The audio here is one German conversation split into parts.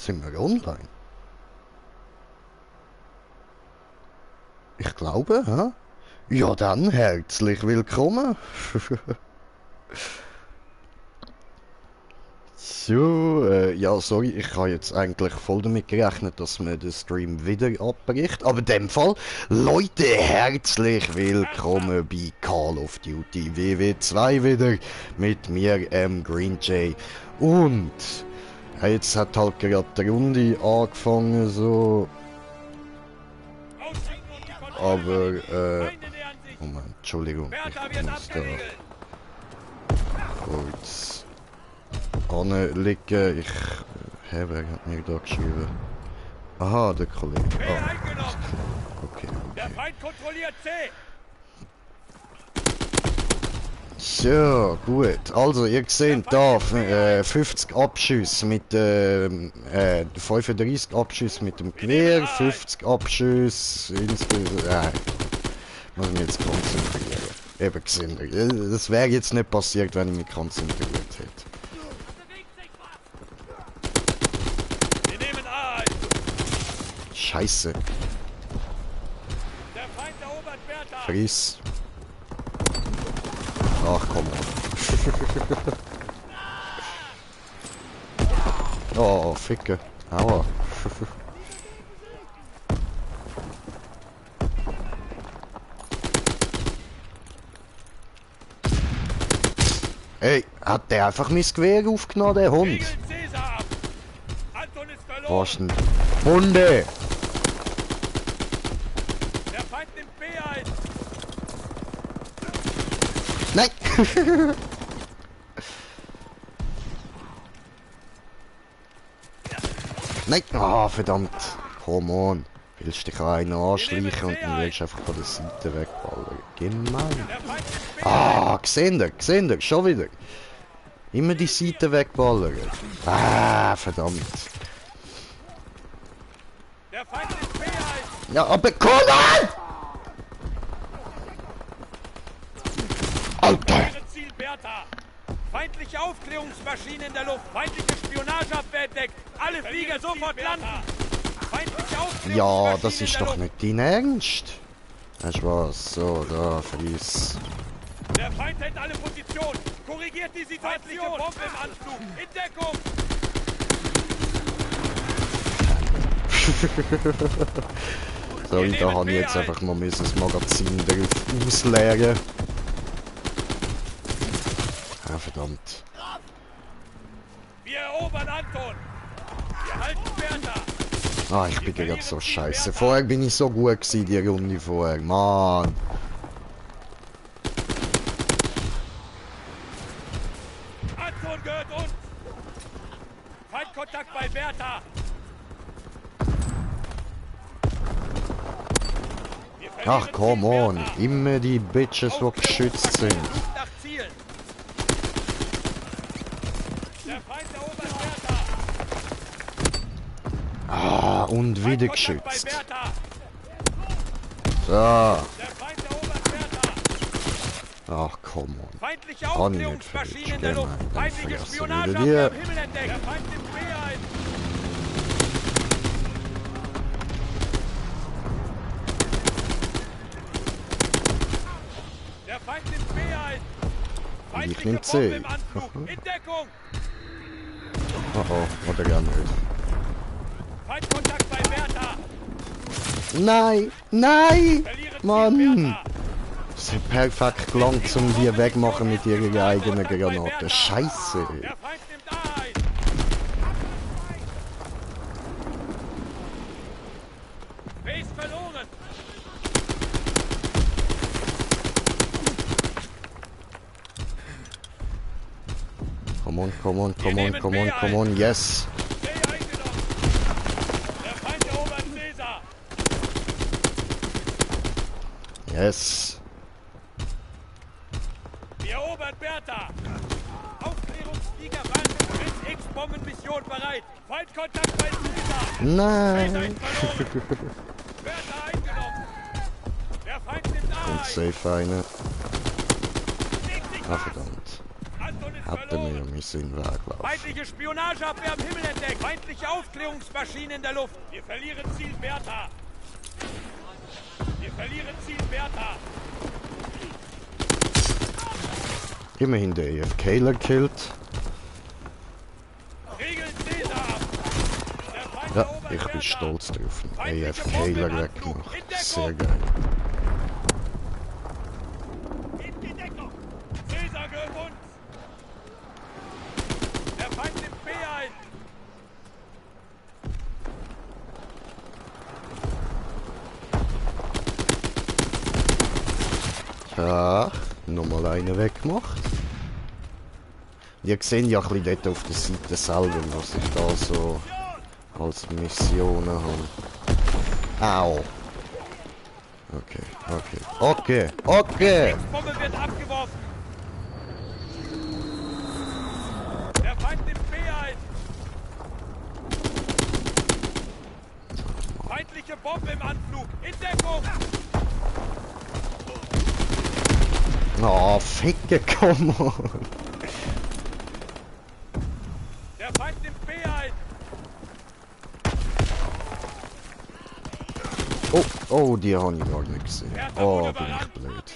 Sind wir online? Ich glaube, hä? Ja dann, herzlich willkommen. So, ja, sorry, ich habe jetzt eigentlich voll damit gerechnet, dass man den Stream wieder abbricht. Aber in dem Fall, Leute, herzlich willkommen bei Call of Duty WW2 wieder mit mir, Green Jay. Und jetzt hat halt gerade die Runde angefangen, so. Aber, Moment, Entschuldigung, ich muss da kurz anlegen. Wer hat mir da geschrieben? Aha, der Kollege. Ah. Okay. Der Feind kontrolliert C. So, gut. Also, ihr seht da 50 Abschüsse mit 35 Abschüsse mit dem Gewehr, 50 Abschüsse insgesamt. Muss ich mich jetzt konzentrieren. Eben gesehen. Das wäre jetzt nicht passiert, wenn ich mich konzentriert hätte. Wir nehmen A ein. Scheiße. Der Feind erobert Bertha. Friss. Ach komm on. Oh, Ficke. Aua. Ey, hat der einfach mein Gewehr aufgenommen, der Hund? Regeln Caesar ab. Anton ist verloren. Was denn? Hunde! Der Feind nimmt B ein. Nein! Nein! Ah, verdammt! Come on! Willst dich einen anschleichen und dann willst du einfach von der Seite wegballern. Gemein! Der Feind nimmt B ein. Ah, gesehen ihr? Schon wieder! Immer die Seite wegballern! Ah, verdammt! Der Feind nimmt B ein. Ja, aber Conan! Alter! Ihre Ziel Bertha. Feindliche Aufklärungsmaschine in der Luft. Feindliche Spionageabwehr entdeckt. Alle Flieger sofort landen. Feindliche Aufklärungsmaschine Ja, das in ist der doch Luft. nicht dein Ernst! Hast du was? So, da, friss. Der Feind hält alle Positionen. Korrigiert die Situation. Feindliche Bombe im Anflug. In Deckung. Sorry, da habe ich jetzt einfach mal das Magazin drauf ausleeren. Ah, verdammt. Wir erobern Anton. Wir halten Bertha. Ah, ich bin gerade so scheiße. Vorher bin ich so gut gewesen, die Runde vorher. Mann. Anton gehört uns. Feindkontakt bei Bertha. Wir verlieren Ach, come Ziel on. Bertha. Immer die Bitches, die geschützt sind. Sucht nach Zielen. Der Feind erobert Bertha. Ah, und wieder Feindkontakt bei geschützt. Bertha. So. Der Feind erobert Bertha. Ach, come on. Feindliche Kann ich nicht Aufklärungsmaschine in der Luft. verwischen. Feindliche Dann vergessen Spionage wir wieder am Himmel entdeckt. Der Feind nimmt B ein. Der Feind nimmt B ein. Feindliche nehm Bombe C. im Anflug. In Deckung. Oh oh, oder gar nicht. Feindkontakt bei Bertha. Nein! Nein! Verlieren Ziel Mann! Bertha. Es hat perfekt gelangt, um die wegmachen mit ihrer eigenen Granate. Scheiße! Der Feind nimmt A ein. B ist verloren. Come on, come on, come on, come on, come on, yes! B eingenommen. Der Feind erobert Caesar. Yes! Wir erobern Bertha. Aufklärungsflieger waren X-Bombenmission bereit. Feindkontakt bei Caesar. Nein! Verloren. Bertha eingenommen. Der Feind nimmt A Und ein. safe eine. Ah, verdammt. Hätten wir ja müssen in den Weg laufen. Feindliche Spionageabwehr am Himmel entdeckt. Feindliche Aufklärungsmaschinen in der Luft. Wir verlieren Ziel Bertha. Wir verlieren Ziel Bertha. Immerhin der AFKler killt. Regeln Caesar ab. Der Feind Ja, erobert ich bin Bertha. stolz drauf. Feindliche AFKler Bombe im weggemacht. Anflug. In Deckung. Sehr geil. In die Deckung. Caesar gehört uns. Der Feind nimmt B ein. Ja, nochmal einen weggemacht. Ihr seht ja ein bisschen dort auf der Seite selber, was ich da so als Missionen habe. Au! Okay. Bombe wird abgeworfen. Der Feind nimmt B ein. Feindliche Bombe im Anflug. In Deckung. Oh, Ficke, komm on! Der Feind nimmt B ein. Oh, die habe ich gar nicht gesehen. Oh, bin ich blöd.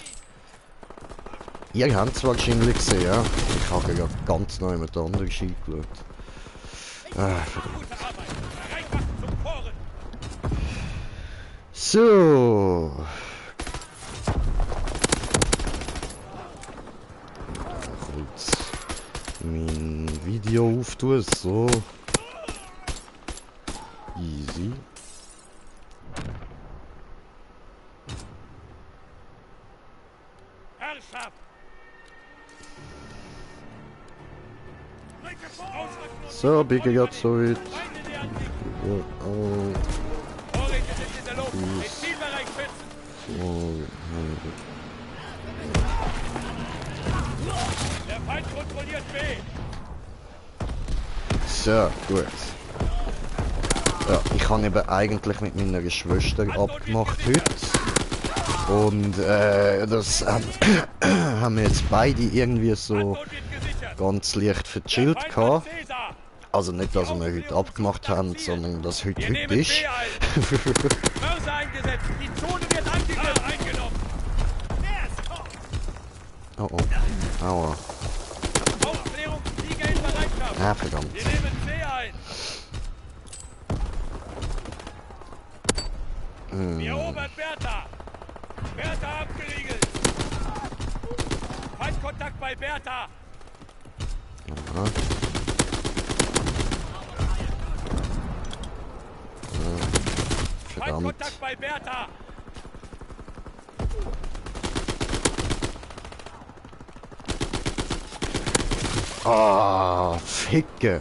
Ihr habt es wahrscheinlich gesehen, ja? Ich habe ja ganz neu mit der anderen Ski geschaut. Verdammt. Gute Arbeit. Reinmachen zum Toren. So. Kurz mein Video auftun, so. Easy. Herrschaft. So, biege jetzt so weit. Feinde nähern sich. Oh, Vorräte sind in der Luft. Den Zielbereich schützen. oh. Der Feind kontrolliert B. So, gut. Ja, ich habe eben eigentlich mit meiner Schwester abgemacht heute. Und das haben wir jetzt beide irgendwie so Antwort wird gesichert. ganz leicht Der verchillt Feind gehabt. hat Caesar. Also nicht, dass wir heute abgemacht haben, sondern dass heute Wir heute nehmen ist. B ein. Mörser eingesetzt. Die Zone wird angegriffen. Eingenommen. Oh oh. Aua. Aufklärungsflieger in Bereitschaft. Ah, verdammt. Wir nehmen C ein. Wir erobern Bertha. Bertha abgeriegelt. Feindkontakt bei Bertha. Aha. Verdammt. Feindkontakt bei Bertha. Ah, Ficke.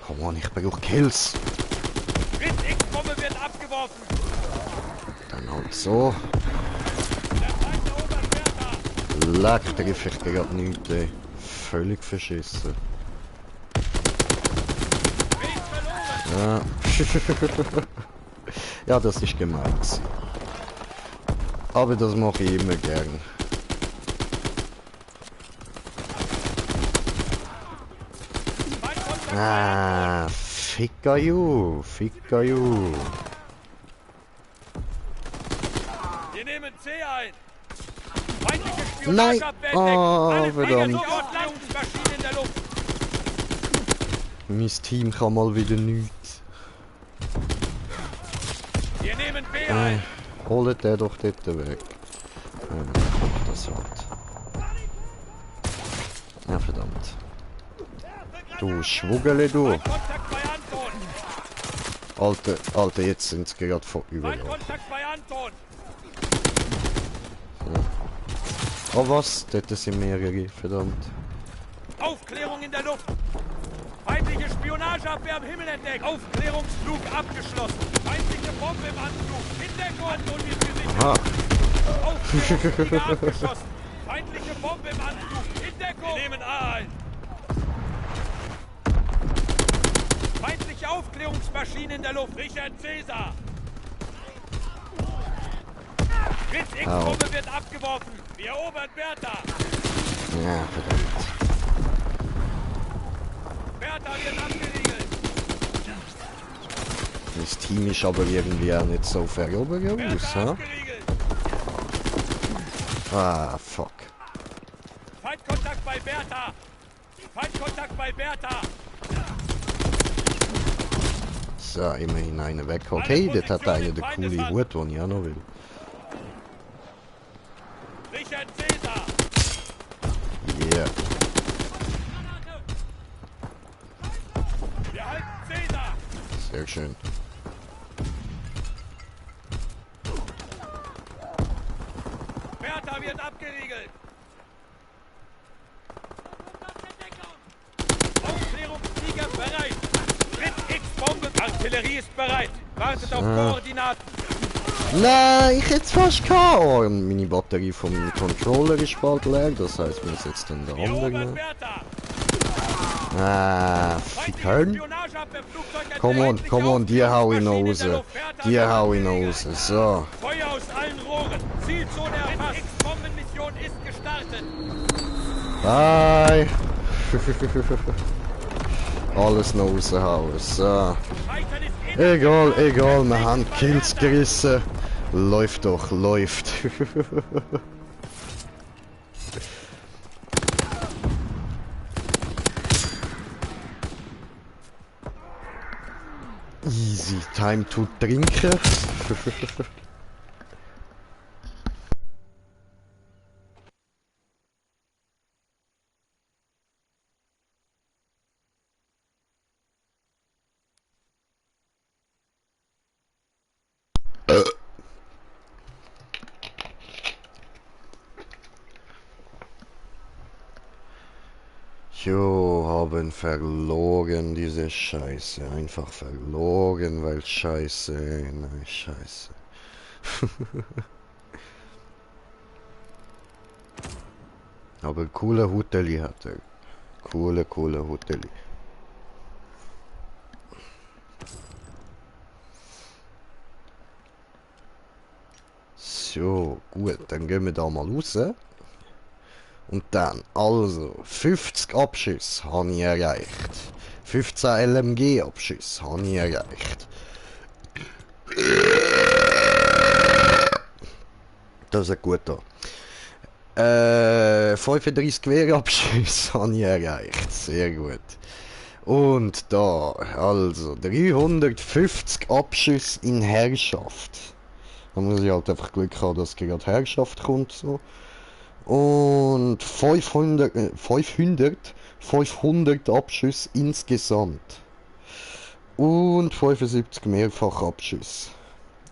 Komm on, ich brauche Kills. Blitz X-Bombe wird abgeworfen. Dann halt so. Der Feind erobert Bertha. Leck, triff ich gerade nichts, ey. Völlig verschissen. B ist verloren. Ja. Ja, das ist gemein gewesen. Aber das mache ich immer gern. Feindkontakt bei Ah, Ficka you. Wir nehmen C ein. Feindliche Nein. Spionageabwehr Oh, entdeckt. Alle Flieger verdammt. sofort Landungsmaschinen in der Luft. Mein Team kann mal wieder nichts. Wir nehmen B ein. Holt der doch dort weg. Guck das halt. Ja, verdammt. Du Schwuggele, du. Feindkontakt bei Anton. Alter, jetzt sind sie gerade vor überall. Feindkontakt bei Anton. Oh was? Dort sind mehrere, verdammt. Aufklärung in der Luft. Feindliche Spionageabwehr am Himmel entdeckt. Aufklärungsflug abgeschlossen. Feindliche Bombe im Anflug. In Deckung. Anton wird gesichert. Aha. Aufklärungsflieger abgeschossen. Feindliche Bombe im Anflug. In Deckung. Wir nehmen A ein. Feindliche Aufklärungsmaschine in der Luft. Richard Caesar. Blitz X-Bombe wird abgeworfen. Wir erobern Bertha. Ja, verdammt. Bertha wird abgeriegelt. Das Team ist aber irgendwie auch nicht so verjobert aus, Bertha hä? abgeriegelt. Ah, fuck. Feindkontakt bei Bertha. Feindkontakt bei Bertha. So, immerhin einer weg. Okay, das hat einer der coole Hut, den ich auch noch will. Richard Cäsar. Yeah. Wir halten Cäsar. Sehr schön. Bertha wird abgeriegelt. Aufklärungsflieger bereit. Tritt X-Bombe. Artillerie ist bereit. Wartet auf Koordinaten. Nein, ich hätte es fast gehabt. Oh, und meine Batterie vom Controller ist bald leer. Das heisst, wir setzen dann der Wir andere. erobern Bertha. Ah, Feindliches fickern. Spionageabwehrflugzeug Come on, entdeckt. come on, die hau ich noch Maschinen in raus. der Luft. Bertha Die wird hau ich noch abgeriegelt. raus. So. Feuer aus allen Rohren. Zielzone erfasst. X-Bombenmission ist gestartet. Bye. Alles noch raushauen. So. Scheitern ist Egal, egal, wir haben Kills gerissen. Läuft doch, läuft. Easy, time to trinken. Jo, haben verloren diese Scheiße. Einfach verloren, weil Scheiße, nein, Scheiße. Aber coole Hoteli hat er. Coole Hoteli. So, gut, dann gehen wir da mal raus. Und dann, also, 50 Abschüsse habe ich erreicht. 15 LMG-Abschüsse habe ich erreicht. Das ist gut da. 35 Gewehrabschüsse habe ich erreicht. Sehr gut. Und da, also, 350 Abschüsse in Herrschaft. Da muss ich halt einfach Glück haben, dass gerade Herrschaft kommt. So. Und 500 Abschüsse insgesamt. Und 75 Mehrfachabschüsse.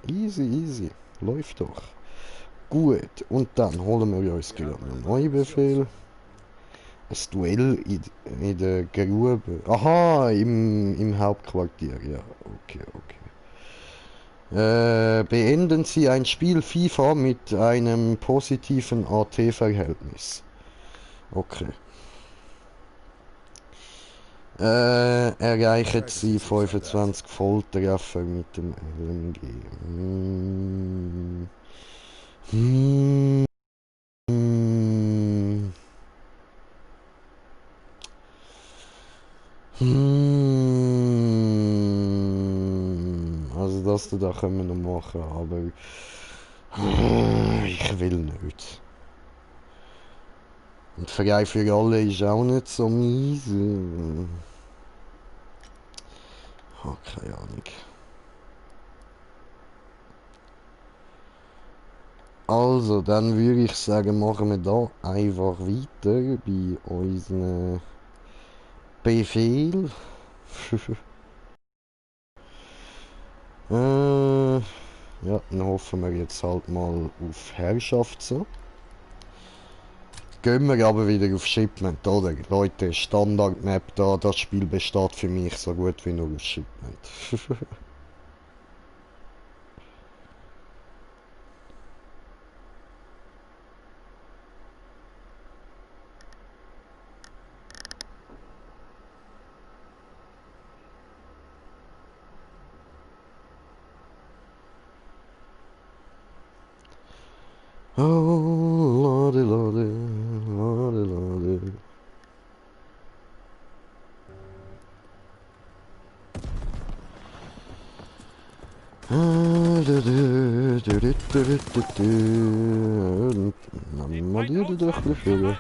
Easy, easy. Läuft doch. Gut. Und dann holen wir uns gerade einen neuen Befehl. Ein Duell in der Grube. Aha, im Hauptquartier. Ja, okay, okay. Beenden Sie ein Spiel FIFA mit einem positiven AT-Verhältnis. Okay. Erreichen Sie 25 Volltreffer mit dem LMG. Also das da können wir noch machen, aber ich will nicht. Und frei für alle ist auch nicht so mies. Oh, keine Ahnung. Also, dann würde ich sagen, machen wir da einfach weiter bei unseren Befehl. Ja, dann hoffen wir jetzt halt mal auf Herrschaft so. Gehen wir aber wieder auf Shipment, oder? Leute, Standard-Map da, das Spiel besteht für mich so gut wie nur aus Shipment. Oh, lordy, lordy, lordy, lordy. Mal die doch gefällt.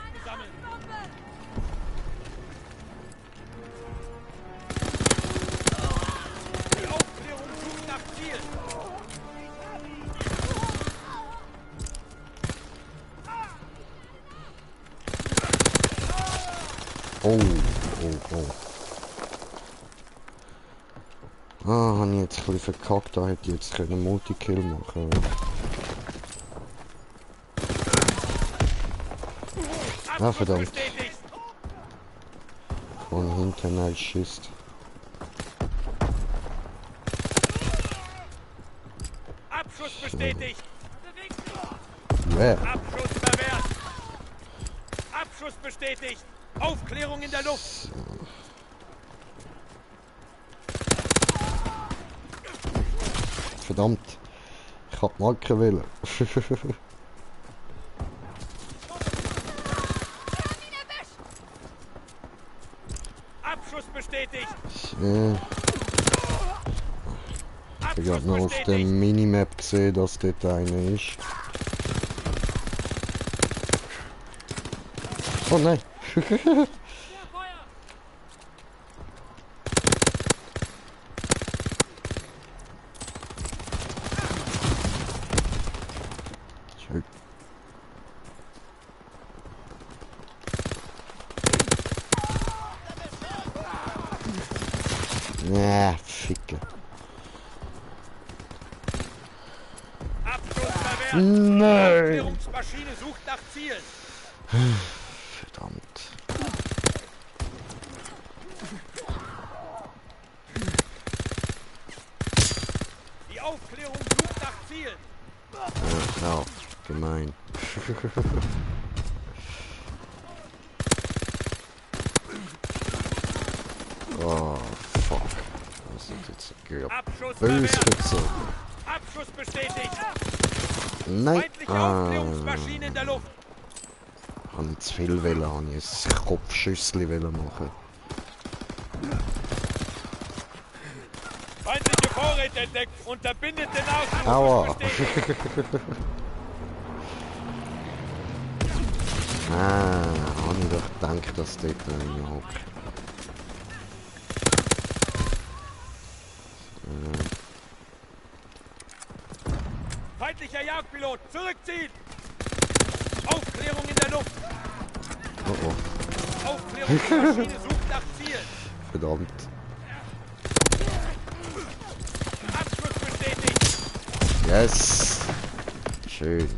Die Aufklärung sucht nach Zielen. Oh, oh. Ah, habe ich jetzt ein bisschen verkackt, da hätte ich jetzt können Multikill machen. Ah, verdammt. Bestätigt. Von hinten als schießt. Abschuss bestätigt. Wer? Abschuss verwehrt. Abschuss bestätigt. Aufklärung in der Luft. Verdammt. Ich hab Marken wählen. Abschuss bestätigt. Ich habe Abschuss gerade noch auf der bestätigt. Minimap gesehen, dass dort einer ist. Oh nein. Schön. Ja, ficke. Abschuss verwehrt. Nein. Aufklärungsmaschine sucht nach Zielen. Verdammt. Die Aufklärung sucht nach Zielen. Ja, gemein. Oh, fuck. Das ist jetzt Abschuss böse verwehrt. gezogen. Abschuss bestätigt. Nein. Feindliche Aufklärungsmaschine in der Luft. Habe ich zu viel wollen, habe ich ein Kopfschüssli machen. Feindliche Vorräte entdeckt. Unterbindet den Ausruf. Aua. Bestätigt. Habe ich doch gedacht, dass dort einer hockt. Feindlicher Jagdpilot. Zurückziehen. Aufklärung in der Luft. Oh oh, Aufklärungsmaschine sucht nach Zielen. verdammt. Abschuss bestätigt. Yes. Schön.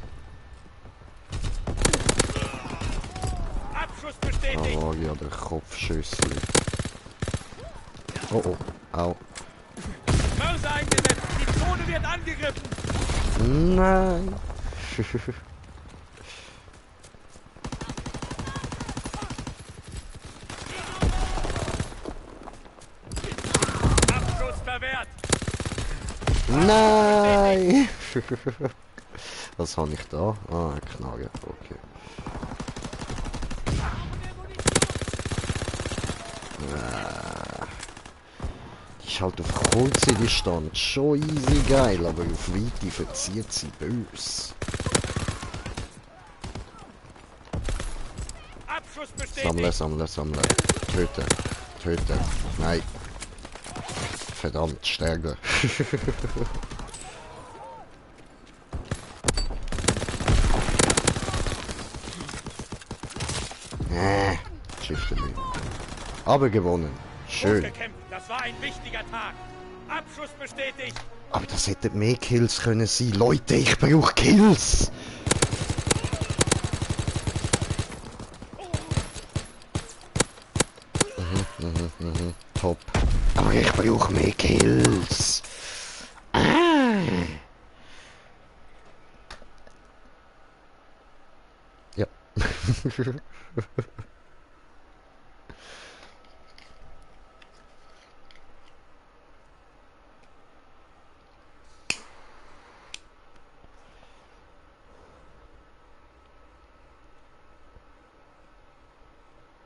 Abschuss Da bestätigt. war ja der Kopfschüssel. Oh oh, au. Mörser eingesetzt. Die Zone wird angegriffen. Nein. Abschuss verwehrt. Nein. Was habe ich da? Ah, eine Knarre. Okay. Die ist halt auf kurze Distanz schon easy geil, aber auf weite verzieht sie bös. Abschuss Sammeln, bestätigt. sammeln, sammeln. Töten. Töten. Nein. Verdammt, sterben. Schifterli. Aber gewonnen. Schön. Gekämpft. Das war ein wichtiger Tag. Abschuss bestätigt. Aber das hätten mehr Kills können sein. Leute, ich brauche Kills. Top. Aber ich brauche mehr Kills. Ja.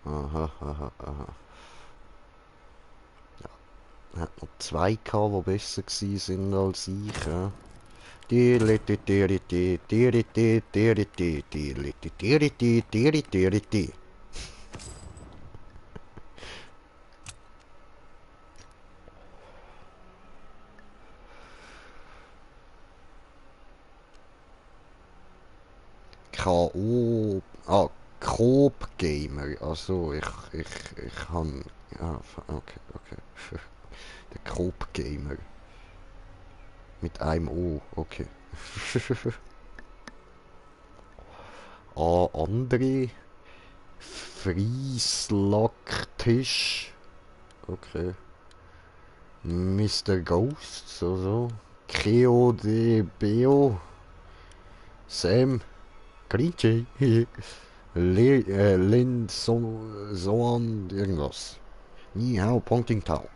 Aha, aha, aha. Ja. Hat noch zwei gehabt, die besser gewesen sind als ich, ja. K.O. Ah, Coop Gamer. Also ich han. Ja, okay, okay. Der Coop Gamer. Mit einem O, okay. André. Frieslacktisch. Okay. Mr. Ghost, so. Keo de Beo. Sam. Grieche. Lin Soan irgendwas. Ni hao Ponting Tau.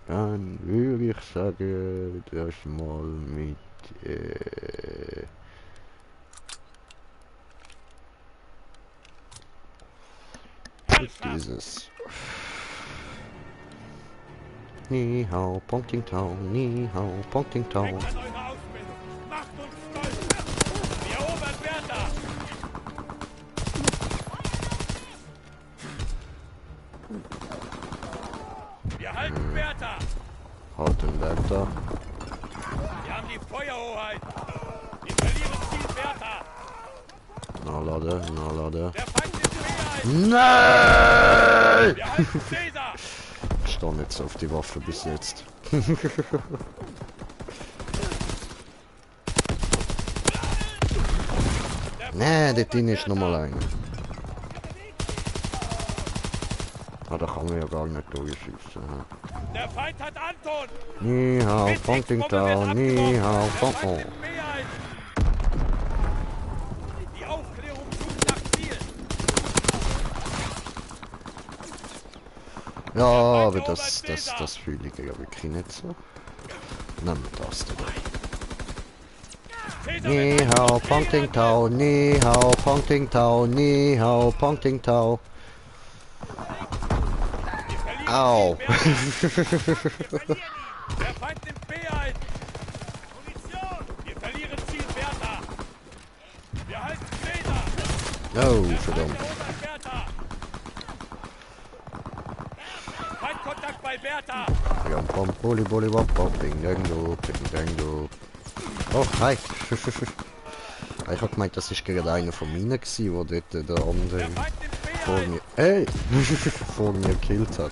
Dann würde ich sagen, das mal mit dieses Ni hao Ponting Tau, Ni hao Ponting Tau. Denkt an eure Ausbildung. Macht uns stolz. Wir erobern Bertha. Wir halten Bertha. Halten Bertha. Wir haben die Feuerhoheit. Wir verlieren Ziel Bertha. Nachladen. Der Feind ist Mehrheit. Nein! Wir halten Caesar. Ich stand jetzt auf die Waffe bis jetzt. Nee, dort drin ist nochmal einer. Ah, da kann man ja gar nicht durchschießen. Der Feind hat Anton. Ni hao Ponting Tau, ni hao Ponting. Mehrheit. Die Aufklärung sucht nach Ziel. Ja, aber das fühle ich ja wirklich nicht so. Nehmen wir das dabei. Caesar Ni mit hao Anton Ponting Tau, ni hao Ponting Tau, ni hao Ponting Tau. Au. Der Feind nimmt B ein. Munition. Wir verlieren Ziel Bertha. Wir halten Caesar. Oh, Der Feind verdammt. erobert Bertha. Feindkontakt bei Bertha. Ja, pom, boli, wop, pom, ding, dang, do. Oh, hi. Ich hab gemeint, das ist gerade einer von meinen gewesen, wo dort der andere Der Feind nimmt B vor ein. mir, hey, vor mir gekillt hat.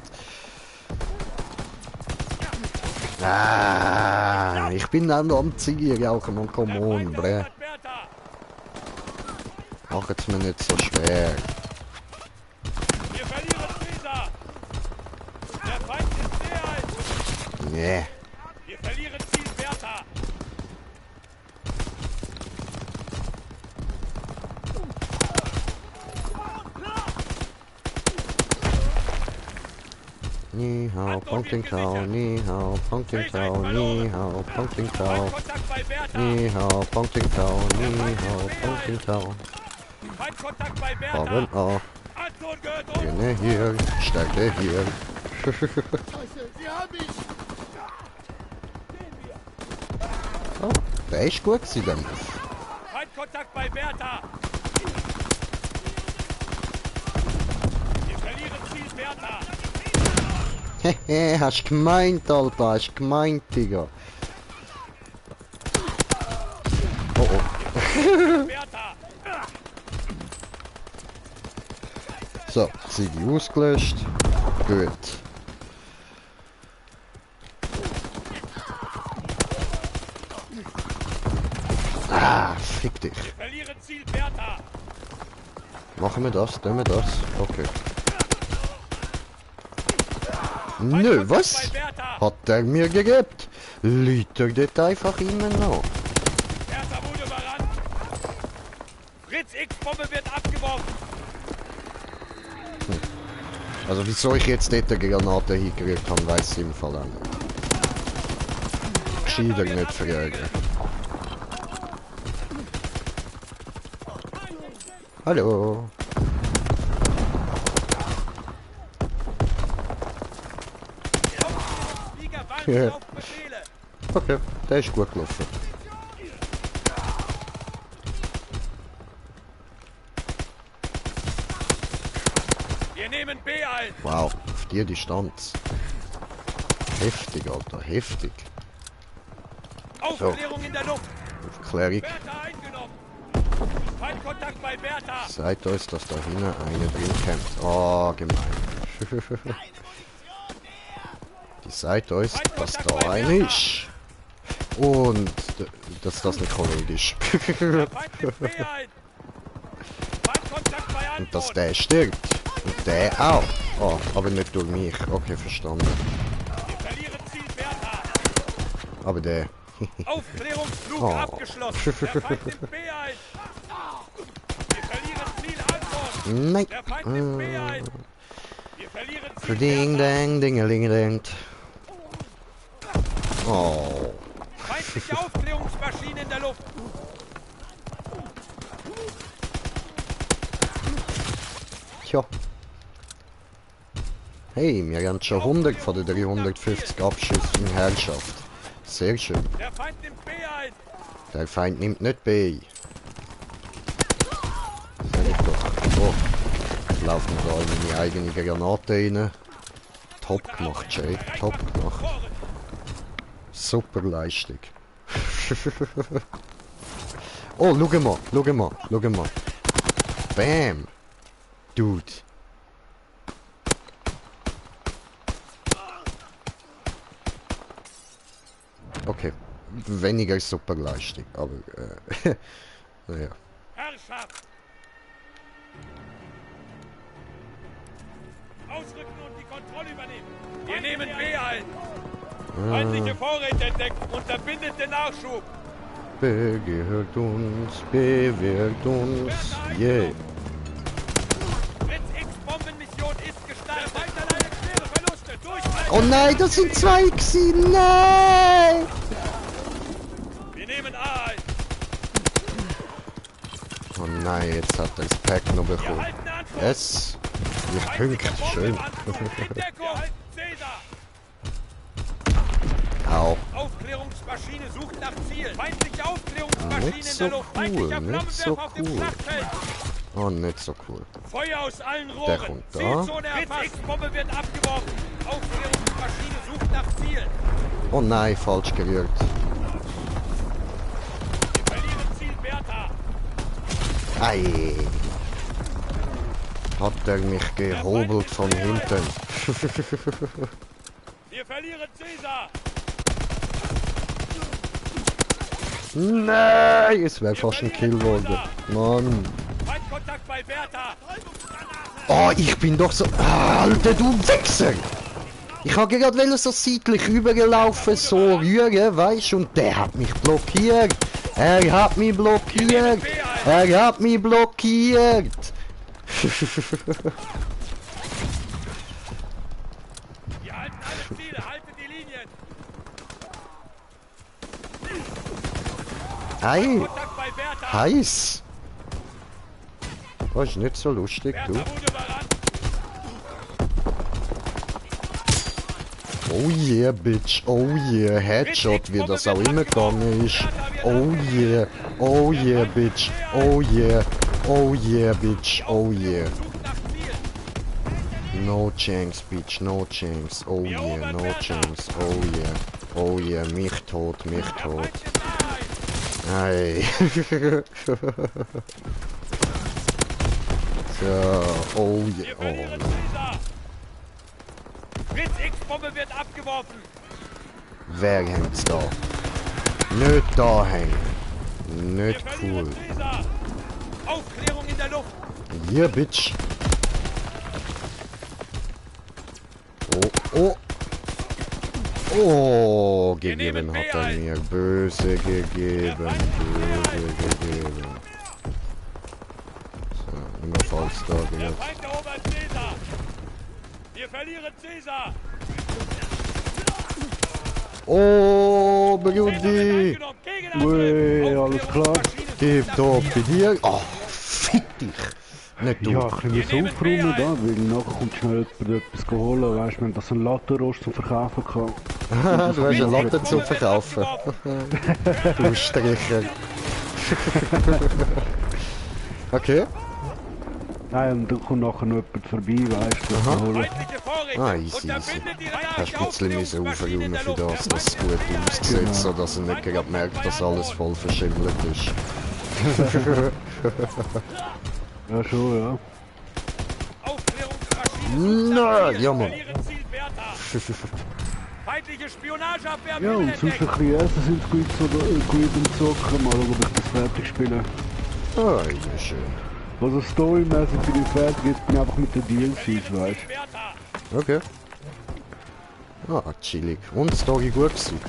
Ah, ich bin dann am Ziel, ja, come Der on, Feind bre. erobert Bertha. Macht's mir nicht so schwer. Wir verlieren Caesar. Der Feind ist Mehrheit. Nee. Wir verlieren Ziel Bertha. Ni hao, Ponting Tau, ni hao, Ponting Tau, ni hao, Ponting Tau. Feindkontakt bei Bertha. Ni hao, Ponting Tau, ni hao, Ponting Tau. Feindkontakt bei Bertha. Haben A. Anton gehört uns. Gene hier, Stärke hier. Oh, der ist gut gewesen dann. Feindkontakt bei Bertha. Wir verlieren Ziel Bertha. Hehe, hast gemeint, Alter, hast gemeint, Digga. Oh oh. Bertha. So, Siege ausgelöscht. Gut. Ah, fick dich. Wir verlieren Ziel Bertha. Machen wir das, tun wir das. Okay. Nö, was? Bei Bertha. Hat er mir gegeben? Liegt er dort einfach immer noch? Bertha wurde überrannt. Fritz X-Bombe wird abgeworfen. Also wieso ich jetzt dort eine Granate hingerührt habe, weiss ich im Fall auch nicht. Gescheiter nicht fragen. Hallo. Ja. Okay, der ist gut gelaufen. Wir nehmen B ein. Wow, auf die Distanz. Heftig, Alter, heftig. Aufklärung in der Luft. Aufklärung. Bertha eingenommen. Feindkontakt bei Bertha. Sagt uns, dass da hinten einer drin kämpft. Oh, gemein. Die sagt uns, dass da einer ist. Und dass das nicht korrekt ist. Der Feind nimmt B ein. Feindkontakt bei Und dass Antwort. der stirbt. Und der auch. Oh, aber nicht durch mich. Okay, verstanden. Wir verlieren Ziel Bertha. Aber der. Aufklärungsflug Oh. abgeschlossen. Der Feind nimmt B ein. Wir verlieren Ziel Antwort. Nein. Der Feind nimmt B ein. Wir verlieren Ziel Ding, Bertha. dang, dingelingeling. Oh. Feindliche Aufklärungsmaschine in der Luft. Tja. Hey, wir haben schon 100 von den 350 Abschüssen in Herrschaft. Sehr schön. Der Feind nimmt B ein. Der Feind nimmt nicht B. Sag ich doch. Oh. Laufen wir da in meine eigene Granate rein. Top gemacht, Jay. Top gemacht. Super Leistung. Oh, schau mal, schau mal, schau mal. Bam. Dude. Okay. Weniger super Leistung, aber naja. Herrschaft. Ausrücken und die Kontrolle übernehmen. Wir nehmen B ein. Feindliche Vorräte entdeckt. Unterbindet den Nachschub. Begehrt uns, bewirkt uns, yeah. Blitz-X-Bombenmission ist gestartet. Der Feind erleidet schwere Verluste. Durchhalten. Oh nein, das sind zwei gewesen, nein! Wir nehmen A ein. Oh nein, jetzt hat er das Pack noch Wir bekommen. halten Antwort. Yes! Wir Feindliche pünkt, Bombe schön. im Anflug. In Deckung. Wir halten Cäsar. Au. Aufklärungsmaschine sucht nach Ziel. Feindliche Aufklärungsmaschine Nicht in so der Luft. cool, Feindlicher nicht so Flammenwerfer auf dem cool. Schlachtfeld. Oh, nicht so cool. Feuer aus allen Der Rohren. kommt da. Zielzone erfasst. X-Bombe wird abgeworfen. Aufklärungsmaschine sucht nach Ziel. Oh nein, falsch gerührt. Wir verlieren Ziel Bertha. Ei. Hat er mich gehobelt von hinten. Wir verlieren Cäsar. Nein, es wäre fast ein Kill geworden. Mann. Feindkontakt bei Bertha. Oh, ich bin doch so... Alter, du Wichser! Ich habe gerade so seitlich übergelaufen, so rühren, weißt du, und der hat mich blockiert. Er hat mich blockiert. Er hat mich blockiert. Wir halten alle Ziele. Haltet die Linien. Ei, Kontakt bei Bertha. heiß. Das ist nicht so lustig, du. Bertha wurde überrannt. Oh yeah, Bitch. Oh yeah. Headshot, wie das auch immer gegangen ist. Oh yeah. Oh yeah, Bitch. Oh yeah. Oh yeah, Bitch. Oh yeah. Sucht nach Ziel. No chance, Bitch. No chance. Oh yeah. No chance. Oh yeah. Oh yeah. Mich tot, mich tot. Feind nimmt A ein. Ei. So. Oh Wir yeah. Oh verlieren nein. Cäsar. Blitz-X-Bombe wird abgeworfen. Wer hängt's da? Nicht da hängen. Wir Nicht verlieren cool. Cäsar. Aufklärung in der Luft. Yeah, Bitch. Oh, oh. Oh, gegeben hat er mir. Böse gegeben. Böse gegeben. So, immer falsch da Der gemacht. Feind erobert Cäsar. Wir verlieren Caesar. Oh, Caesar wird Brudi! eingenommen. Gegenangriff. Ui, alles klar. Aufklärungsmaschine Gib da bei dir. Oh, fick dich! Nicht du. Ja, ein bisschen aufräumen da, weil nachher kommt schnell jemand etwas holen. Weißt du, wenn das ein Lattenrost zum Verkaufen kann. Du hast eine Latte zu verkaufen. Du Stricher. Okay. Nein, und dann kommt nachher noch jemand vorbei, weißt du, das holen. Feindliche Vorräte. Ah, easy, Unterbindet ihre Hast ein bisschen müssen Aufklärungsmaschine in aufräumen der für Luft. das, dass es gut aussieht, so dass er nicht gerade merkt, dass alles voll verschimmelt ist. Ja, schon, ja. Aufklärungsmaschine. Nein, ja, Mann. Verlieren Ziel Bertha. Feindliche Spionageabwehr am Ja, und Himmel sonst ein entdeckt. bisschen essen sind sie gut im Zocken. Mal schauen, ob ich das fertig spiele. Ah, ja, schön. Also storymäßig bin ich fertig, jetzt bin ich einfach mit den DLCs, weißt Bertha. Okay. Ah, chillig. Und Story gut gewesen.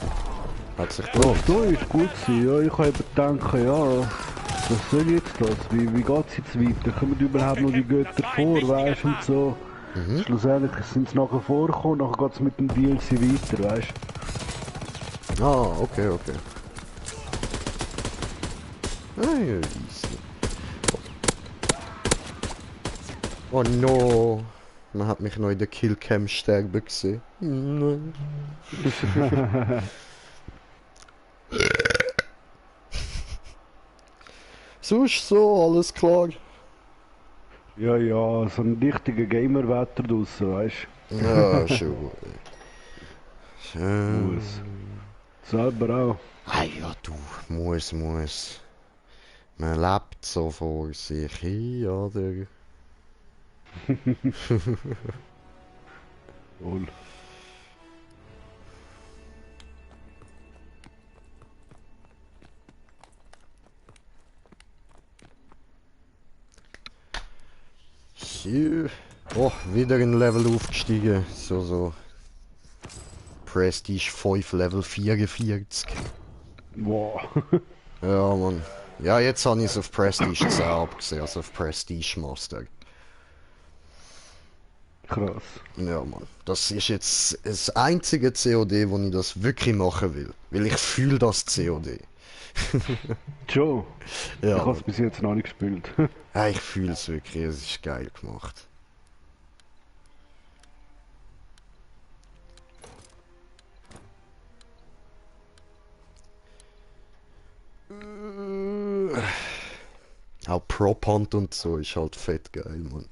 Hat sich du. Ja, gelohnt. die Story ist gut gewesen, ja. Ich habe eben gedacht, ja, was soll jetzt das? Wie geht's jetzt weiter? Kommen überhaupt noch die Götter vor, weißt du, und so. Schlussendlich sind sie nachher vorgekommen, nachher geht's mit dem DLC weiter, weißt du. Ah, okay, okay. Ah, ja, easy. Oh no. Man hat mich noch in der Killcam sterben gesehen. Nein. Sonst so, alles klar. Ja, ja, so ein richtiger Gamer-Wetter draussen, weißt Ja, schon. du. Schön. Muss. Selber auch. Ah ja, du, muss. Man lebt so vor sich hin, oder? Wohl. Hier. Oh, wieder ein Level aufgestiegen. So. Prestige 5, Level 44. Wow. Ja, Mann. Ja, jetzt habe ich es auf Prestige 10 abgesehen, also auf Prestige Master. Krass. Ja, Mann. Das ist jetzt das einzige COD, wo ich das wirklich machen will. Weil ich fühle das COD. Joe. Ja, Ich habe es Mann. bis jetzt noch nicht gespielt. Ja, ich fühle es wirklich. Es ist geil gemacht. Auch Prop Hunt und so ist halt fett geil, Mann.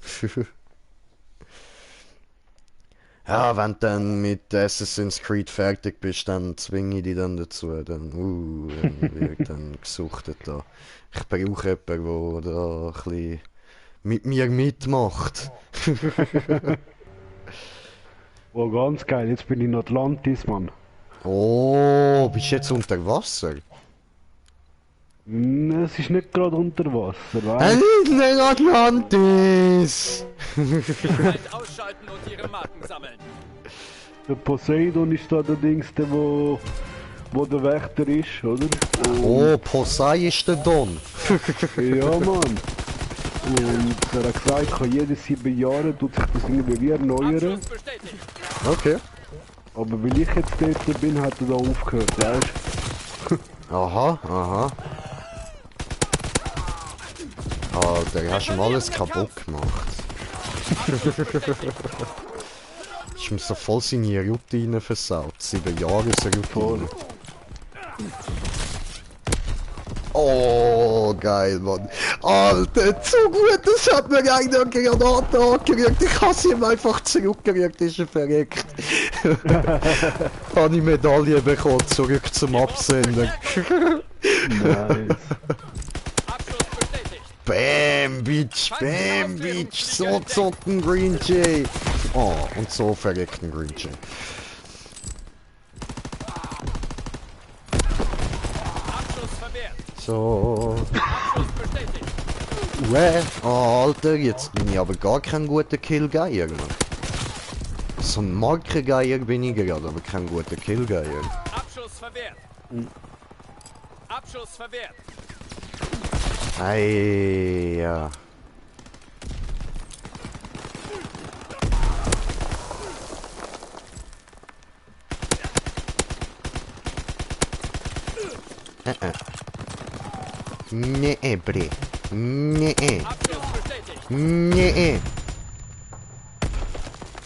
Ja, wenn du dann mit Assassin's Creed fertig bist, dann zwinge ich dich dann dazu. Dann wird dann gesuchtet da. Ich brauche jemanden, der da ein bisschen mit mir mitmacht. Oh, ganz geil. Jetzt bin ich in Atlantis, Mann. Oh, bist du jetzt unter Wasser? Es ist nicht gerade unter Wasser, weißt Ein Atlantis! Sicherheit ausschalten und ihre Marken sammeln. Der Poseidon ist da allerdings der, wo der Wächter ist, oder? Oh, Posei ist der Don. Ja, Mann. Und er hat gesagt, jede 7 Jahre tut sich das irgendwie wie erneuern. Abschluss bestätigt. Okay. Aber weil ich jetzt dort bin, hat er da aufgehört, weißt Aha. Alter, hast du ihm alles kaputt gemacht. Ist mir so voll seine Routine versaut. 7 Jahre ist eine Routine. Oh, geil, Mann. Alter, so gut, das hat mir einer Granate angerührt. Ich habe sie ihm einfach zurückgerührt, ist er verreckt. Habe ich Medaille bekommen, zurück zum Absender. Nice. Abschluss bestätigt. Bam, Bitch, so zockt ein Green Jay. Oh, und so verreckt ein Green Jay. Abschluss verwehrt. So. Abschluss bestätigt. Oh, Alter, jetzt bin ich aber gar kein guter Killgeier, Mann. So ein Markengeier bin ich gerade, aber kein guter Killgeier. Abschuss verwehrt. Abschuss verwehrt. Ei, ja. Nee, bre. Nee. Abschluss bestätigt. Nee.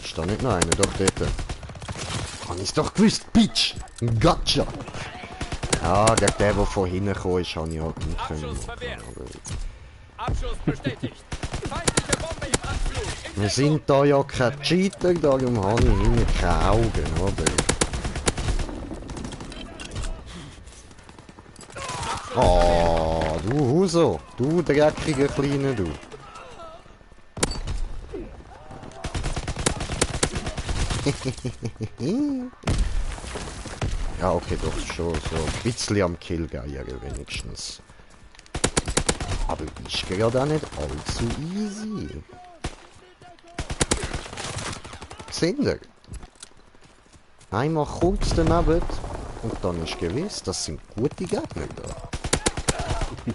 Ist da nicht noch einer? Doch, dort. Hab ich's doch gewusst, Bitch! Gotcha! Ja, gegen den, der von hinten kam, ist, habe ich halt nicht können. Abschuss verwehrt. Abschuss bestätigt. Feindliche Bombe im Anflug. In Wir sind da ja kein Cheater, darum habe ich hinten keine Augen, oder? Ah, du Huso, du dreckiger Kleiner, du. Ja, okay, doch schon so ein bisschen am Killgeiern wenigstens. Aber ist gerade auch nicht allzu easy. Seht ihr? Einmal kurz daneben und dann ist gewiss, das sind gute Gegner da.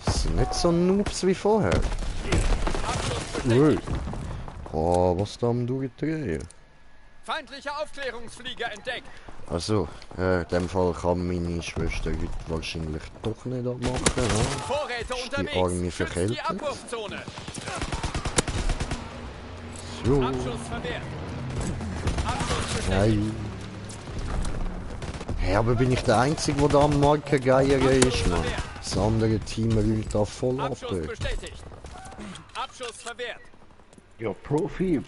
Das sind nicht so Noobs wie vorher. Ui. Oh, was da am durchdrehen? feindlicher Aufklärungsflieger entdeckt. Also, in dem Fall kann meine Schwester heute wahrscheinlich doch nicht abmachen. Ja? Vorräte unterwegs. Die Arme Schützt die verkältet. Abwurfzone. So. Abschuss verwehrt. Abschuss bestätigt. Nein. Hey, aber bin ich der Einzige, der da am Markengeier ist, Mann? Das andere Team räumt da voll ab. Abschuss bestätigt. Abschuss verwehrt. Ja, Profi.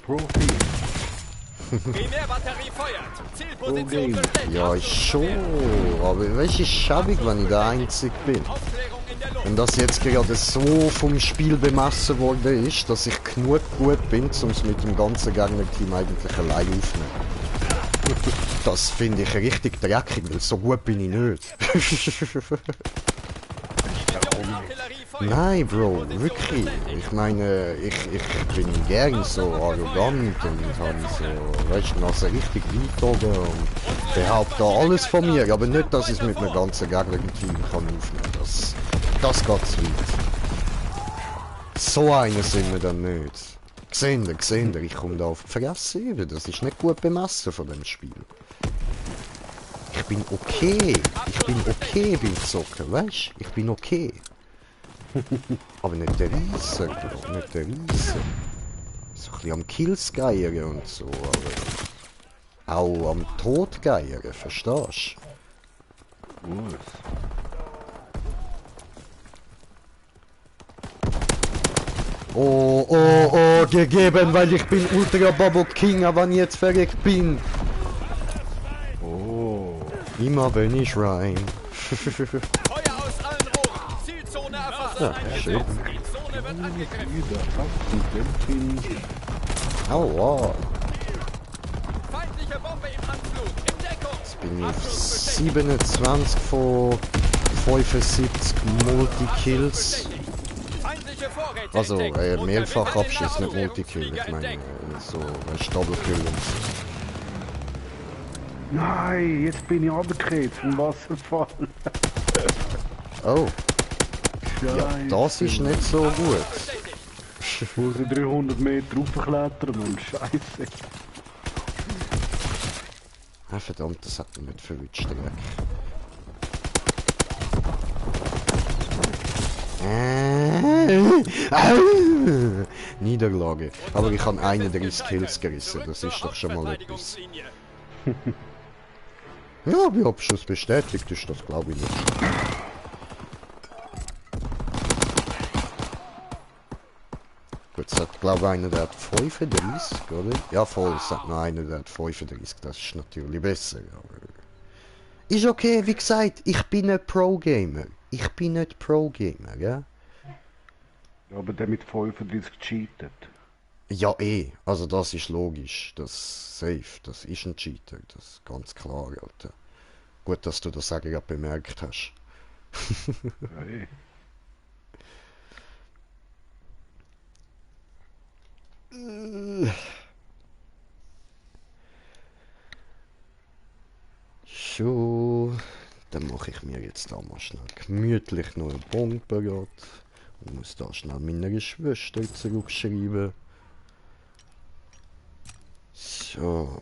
Primärbatterie feuert. Zielposition bestätigt. Ja, Abschuss schon. verwehrt. Aber weißt du, ist schäbig, wenn ich der Einzige bin. Aufklärung in der Luft. Und das jetzt gerade so vom Spiel bemessen worden ist, dass ich genug gut bin, um es mit dem ganzen Gegnerteam eigentlich allein aufzunehmen. Das finde ich richtig dreckig, weil so gut bin ich nicht. Artillerie feuert. Nein, Bro, wirklich. Ich meine, ich bin gern so arrogant und habe so, weißt du, also richtig weit oben und behaupte alles von mir, aber nicht, dass ich es mit einem ganzen Gegner-Team kann aufnehmen. Das geht zu weit. So einer sind wir dann nicht. Seht ihr, ich komme da auf die Fresse eben. Das ist nicht gut bemessen von dem Spiel. Ich bin okay beim Zocken, weißt du? Ich bin okay. Aber nicht der Riese, Bro, nicht der Riese. So ein bisschen am Kills geiern und so, aber auch am Tod geiern, verstehst Gut. du? Oh, gegeben, weil ich bin Ultra Bobo King, aber wenn ich jetzt verreckt bin. Oh. Immer wenn ich rein. Feuer aus allen Rohren. Zielzone erfasst. Ja, schön. Die Zone wird angegriffen. Wieder fast ein Dämpfchen. Aua. Feindliche Bombe im Anflug. In Deckung. Jetzt bin ich auf 27 von 75 Multi-Kills. Feindliche Vorräte Also, entdeckt. mehrfach Abschuss, nicht Unterwässer Multi-Kill. Ich meine, entdeckt. so, Double-Kill und so. Nein, jetzt bin ich runtergekehrt vom Wasserfall. Oh, ja, Scheiße. das ist nicht so gut. Ich muss 300 Meter raufklettern und Scheiße. Ah, verdammt, das hat mich nicht verwünscht, der Dreck. Niederlage. Aber ich habe 31 Kills gerissen, das ist doch schon mal etwas. Ja, wie Abschluss bestätigt ist das, glaube ich nicht. Gut, es hat, glaube ich, einer, der hat 35, oder? Ja, voll, es hat noch einer, der hat 35, das ist natürlich besser, aber... Ist okay, wie gesagt, ich bin nicht Pro-Gamer. Ich bin nicht Pro-Gamer, ja? Aber der mit 35 cheatet. Ja, also das ist logisch, das safe, das ist ein Cheater, das ist ganz klar, Alter. Gut, dass du das auch gerade bemerkt hast. Hey. So, dann mache ich mir jetzt da mal schnell gemütlich noch eine Bombe bereit und muss da schnell meiner Schwester zurückschreiben. So.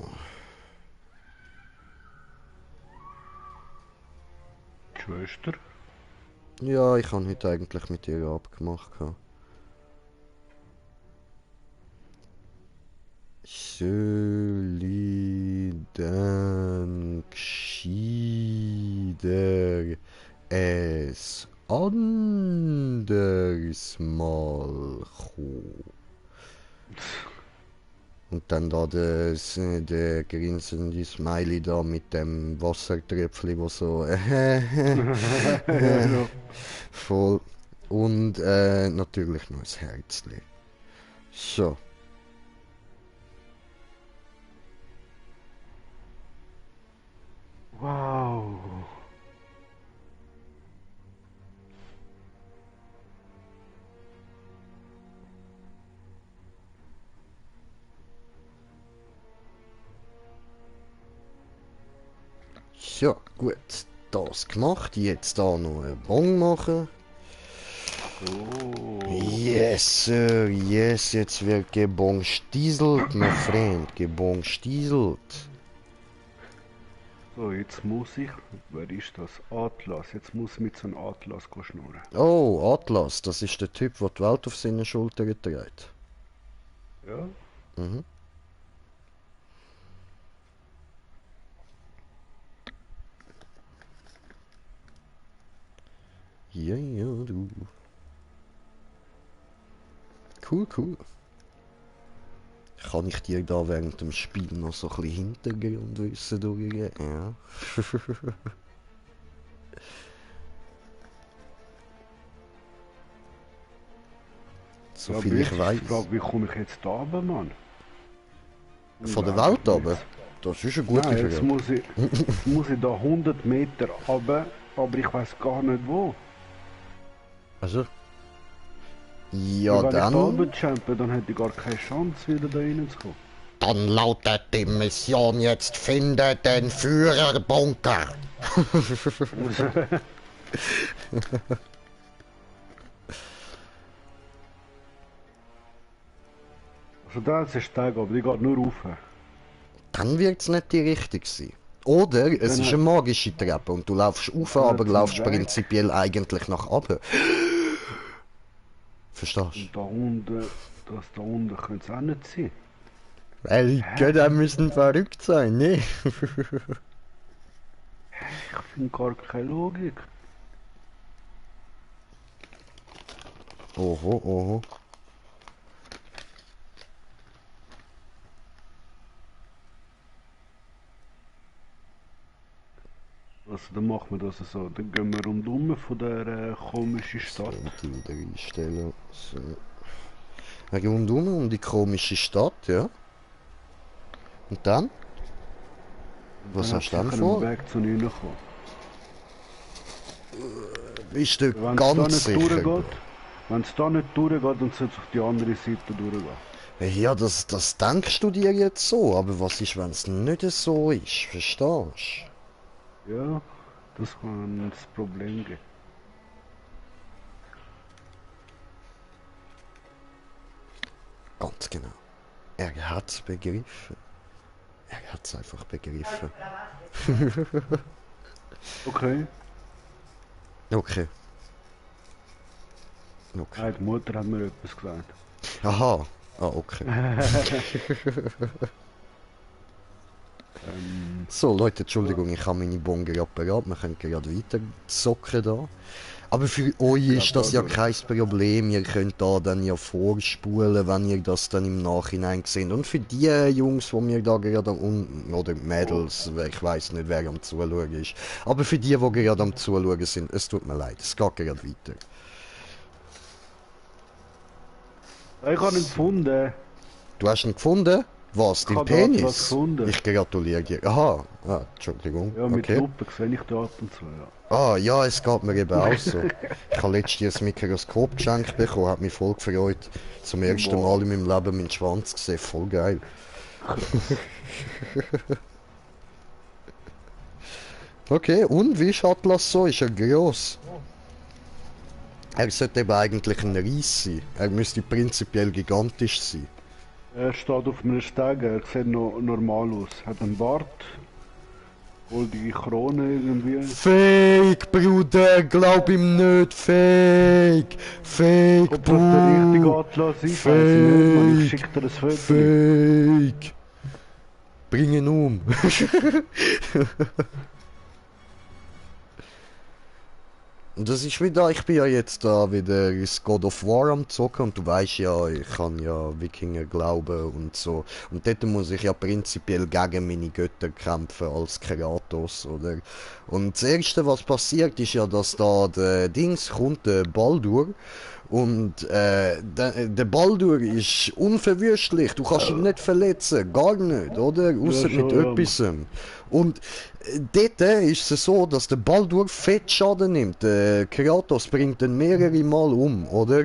Schwester. Ja, ich habe heute eigentlich mit ihr abgemacht. Soll ich dann gescheiter es anders mal kommen? Und dann da der grinsende Smiley da mit dem Wassertröpfchen, wo so Ja. voll. Und natürlich noch ein Herzchen. So. Wow. So, gut. Das gemacht. Jetzt da noch einen Bon machen. Oh. Yes, Sir, yes, jetzt wird gebonstieselt, mein Freund, gebonstieselt. So, jetzt muss ich. Wer ist das? Atlas. Jetzt muss ich mit so einem Atlas schnurren. Oh, Atlas, das ist der Typ, der die Welt auf seinen Schultern trägt. Ja? Mhm. Ja, ja, du. Cool, cool. Kann ich dir da während dem Spiel noch so ein bisschen Hintergrundwissen durchgeben? Ja. So Ja, viel aber ich jetzt ist weiß. die Frage, wie komme ich jetzt da runter, Mann? Von der Nein, Welt aber? Das ist eine gute Nein, jetzt Frage. muss ich da 100 Meter runter, aber ich weiß gar nicht wo. Also? Weil Ja, wenn ich da dann. runterjumpe, dann hätte ich gar keine Chance, wieder da reinzukommen. Dann lautet die Mission jetzt: Finde den Führerbunker. Also da ist ein Steig, aber die geht nur rauf. Dann wird es nicht die richtige sein. Oder es Dann ist eine magische Treppe und du laufst auf, Dann aber hat's laufst einen Weg. prinzipiell eigentlich nach oben. Verstehst Und da unten, das da unten könnte es auch nicht sein. du? Ey, die müssen verrückt sein, ne? Ich finde gar keine Logik. Oho, oho. Also dann machen wir das so. Dann gehen wir rundum von der komischen Stadt. So, wieder einstellen. So. Wir gehen rundum um die komische Stadt, ja. Und dann? Was hast du dann vor? Weg zu ihnen kommen. Bist du Wenn es da ganz nicht sicher? durchgeht, wenn es da nicht durchgeht, dann soll es auf die andere Seite durchgehen. Ja, das denkst du dir jetzt so, aber was ist, wenn es nicht so ist? Verstehst du? Ja, das kann das Problem geben. Ganz genau. Er hat's begriffen. Er hat's einfach begriffen. Okay. Okay. Okay. Nein, die Mutter hat mir etwas gesagt. Aha. Ah, okay. So, Leute, Entschuldigung, ich habe meine Bon gerade parat. Wir können gerade weiter zocken da. Aber für euch ist das ja kein Problem. Ihr könnt da dann ja vorspulen, wenn ihr das dann im Nachhinein seht. Und für die Jungs, die mir da gerade unten, oder Mädels, ich weiß nicht, wer am Zuschauen ist. Aber für die gerade am Zuschauen sind, es tut mir leid, es geht gerade weiter. Ich habe ihn gefunden. Du hast ihn gefunden? Was, Ich dein habe dort was Penis? gefunden. Ich gratuliere dir. Aha, ah, Entschuldigung. Ja, mit Okay. Lupe sehe ich da ab und zu, ja. Ah, ja, es geht mir eben auch so. Ich habe letztens ein Mikroskop geschenkt bekommen, hat mich voll gefreut. Zum ersten Boah. Mal in meinem Leben meinen Schwanz gesehen, voll geil. Okay, und wie ist Atlas so? Ist er gross? Er sollte eben eigentlich ein Ries sein. Er müsste prinzipiell gigantisch sein. Er steht auf einem Steg, er sieht noch normal aus. Hat einen Bart, Hol die Krone irgendwie. Fake, Bruder, glaub ihm nicht, Fake, Fake, Ob das der richtige Buh, Atlas ist, weiß ich nicht, man. Ich Fake, schick dir das Foto. Fake. Bring ihn um. Und das ist wieder, ich bin ja jetzt da wieder ins God of War am zocken und du weißt ja, ich kann ja Wikinger glauben und so. Und dort muss ich ja prinzipiell gegen meine Götter kämpfen als Kratos, oder? Und das erste, was passiert, ist ja, dass da der Dings kommt, der Baldur. Und der Baldur ist unverwüstlich, du kannst ihn nicht verletzen, gar nicht, oder? Außer Ja, mit schon, ja. etwas. Und dort ist es so, dass der Baldur fett Schaden nimmt. Kratos bringt ihn mehrere Mal um, oder?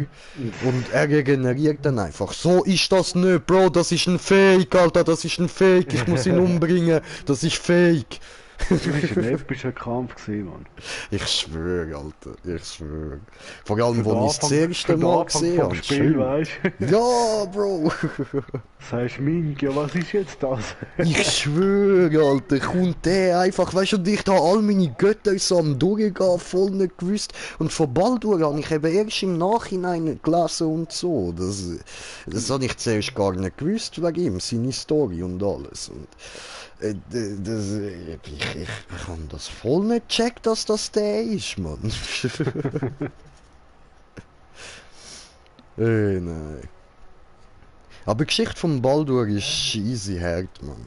Und er regeneriert dann einfach. So ist das nicht, Bro, das ist ein Fake, Alter, das ist ein Fake, ich muss ihn umbringen, das ist Fake. Das war ein epischer Kampf gewesen, Mann. Ich schwöre, Alter, ich schwöre. Vor allem, Für den wo ich das Anfang- erste für den Mal Anfang gesehen vom habe. Spiel, Schön. weißt du? Ja, Bro. Sagst Mink, ja, was ist jetzt das? Ich schwöre, Alter, kommt der einfach, weißt du, und ich da all meine Götter so am Durchgehen, voll nicht gewusst. Und von Baldur habe ich eben erst im Nachhinein gelesen und so. Das habe ich zuerst gar nicht gewusst wegen ihm, seine Story und alles. Und ich habe das voll nicht gecheckt, dass das der ist, Mann. Nein. Aber die Geschichte von Baldur ist easy hart, Mann.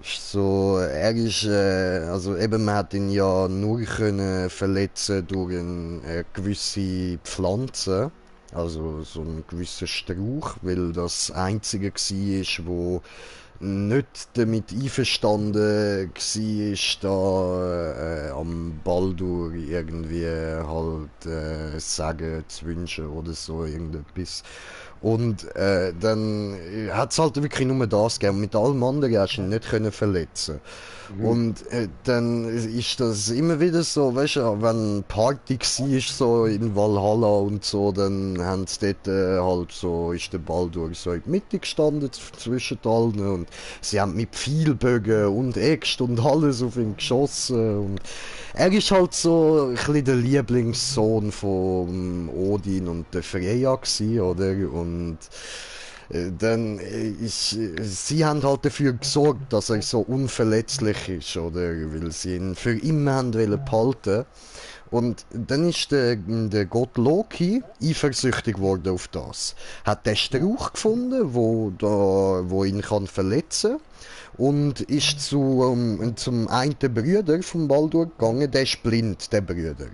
So, er ist, also eben, man hat ihn ja nur können verletzen durch eine gewisse Pflanze, also so einen gewissen Strauch, weil das einzige war, wo nicht damit einverstanden war, da am Baldur irgendwie halt Sagen zu wünschen oder so irgendetwas. Und dann hat es halt wirklich nur das gegeben. Mit allem anderen hast du ihn nicht können verletzen. Und dann ist das immer wieder so, weißt du, wenn Party war, so in Valhalla und so, dann haben sie dort halt so, ist der Baldur so in der Mitte gestanden zwischen allen und sie haben mit Pfeilbögen und Äxten und alles auf ihn geschossen. Und er ist halt so ein bisschen der Lieblingssohn von Odin und der Freya gewesen, oder? Und dann sie haben halt dafür gesorgt, dass er so unverletzlich ist, oder? Weil sie ihn für immer haben wollen behalten. Und dann ist der Gott Loki eifersüchtig geworden auf das. Hat den Strauch gefunden, wo ihn kann verletzen und ist zum einen Bruder vom Baldur gegangen, der ist blind, der Bruder.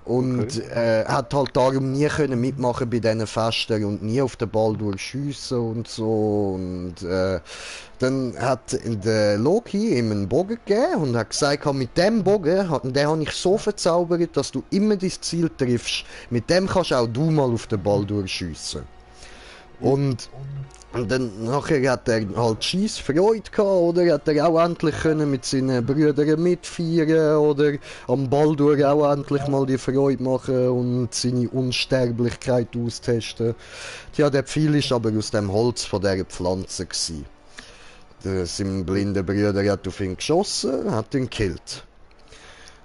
Und hat halt darum nie können mitmachen bei diesen Festen und nie auf den Baldur schiessen und so. Und dann hat der Loki ihm einen Bogen gegeben und hat gesagt, mit dem Bogen, den habe ich so verzaubert, dass du immer dein Ziel triffst. Mit dem kannst auch du mal auf den Baldur schiessen. Und dann nachher hat er halt scheiss Freude gehabt, oder? Hat er auch endlich können mit seinen Brüdern mitfeiern, oder? Am Baldur auch endlich mal die Freude machen und seine Unsterblichkeit austesten. Tja, der Pfeil ist aber aus dem Holz von dieser Pflanze gewesen. Sein blinder Bruder hat auf ihn geschossen, hat ihn gekillt.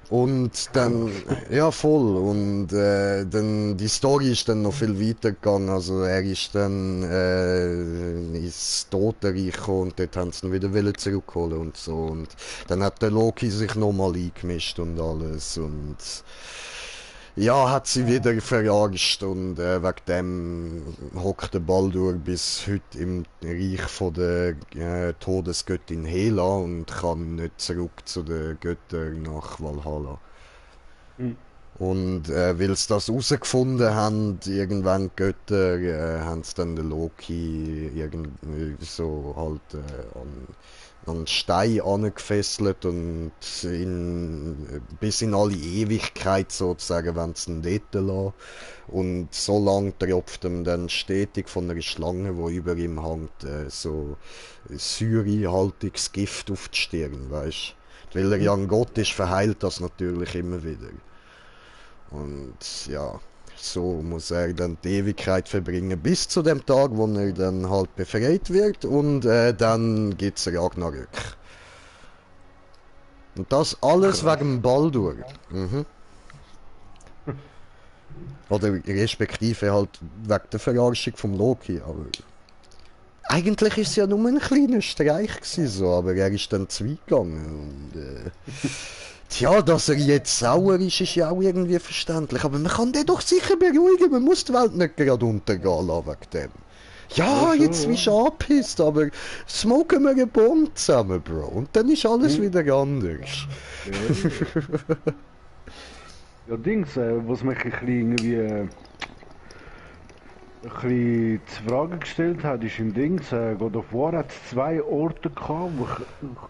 Und dann, ja voll, und dann, die Story ist dann noch viel weiter gegangen, also er ist dann ins Totenreich gekommen und dort haben sie ihn wieder wollen zurückholen und so, und dann hat der Loki sich nochmal eingemischt und alles, und ja, hat sie wieder verarscht und wegen dem hockt der Baldur bis heute im Reich von der Todesgöttin Hela und kann nicht zurück zu den Göttern nach Valhalla. Und weil sie das herausgefunden haben, irgendwann die Götter, haben sie dann den Loki irgendwie so halt an einen Stein angefesselt und bis in alle Ewigkeit sozusagen wollen sie ihn dort lassen. Und so lang tropft ihm dann stetig von einer Schlange, die über ihm hängt, so säurehaltiges Gift auf die Stirn, weißt du. Weil er ja ein Gott ist, verheilt das natürlich immer wieder. Und ja, so muss er dann die Ewigkeit verbringen, bis zu dem Tag, wo er dann halt befreit wird und dann gibt's Ragnarök. Und das alles wegen dem Baldur. Mhm. Oder respektive halt wegen der Verarschung vom Loki, aber... Eigentlich ist es ja nur ein kleiner Streich gewesen, so, aber er ist dann zugegangen und tja, dass er jetzt sauer ist ja auch irgendwie verständlich, aber man kann den doch sicher beruhigen, man muss die Welt nicht gerade untergehen lassen wegen dem. Ja, jetzt bist du angepisst, aber smoken wir eine Bombe zusammen, Bro, und dann ist alles wieder anders. Ja, Dings, was mich ein bisschen irgendwie die Frage gestellt hat, ist im Dings, God of War hat 2 Orte gehabt, wo ich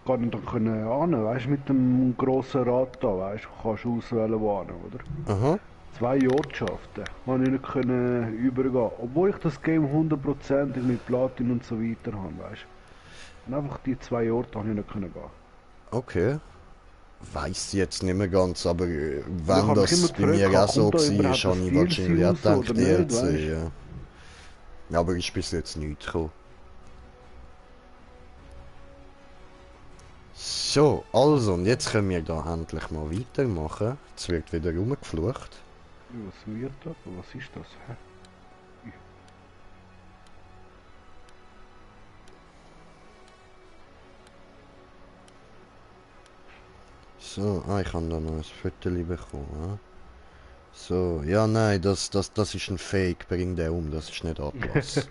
gar nicht können ahnen, weißt du, mit dem grossen Rad da, weißt du, kannst du auswählen, wo hin, oder? Aha. 2 Ortschaften, habe ich nicht können übergehen, obwohl ich das Game 100% mit Platin und so weiter habe, weißt du. Und einfach die 2 Orte habe ich nicht können gehen. Okay. Weiß jetzt nicht mehr ganz, aber Ich wenn hab mich das immer bei mir gefragt, auch so kommt da war, überhaupt habe ein ich wahrscheinlich auch DLC raus gedacht, oder nicht, DLC, weißt? ja. Ja, aber ist bis jetzt nichts gekommen. So, also, und jetzt können wir da endlich mal weitermachen. Jetzt wird wieder rumgeflucht. Was wird das? Was ist das? Hä? So, ich habe da noch ein Viertel bekommen. Ja? So, ja nein, das ist ein Fake, bring den um, das ist nicht Atlas.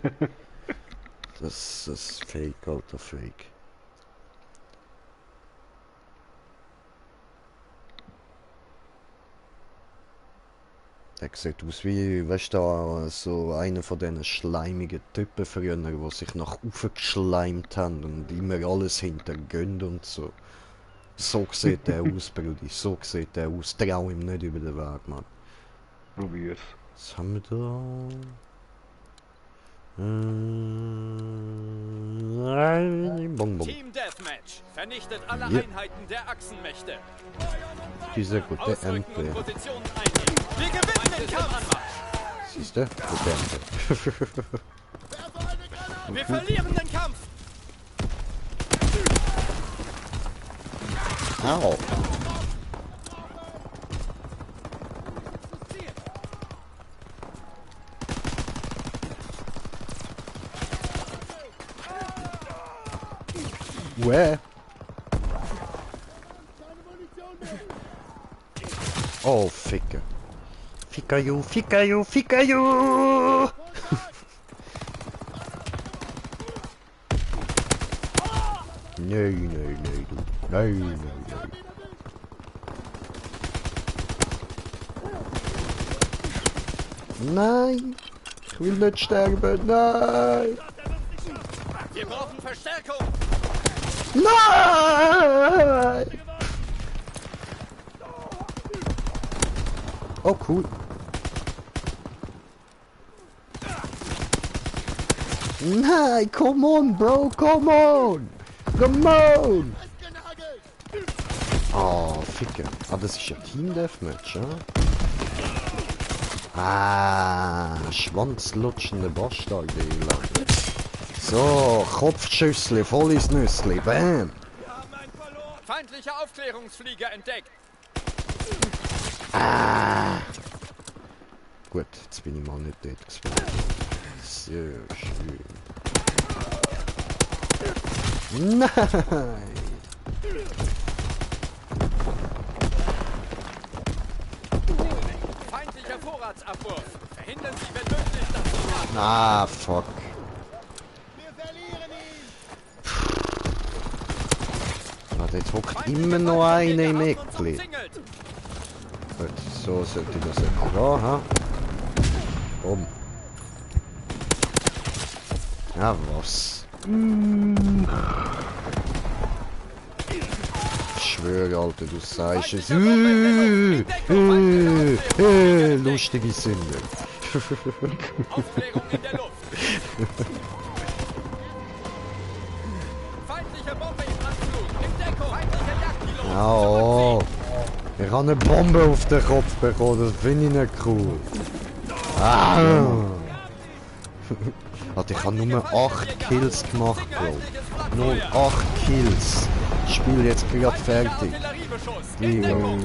Das ist Fake, alter Fake. Der sieht aus wie, weißt du, so einer von diesen schleimigen Typen früher, die sich nach oben geschleimt haben und immer alles hintergehen und so. So sieht der aus, Brudi, so sieht der aus. Trau ihm nicht über den Weg, Mann. Probier's. Was haben wir da? Bong, bong. Team Deathmatch. Vernichtet alle Ja. Einheiten der Achsenmächte. Diese gute Ausrücken und Ente. Positionen einnehmen. Wir gewinnen den Kampf. Siehst du? Gute Ente. Wir verlieren den Kampf. Au. Where? Oh, Ficker. Ficker you, Ficker you, Ficker you! Nee, du. Nee. Nein! Ich will nicht sterben, nein! Wir brauchen Verstärkung. Nein! Oh, cool. Nein, come on, bro, come on! Come on! Oh, Ficker. Ah, das ist ja Team Deathmatch, ja? Ah, schwanzlutschende Bastard, Alter. So, Kopfschüssli, voll ins Nüssli, bam! Wir haben einen verloren. Feindliche Aufklärungsflieger entdeckt. Ah! Gut, jetzt bin ich mal nicht dort gespawnt. Sehr schön. Nein! Feindlicher Vorratsabwurf. Verhindern Sie, wenn möglich, das Signal. Ah, fuck. Warte, jetzt hockt immer noch einer im Eckli. Gut, so sollte das etwa gehen, ha? Komm. Ja, was? Ich schwöre, Alter, du sagst es. Lustige Sünde. Aufklärung in der Luft. Feindliche Bombe im Anflug. In Deckung. Feindliche Jagdpiloten. Oh, ich habe eine Bombe auf den Kopf bekommen, das finde ich nicht cool. Ah. Warte, ich habe nur 8 Kills gemacht, Bro. Nur 8 Kills. Ich spiele jetzt gerade fertig. Luftbeschuss. Ja, In Deckung.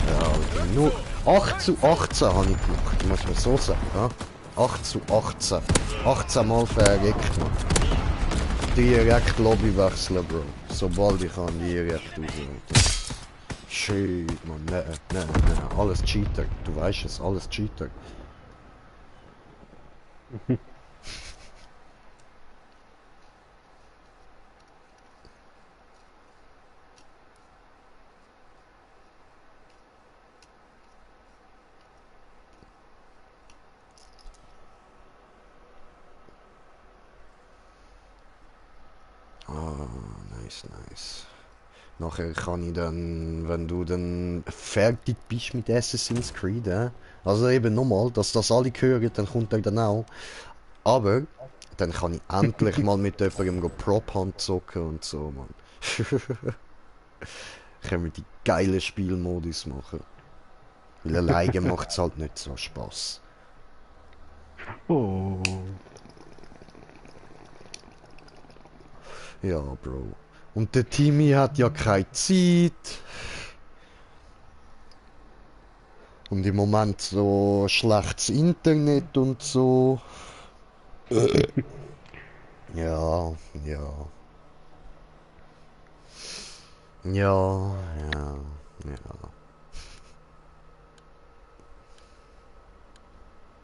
Ja, nur 8 zu 18 habe ich gemacht, muss man so sagen. Ja? 8 zu 18. 18 Mal verreckt, man. Direkt Lobby wechseln, Bro. Sobald ich kann, direkt raus. Shit, man. Nein. Alles Cheater. Du weißt es, alles Cheater. Nice. Nachher kann ich dann, wenn du dann fertig bist mit Assassin's Creed, also eben nochmal, dass das alle hören, dann kommt er dann auch. Aber dann kann ich endlich mal mit jemandem Prop-Hunt zocken und so, man. Können wir die geile Spielmodus machen. Weil alleine macht es halt nicht so Spaß. oh. Ja, Bro. Und der Timmy hat ja keine Zeit. Und im Moment so schlechtes Internet und so. Ja.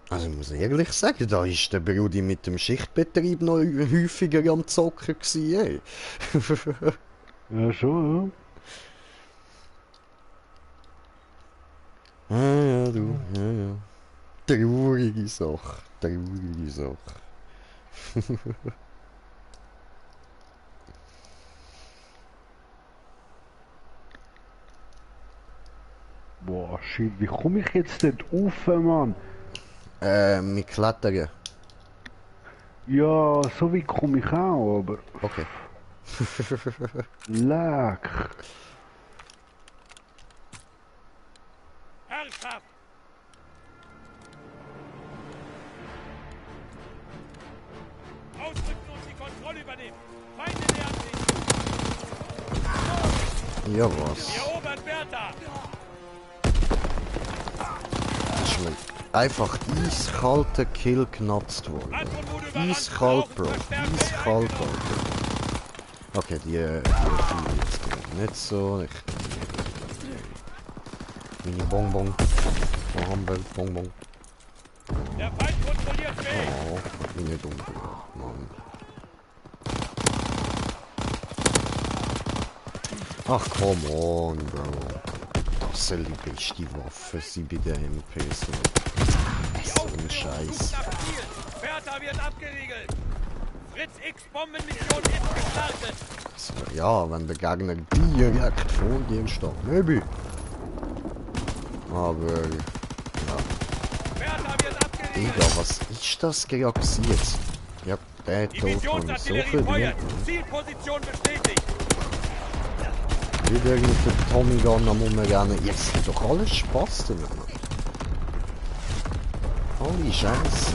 Also ich muss ehrlich sagen, da ist der Brudi mit dem Schichtbetrieb noch häufiger am Zocken gewesen, ey. Ja, schon, Ja, ja. Traurige Sache. Boah, shit, wie komme ich jetzt dort rauf, Mann? Mit Klettern. Ja, so wie komme ich auch, aber... Okay. Leck. Herrschaft. Ausrücken und die Kontrolle übernehmen. Feinde nähern sich. Ja, was? Wir erobern Bertha. Ist mir einfach eiskalter Kill genutzt worden. Antonmude überrannt. Eiskalt, Bro. Verstärkung Eiskalt, Alter. Okay, die fühle ich jetzt nicht so. Mini Bonbon. Von Hamburg, Bonbon. Der Feind kontrolliert Weg. Oh, bin nicht umgebracht, Mann. Ach, come on, Bro. Das soll die beste Waffe sein bei der MP. So ein Scheiß. Bertha wird abgeriegelt. Fritz X Bombenmission ist gestartet. So, ja, wenn der Gegner direkt vor dir steht. Maybe. Aber... ja. Bertha wird abgeriegelt. Digga, was ist das gerade passiert? Ja, der Die Tod kann ich so Missionsartillerie feuert. verdient. Zielposition bestätigt. Wieder mit der Tommy Gun am Umrennen. Ihr seid doch alles Spaß damit. Holy Scheiße.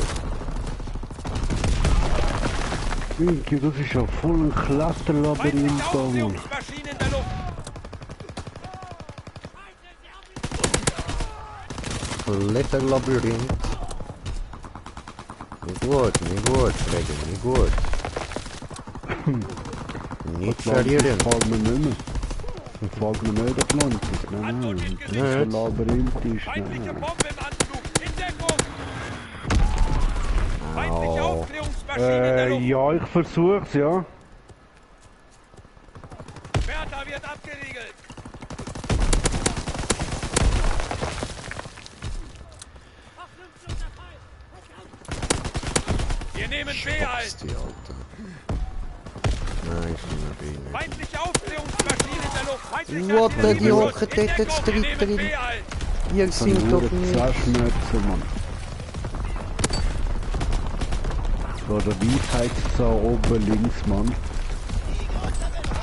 Winky, das ist ja voll ein Kletterlabyrinth da, Mann. Aufklärungsmaschinen in der Luft. Kletterlabyrinth. Nicht gut, Freddy, nicht gut. Nicht verlieren. Gefällt mir nicht mehr. Gefällt mir nicht Atlantis, nein. Das ist ein Labyrinth ist, Feindliche nein. Bombe im Anflug. In Deckung. Feindliche Au. Aufklärungsmaschinen in der Luft. Ja, ich versuch's, ja. Bertha wird abgeriegelt. Wir nehmen B ein. Die Alter. Nein, ich nehme B nicht. Feindliche Aufklärungsmaschinen in der Luft. Feindliche What, die Artilleriebeschuss. hocken In dort jetzt Deckung. Wir nehmen drin. B ein. Ihr Das seid sind doch nur nicht... Zerschmerzen, Mann. Da der Weisheitszahn oben links, Mann.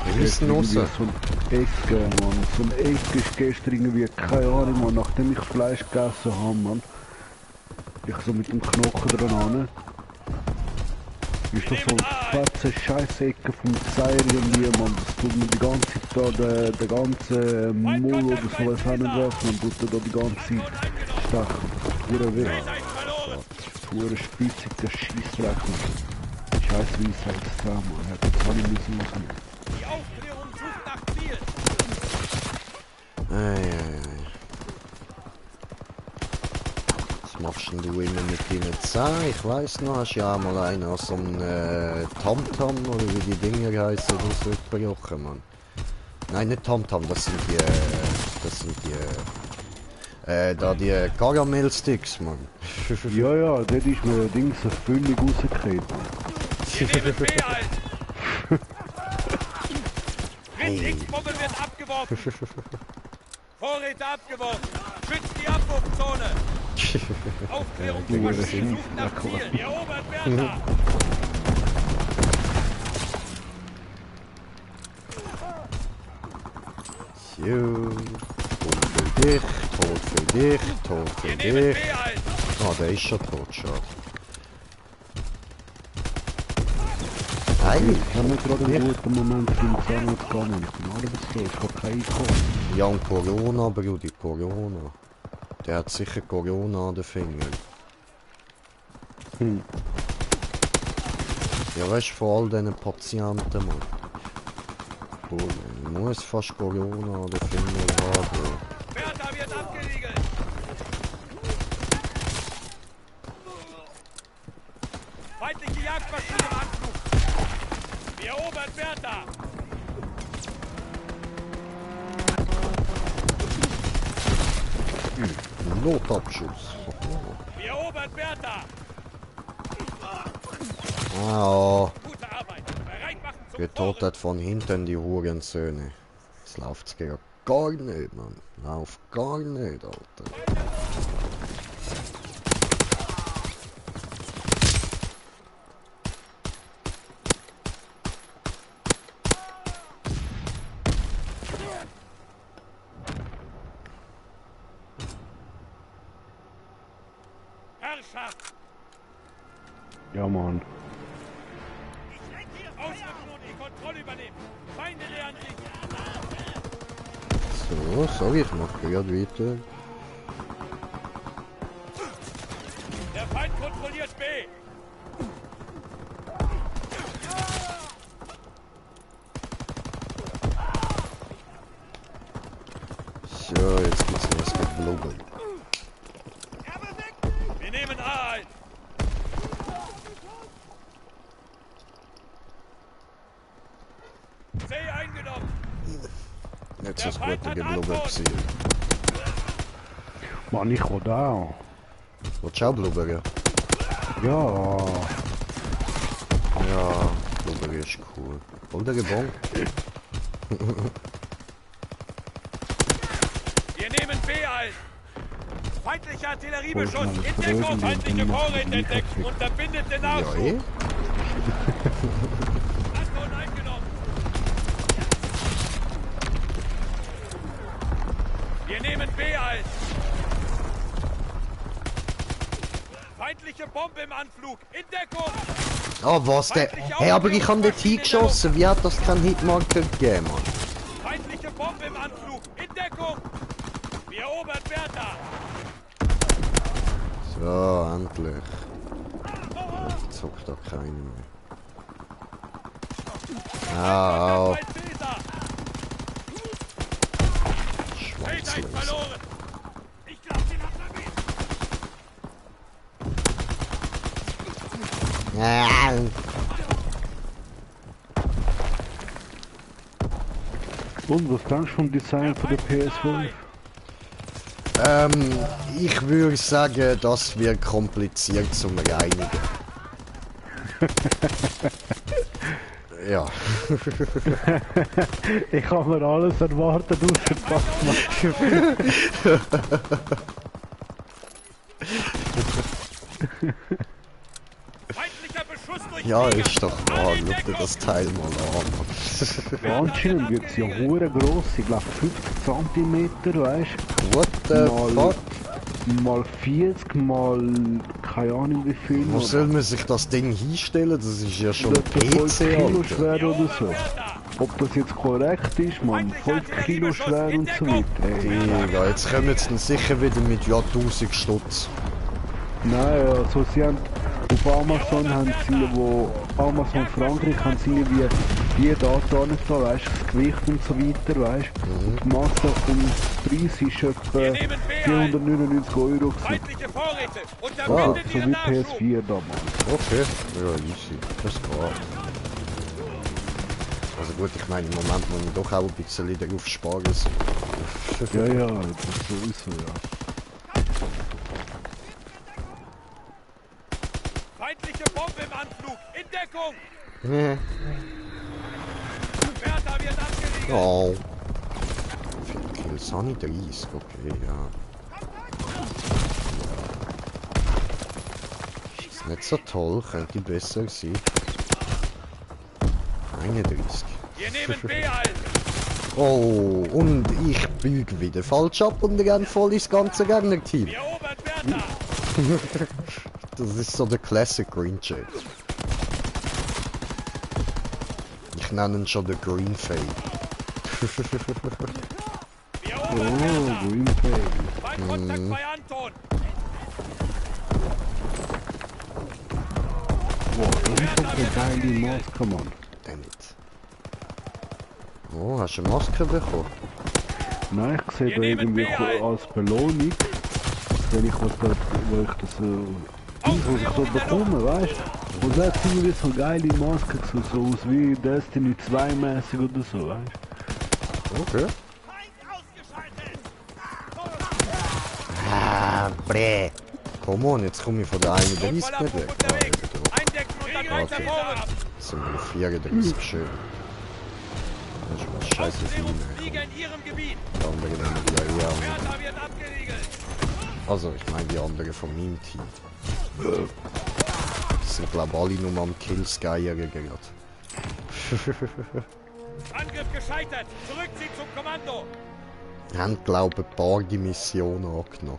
Wir müssen raus. So ein Ecke, Mann. So ein Ecke ist gestern irgendwie, keine Ahnung, Mann, nachdem ich Fleisch gegessen habe, Mann. Ich so mit dem Knochen dran an. Ist das so eine fette Scheissecke vom Seil irgendwie, man, das tut mir die ganze Zeit da, der ganze Mull oder so, weiß auch nicht was, man tut da die ganze Zeit stechen. Pure weh. Pure spitzig, der Scheissdreck. Scheiß Weisheitstraum, man hat jetzt alle müssen machen. Die Aufklärung sucht nach Ziel. Was machst denn du immer mit deinen Zähnen? Ich weiss noch, hast ja auch mal einen aus so einem Tamtam oder wie die Dinger heißen, das wird gebrochen, Mann. Nein, nicht Tamtam, das sind die Karamellsticks, Mann. Ja, ja, dort ist mir Dings völlig rausgekriegt. Wir nehmen B ein. X-Bombe wird abgeworfen. Vorräte abgeworfen. Schützt die Abwurfzone. Aufklärung sucht nach Ziel. Erobert Bertha. So. Tot für dich, tot für dich, tot für Wir nehmen dich. B ein. Ah, der ist schon tot, schade. Nein, Ich habe nicht gerade einen guten Moment für den Zahnarzt gegangen. Ich bin arbeitslos, ich habe keinen eingekommen. ja, und Corona, Brudi, Corona. Der hat sicher Corona an den Fingern. Hm. Ja, weißt du, von all diesen Patienten, Mann. Du musst fast Corona an den Fingern haben. Bertha wird abgeriegelt. Feindliche Jagdmaschine im Anflug. Wir erobern Bertha. Notabschuss. Wir erobern Bertha. Ah, Gute Arbeit. Bereit machen zum getötet von hinten die Hurensöhne. Das läuft's gar nicht, Mann. Läuft gar nicht, Alter. Herrschaft. Ja, Mann. Ausrücken und die Kontrolle übernehmen. Feinde nähern sich. So, sorry, ich mach grad weiter. Der Feind kontrolliert B. So, jetzt müssen wir es geblubbern. Wir nehmen A ein. C eingenommen. Nicht so das gute Geblubber gewesen. Mann, ich will auch. Willst du auch blubbern? Ja. Ja, Blubber ist cool. Oder Bon? Wir nehmen B ein. Feindlicher Artilleriebeschuss. Oh, ich In Deckung. meine, Feindliche das Vorräte entdeckt. Unterbindet den Ja, Nachschub. eh? Anton eingenommen. Wir nehmen B ein. Feindliche Bombe im Anflug. In Deckung. Ah, was der? Hey, aber ich habe dort hingeschossen. Wie hat das keinen Hitmarker gegeben, Mann? Feindliche Bombe im Anflug. In Deckung. Wir erobern Bertha. So, endlich. Jetzt zockt da keiner mehr. Au, Bei Caesar. Feld Schwanzlöser. verloren. Ich glaube, den hat er mit. Ja. Und was denkst du vom Design von der PS5? Ich würde sagen, das wird kompliziert zum Reinigen. Ja. Ich kann mir alles erwarten, außer Feindlicher Beschuss durch Ja, Flieger. ist doch wahr. Alle in Schau dir Deckung. das Teil mal an. Anscheinend wird es ja hure gross, ich glaube 50 cm, weißt What the Mal- fuck? du? Mal 40, mal keine Ahnung wie viel. Wo soll man sich das Ding hinstellen? Das ist ja schon ein Etwa 5 PC, Kilo Alter. schwer oder so. Ob das jetzt korrekt ist, Mann. 5 Kilo schwer und so weiter. Ey. Digga, jetzt kommen sie dann sicher wieder mit ja 1000 Stutz. Nein, also sie haben auf Amazon haben sie, wo Amazon Frankreich haben sie irgendwie die Daten angetan, weißt du, das Gewicht und so weiter, weißt du. Und die Masse und der Preis ist etwa 499 Euro gewesen. Feindliche Vorräte! So Unterbindet wie ihren Nachschub! PS4 damals. Okay, ja, easy. Das geht. Also gut, ich meine, im Moment muss ich doch auch ein bisschen darauf sparen. Ja, ja, das sowieso, ja. Feindliche Bombe im Anflug! In Deckung! Ja. Bertha wird abgeriegelt! Oh. 4 Kills, habe ich 30, okay, ja. Ist nicht so toll, könnte besser sein. 31. Wir nehmen B ein! Oh, und ich büge wieder falsch ab und renne voll ins ganze Gegnerteam. Wir erobern Bertha! Das ist so der Classic Green Jet. Ich nenne ihn schon der Green Fade. Wir Oh, erobern Bertha! Green Fade. Feindkontakt bei Anton! Boah, das ist doch eine geile Maske, Mann. Dammit. Oh, hast du eine Maske bekommen? Nein, ich sehe da irgendwie als Belohnung, wenn ich was da, wo ich das was ich da bekomme, weißt du? Und da hat irgendwie so geile Maske, so aus wie Destiny 2 mäßig oder so, weißt du? Okay. Feind ausgeschaltet! Ah, brä. Komm on, jetzt komme ich von der 31 nicht Notfallerflug weg. unterwegs! Ah, Eindecken und dann weiter Okay. vorwärts! jetzt sind wir auf 34, schön. Das ist was scheiße viel Aufklärungsflieger mehr. in ihrem Gebiet! Die anderen nehmen die ja eher. Bertha wird abgeriegelt! Also, ich meine die anderen von meinem Team. Das sind glaube ich alle nur am Killsgeier gerade. Angriff gescheitert! Zurückziehen zum Kommando! Haben glaube ich ein paar die Mission angenommen.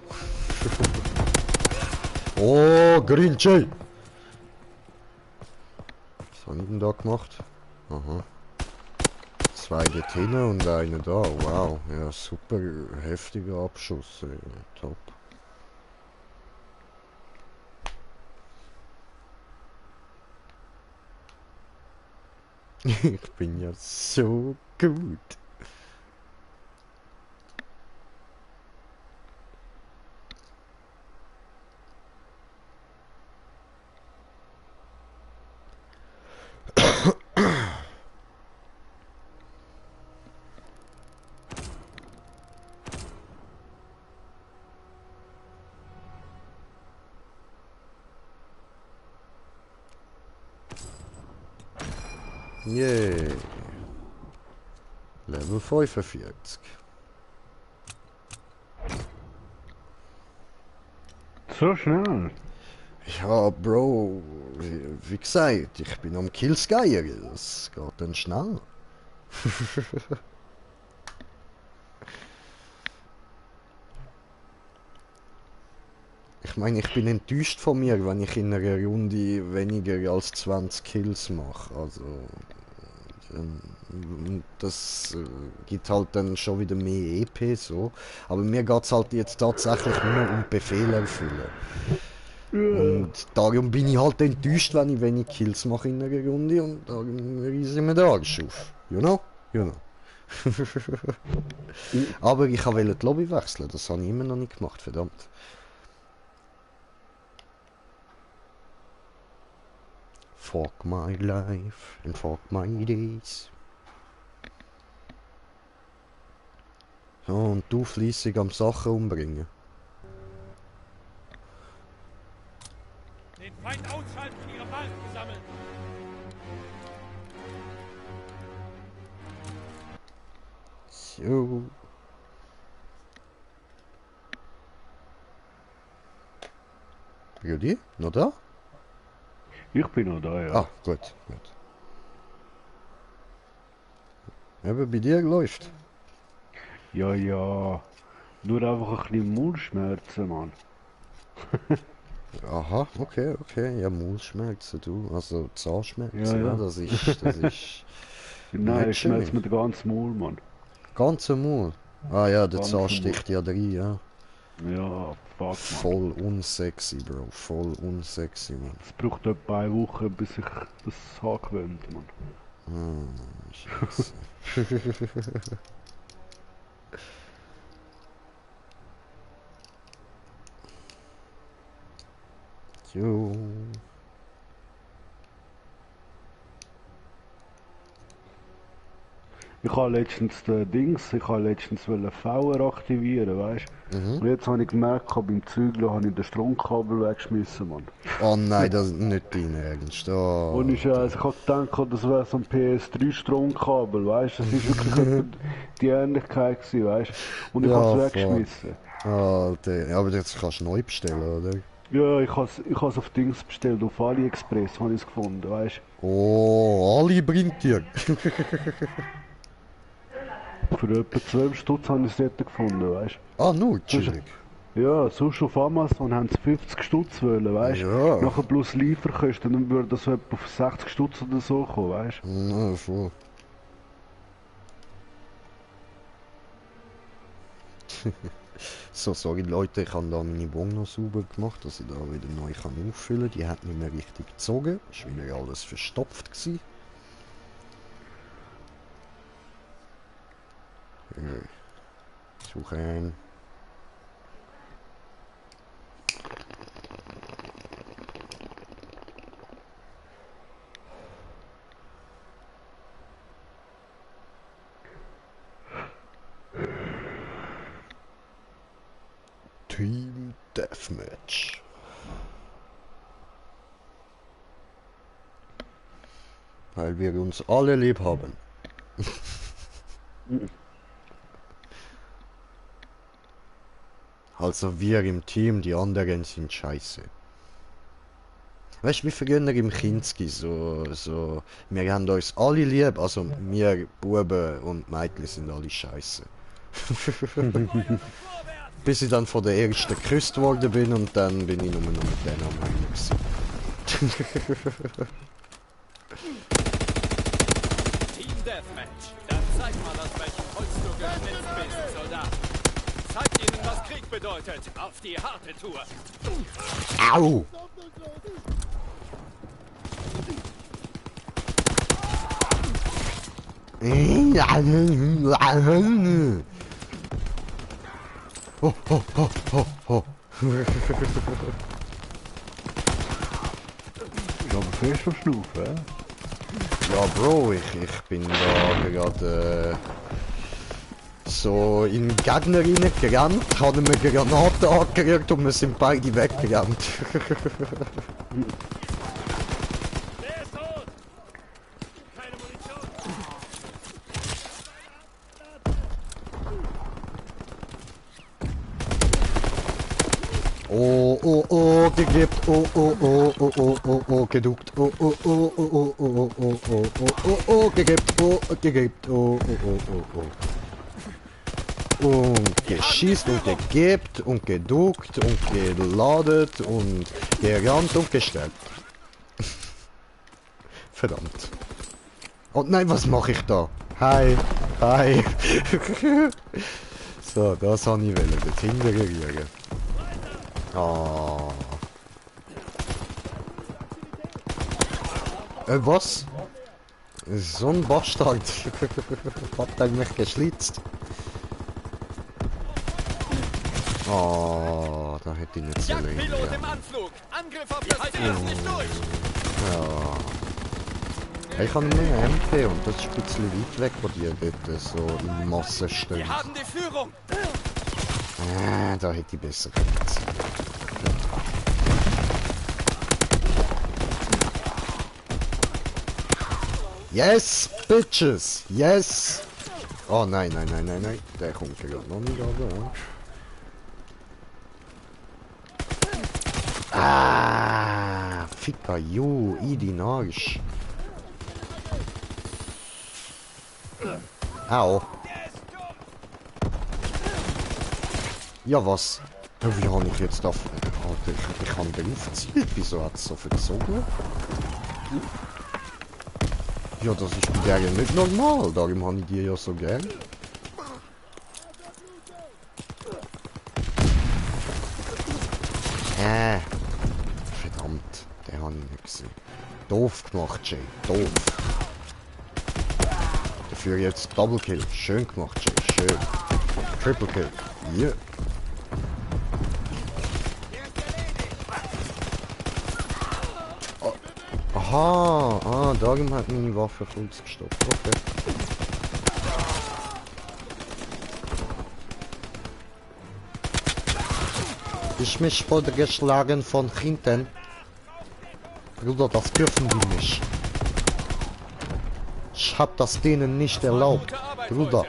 Oh, Grinche! Was haben die denn da gemacht? Aha. 2 dort hinten und einer da. Wow, ja, super heftiger Abschuss. Top. Ich bin ja so gut. Yay. Level 45. So schnell? Ja, Bro, wie gesagt, ich bin am Killsgeier. Das geht dann schnell. Ich meine, ich bin enttäuscht von mir, wenn ich in einer Runde weniger als 20 Kills mache. Also, das gibt halt dann schon wieder mehr EP so. Aber mir geht es halt jetzt tatsächlich nur um Befehle erfüllen. Und darum bin ich halt enttäuscht, wenn ich wenig Kills mache in einer Runde und darum reise ich mir den Arsch auf. You know? You know. Aber ich wollte die Lobby wechseln, das habe ich immer noch nicht gemacht, verdammt. Fuck my life and fuck my days. So, und du fleissig am Sachen umbringen. Den Feind ausschalten, ihre Marken sammeln! So. Rudi, noch da? Ich bin noch da, ja. Ah, gut, gut. Eben bei dir läuft. Ja, ja. Nur einfach ein bisschen Mundschmerzen, Mann. Aha, okay, okay. Ja, Maulschmerzen, du. Also Zahnschmerzen, Ja, ja, ja. das ist Nein, nicht ich schmerzt schön. mir den ganzen Maul, Mann. Ganze Maul. Ah ja, der Zahn Ganze Maul. sticht ja drin, ja. Ja, fuck, Mann. Voll unsexy, Bro. Voll unsexy, Mann. Es braucht etwa eine Woche, bis ich das Haar gewöhnt, Mann. Scheiße. Jo. Ich habe letztens wollen VR aktivieren, weißt du? Und jetzt habe ich gemerkt, beim Zügeln habe ich den Stromkabel weggeschmissen, Mann. Oh nein, das ist nicht dein Ernst. Oh, Ohne Scheiß, ich habe gedacht, das wäre so ein PS3 Stromkabel, weißt du? Das ist wirklich etwa die Ähnlichkeit gewesen, weißt du? Und ich habe ja, es fuck. weggeschmissen. Alter. Ja, aber das kannst du neu bestellen, oder? Ja, ich has auf Dings bestellt, auf AliExpress habe ich es gefunden, weißt Oh, Ali bringt dir. du? Für etwa 12 Stutz habe ich es dort gefunden, weißt Ah, nur du? chillig. Ja, sonst auf Amazon haben sie 50 Stutz wollen, weißt du? Ja. Nachher plus Lieferkosten, dann würde das etwa auf 60 Stutz oder so kommen, weißt du? Na, voll. So, sorry Leute, ich habe da meine Wohnung noch sauber gemacht, dass ich da wieder neu kann auffüllen kann. Die hat nicht mehr richtig gezogen. Ist wieder alles verstopft gewesen. Suche ein. Team Deathmatch. Weil wir uns alle lieb haben. Also wir im Team, die anderen sind scheiße. Weißt du, wie früher im Kinski, wir haben uns alle lieb, also wir Buben und Mädchen sind alle scheiße. Bis ich dann von der ersten geküsst worden bin und dann bin ich nur noch mit denen am Ende gewesen. Team Deathmatch. Dann zeig mal, aus welchem Holz du geschnitzt bist, Soldat. Zeig ihnen, was Krieg bedeutet. Auf die harte Tour. Au! Oh, oh, oh, oh, oh. Ich habe fest am Schnaufen, hä? Ja, Bro, ich bin da gerade so in den Gegner reingerannt, habe mir eine Granate angerührt und wir sind beide weggerannt. Wer ist tot? Keine Munition. Oh, oh, oh, gegript. Oh, oh, oh, oh, oh, oh, oh, geduckt. Oh, oh, oh, oh, oh, oh, oh, oh, oh, oh, oh, gegript. Oh, gegript. Oh, oh, oh, oh, oh. Und geschießt und gegebt und geduckt und geladet und gerannt und gestellt. Verdammt. Oh nein, was mache ich da? Hi, hi. So, das habe ich wollen, das hintere rühren. Oh. Was? So ein Bastard. Hat er mich geschlitzt. Oh, da hätte ich nicht so lange. Jagdpilot im Anflug. Angriff auf das Ziel ist nicht durch. Ja. Ich habe nur eine MP und das ist ein bisschen weit weg von dir dort so in Masse stehen. Wir haben die Führung. Da hätte ich besser gemacht. Yes, bitches! Yes! Oh nein, nein, nein, nein, nein. Der kommt gerade noch nicht runter. Ah, Ficker, you, i din Arsch. Au. Ja, was? Wie habe ich jetzt auf... Alter, ich kann den aufziehen. Wieso hat es so verzogen? Ja, das ist bei der ja nicht normal. Darum habe ich die ja so gern. Verdammt, den habe ich nicht gesehen. Doof gemacht, Jay. Doof. Dafür jetzt Double Kill. Schön gemacht, Jay. Schön. Triple Kill. Yeah. Oh. Aha. Darum hat meine Waffe kurz gestoppt. Okay. Ich mich wurde geschlagen von hinten. Bruder, das dürfen die nicht. Ich hab das denen nicht erlaubt. Bruder.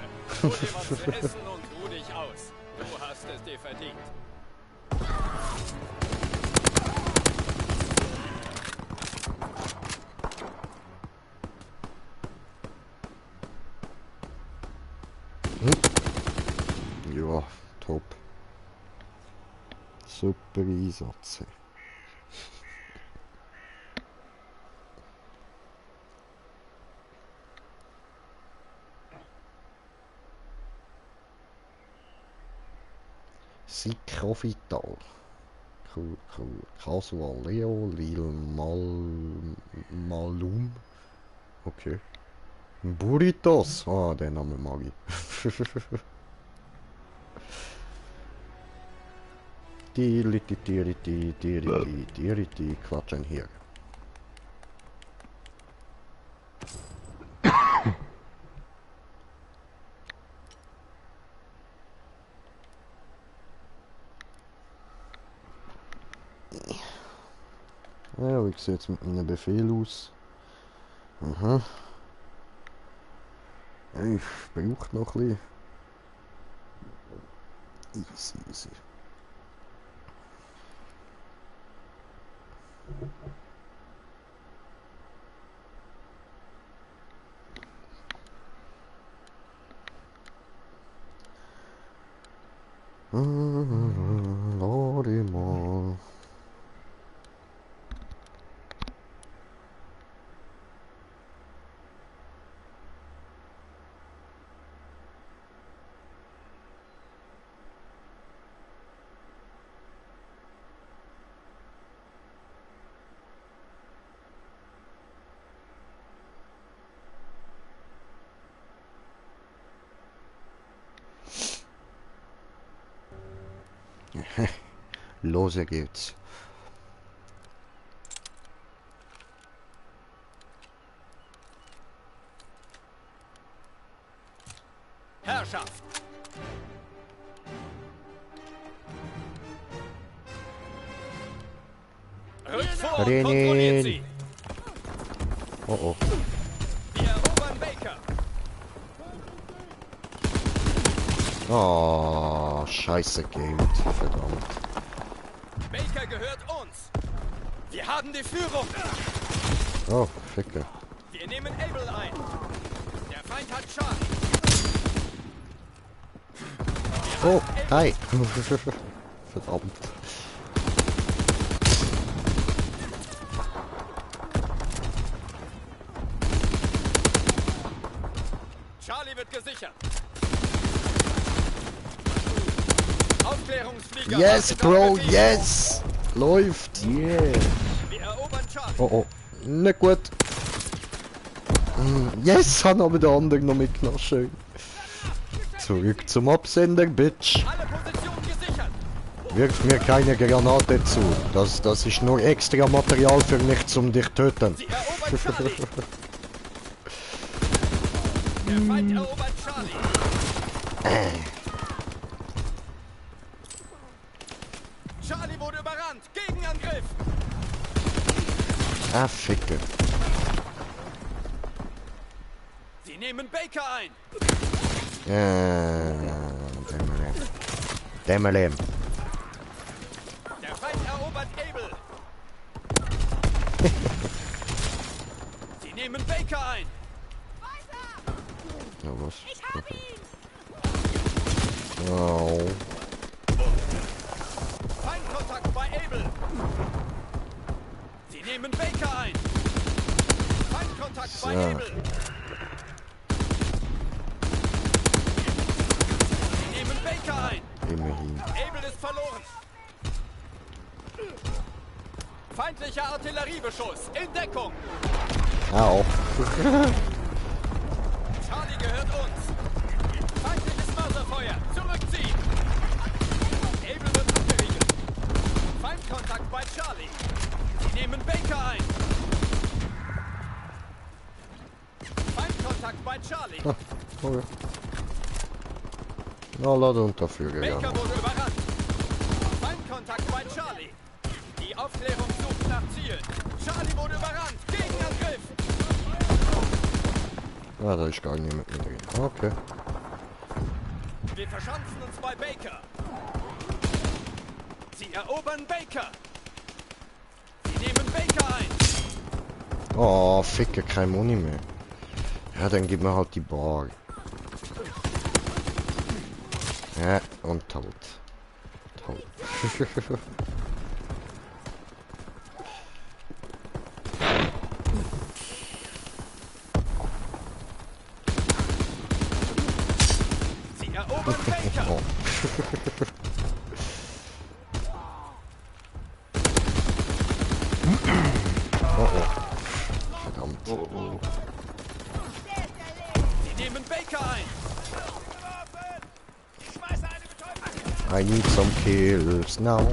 Ja, top. Super Einsatz. Sikro Vital. Cool. Casual Leo, Lil Malum. Okay. Burritos. Ah, den Namen mag ich. Die klatschen hier. Ja, wie sieht es mit einem Befehl aus? Aha. Ich brauche noch ein bisschen. Easy. Lordy mal. Los geht's. Herrschaft! Rückt vor und kontrolliert sie! Oh. Wir erobern Baker! Oh, scheiße gamed, verdammt. Baker gehört uns! Wir haben die Führung! Oh, Ficke. Wir nehmen Able ein! Der Feind hat Charlie! Oh, hi! Verdammt. Charlie wird gesichert! Aufklärungsflieger! Yes, Bro, yes! Läuft! Yeah! Wir erobern Charlie! Oh. Nicht gut. Yes, haben aber der andere noch mitgenommen. Schön. Zurück zum Absender, Bitch. Alle Positionen gesichert! Wirf mir keine Granate zu. Das ist nur extra Material für mich, zum dich töten. Sie erobern Charlie! Der Feind erobert Charlie! Charlie wurde überrannt! Gegenangriff! Ah, Ficke. Sie nehmen Baker ein! Dämmerlehm. Der Feind erobert Able! Sie nehmen Baker ein! Ja, was? Ich hab Okay. ihn! Oh. Feindkontakt bei Able! nehmen Baker ein. Feindkontakt bei Ebel. Sie nehmen Baker ein. Immerhin. Ebel ist verloren. Feindlicher Artilleriebeschuss. In Deckung. Au. Charlie gehört uns. Feindliches Mörserfeuer. Zurückziehen. Ebel wird abgeriegelt. Feindkontakt bei Charlie. Sie nehmen Baker ein. Feindkontakt bei Charlie. Ah, okay. Na, lad unterführen, ja. Baker wurde überrannt. Feindkontakt bei Charlie. Die Aufklärung sucht nach Ziel. Charlie wurde überrannt. Gegenangriff. Ah, da ist gar niemand mehr drin. Okay. Wir verschanzen uns bei Baker. Sie erobern Baker. Sie nehmen Baker ein. Oh, ficke, kein Muni mehr. Ja, dann gib mir halt die Bar. Ja, und tot. Tot. Sie erobern Baker. Oh. Oh oh. Verdammt. Oh, oh. Sie nehmen Baker ein. I need some kills now.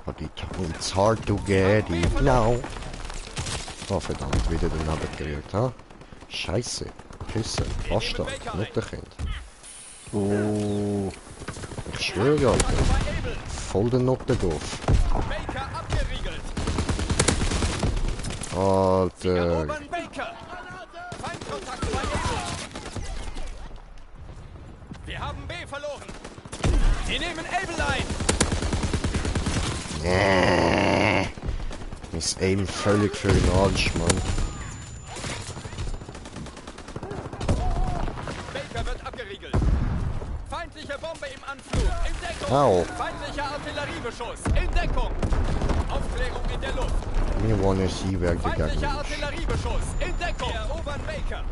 But it's hard to get it now. Oh verdammt, wieder daneben gerührt, ha? Scheiße. Küsse. Bastard. Mutterkind. Oh. Ich schwöre, Alter. Bei Ebel. Voll der Nottendorf. Baker abgeriegelt. Alter. Erobern Baker. Feindkontakt bei Ebel. Wir haben B verloren. Sie nehmen Ebel ein. Miss Aim völlig für den Arsch, Mann. Baker wird abgeriegelt. Feindliche Bombe im Anflug. In Deckung. Au. Feindlicher Artilleriebeschuss. In Deckung. Aufklärung in der Luft. Wir wollen sie wer gegangen Feindlicher ist. Artilleriebeschuss. In Deckung. Wir erobern Baker.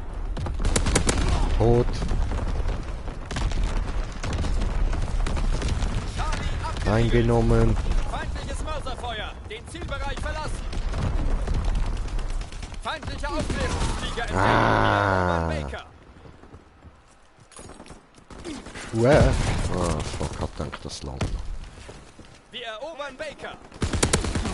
Tot. Charlie abgeriegelt. Eingenommen. Feindliches Mörserfeuer. Den Zielbereich verlassen. Feindlicher Aufklärungsflieger in Ah. Deckung. Wir erobern Baker. Where? Ah, fuck, hab gedacht, das lang. Wir erobern Baker.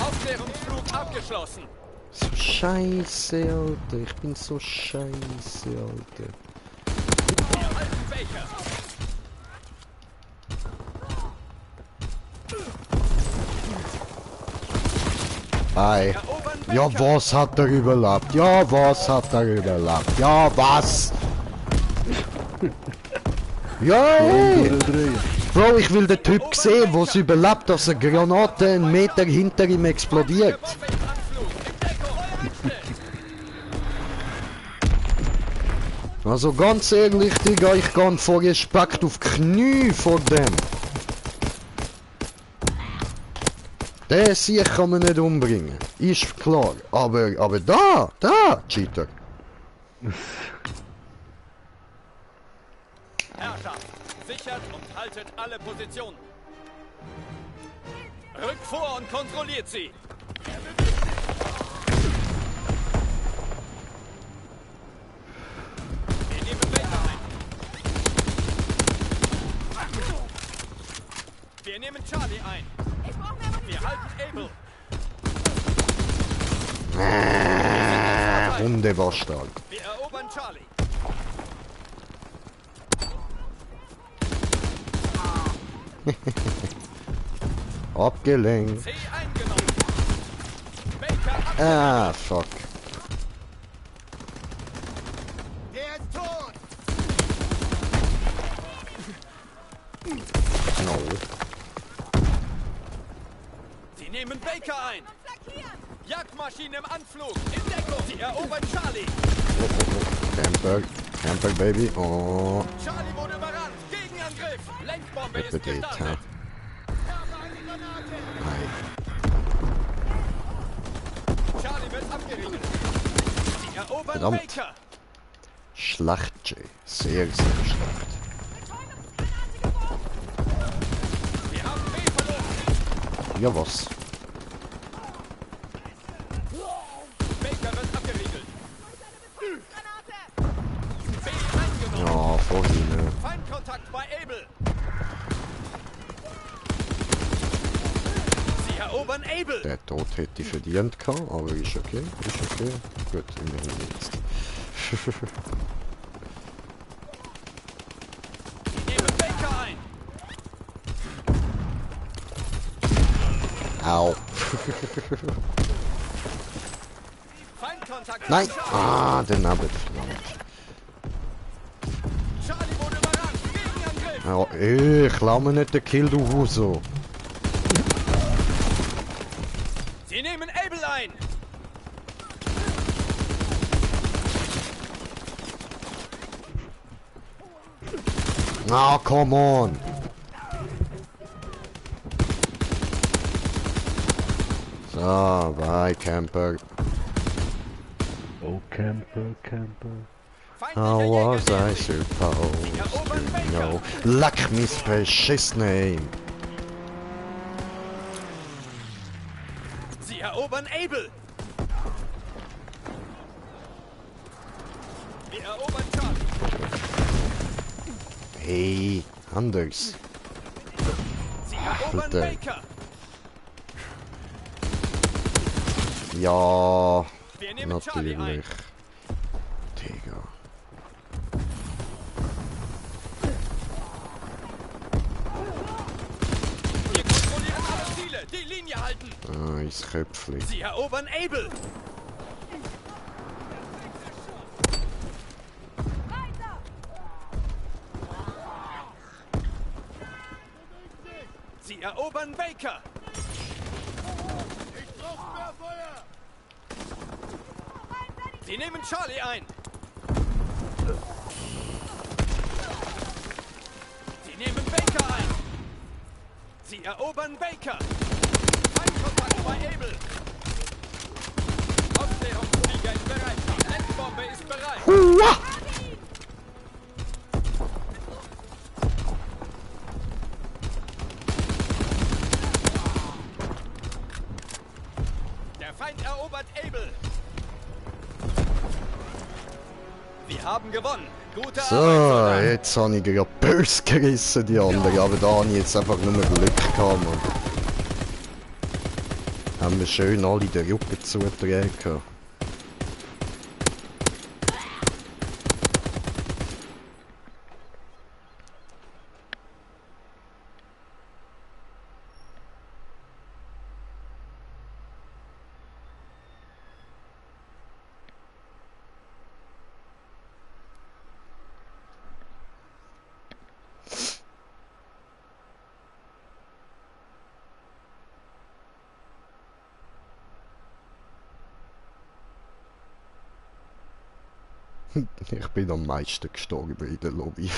Aufklärungsflug abgeschlossen. So scheiße, Alter. Ich bin so scheiße, Alter. Wir halten Baker. Ei. Erobern Baker. Ja, was hat er überlebt? Ja, was hat er überlebt? Ja, was? Ja, ey. Bro, ich will den Typ sehen, der es überlebt, dass eine Granate einen Meter hinter ihm explodiert. Bombe im Anflug. In Deckung. Lichte. Also ganz ehrlich, Digga, ich gehe vor Respekt auf die Knie vor dem. Den Sieg kann man nicht umbringen. Ist klar. Aber da, Cheater. Herrschaft, sichert und haltet alle Positionen. Rückt vor und kontrolliert sie. Wir nehmen Baker ein. Wir nehmen Charlie ein. Wir halten Abel. Hundebastard. Wir erobern Charlie. Abgelenkt. C eingenommen. Baker ab. Ah, fuck. Der ist tot. No. Sie nehmen Baker ein. Jagdmaschine im Anflug. In Deckung. Sie erobern Charlie. Camper, Baby. Oh. Charlie wurde überrannt. Gegenangriff. Lenkbombe ist Bitte, gestartet. Nein. erobern Verdammt. Baker. Schlecht, Jay. Sehr, sehr schlecht. Wir haben B verloren. Ja, was? Baker wird abgeriegelt. B eingenommen. Ja, vorhin. Feindkontakt bei Able. Sie erobern Able. Der Tod hätte ich verdient gehabt, aber ist okay. Ist okay. Gut, immerhin jetzt. Sie nehmen Baker ein. Au. Feindkontakt. Nein! Charlie. Ah, daneben. Verdammt. Charlie wurde überrannt. Gegenangriff. Ja, ich lass mir nicht den Kill, du Huso. Sie nehmen Able ein. Ah, come on! So, bye, Camper. Oh, Camper, Camper. How Feindlicher was Jäger I nähert sich. supposed to know? Leck mis beschissene Aim. Sie erobern Able. Wir erobern Charlie. Hey, anders. Sie erobern Alter. Baker. Ja, Wir nehmen Charlie ein. natürlich. Digga. Wir kontrollieren alle Ziele. Die Linie halten. Ah, ins Köpfli. Sie erobern Able. Sie erobern Baker. Sie nehmen Charlie ein. Sie nehmen Baker ein. Sie erobern Baker. Feindkontakt bei Able. Aufklärungsflieger in Bereitschaft. Endbombe ist bereit. Hua! Der Feind erobert Able. Wir haben gewonnen. Gute So, Arbeit, Soldat. jetzt habe ich gerade böse gerissen, die anderen. Aber da habe ich jetzt einfach nur Glück gehabt, Mann. Haben wir schön alle den Rücken zugetragen. Ich bin am meisten gestorben in der Lobby.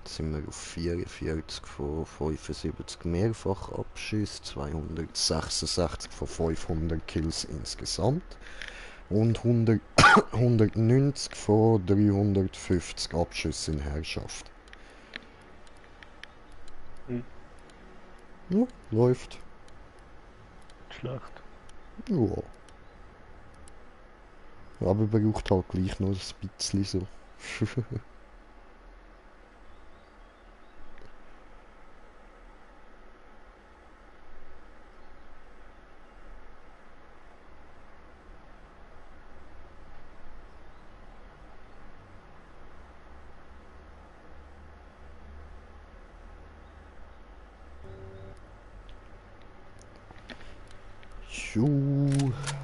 Jetzt sind wir auf 44 von 75 Mehrfachabschüsse, 266 von 500 Kills insgesamt und 190 von 350 Abschüssen in Herrschaft. Ja, läuft. Schlecht. Ja. Aber braucht halt gleich noch ein bisschen so.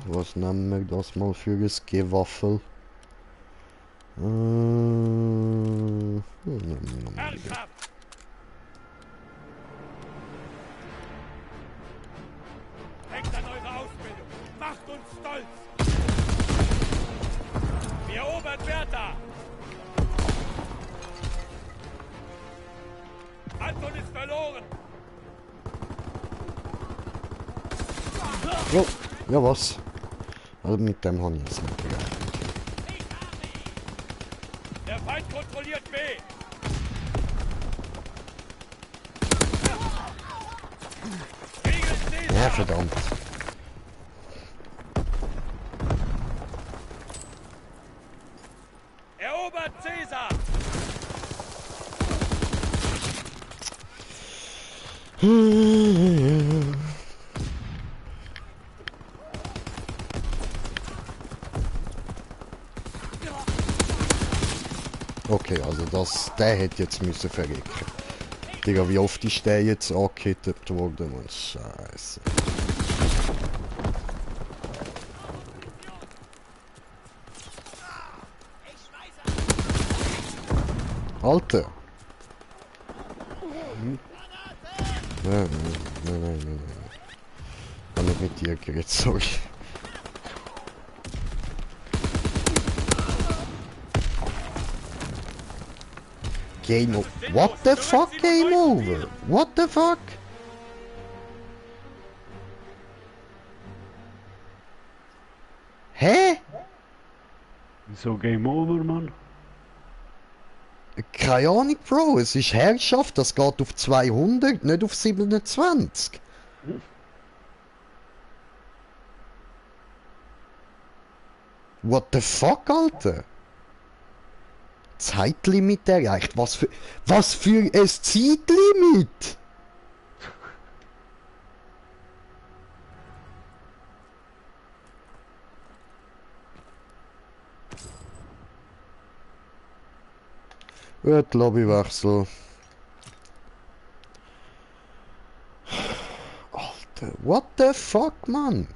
Was nehmen wir das mal für ein Gewaffel? Herrschaft! Denkt an eure Ausbildung! Macht uns stolz! Wir erobern Bertha! Anton ist verloren! Jo, ja was? Also mit dem habe ich jetzt nicht gerechnet. Der Feind kontrolliert B! Riegel Ja, Caesar! verdammt. Erobert Caesar! Okay, also der hätte jetzt müssen verrecken. Digga, wie oft ist der jetzt angehittet worden? Mann, Scheiße. Alter! Nein. Ich habe nicht mit dir geredet, sorry. Game over. What the fuck, game over? What the fuck? Hä? Wieso Game Over, Mann? Keine Ahnung, Bro. Es ist Herrschaft, das geht auf 200, nicht auf 27. What the fuck, Alter? Zeitlimit erreicht. Was für ein Zeitlimit? Gut, Lobbywechsel. Alter, what the fuck, Mann?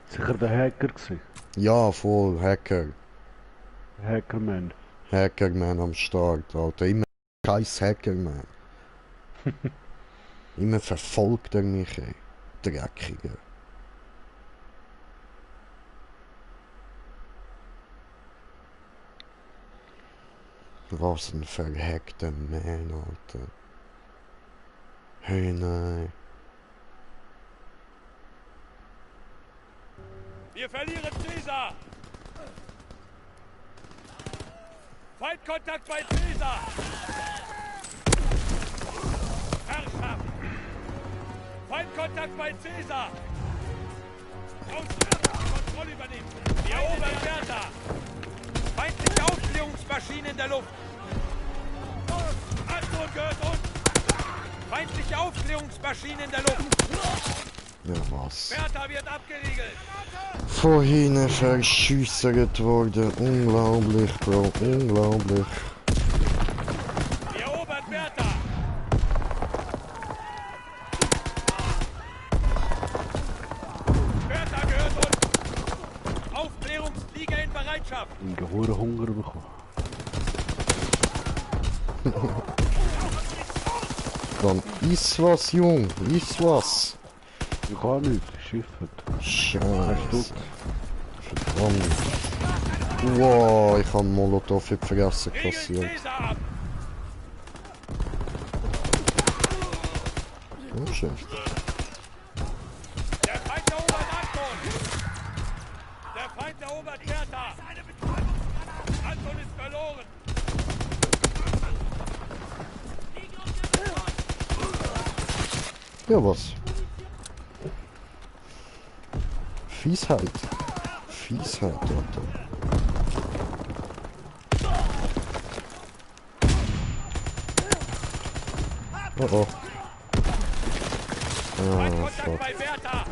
Sicher der Hacker gewesen. Ja, voll, Hacker. Hackerman. Hackerman am Start, Alter. Immer scheiß Hackerman. Immer verfolgt er mich, ey. Dreckiger. Was ein verhackter Man, Alter. Hey, nein. Wir verlieren Caesar! Feindkontakt bei Caesar! Herrschaft! Feindkontakt bei Caesar! Kontrolle übernehmen! Wir erobern Bertha! Feindliche Aufklärungsmaschine in der Luft! Anton gehört uns! Feindliche Aufklärungsmaschine in der Luft! Ja, was? Bertha wird abgeriegelt! Vorhin verschüssert worden. Unglaublich, Bro. Unglaublich. Wir erobern Bertha! Bertha gehört uns! Aufklärungsflieger in Bereitschaft! Einen gehoren Hunger bekommen. Dann iss was, Jung. Iss was. Ich kann nicht, schiffen. Scheiße. Verdammt. Wow, ich habe Molotov in die Fresse Regeln kassiert. Caesar ab! Oh, shit. Der Feind erobert Anton! Der Feind erobert Bertha! Anton ist verloren! Ja, was? Fiesheit. Fiesheit, Alter. Oh oh. Ah, Feindkontakt fuck. bei Bertha!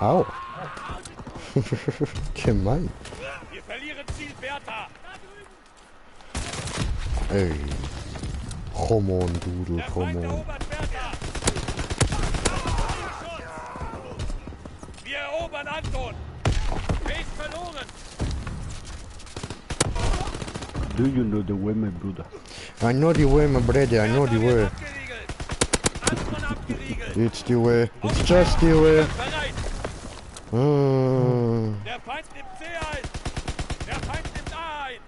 Au. Gemein. Wir verlieren Ziel Bertha! Ey. Come on, Dudel, Der come Feind on. erobert Bertha. Wir erobern Anton. Base verloren. Do you know the women, Bruder? I know the way, my brother, I know the Bertha wird way. abgeriegelt. Anton abgeriegelt. It's the way, it's just the way. Bereit. Mm. Der Feind nimmt C ein. Der Feind nimmt A ein.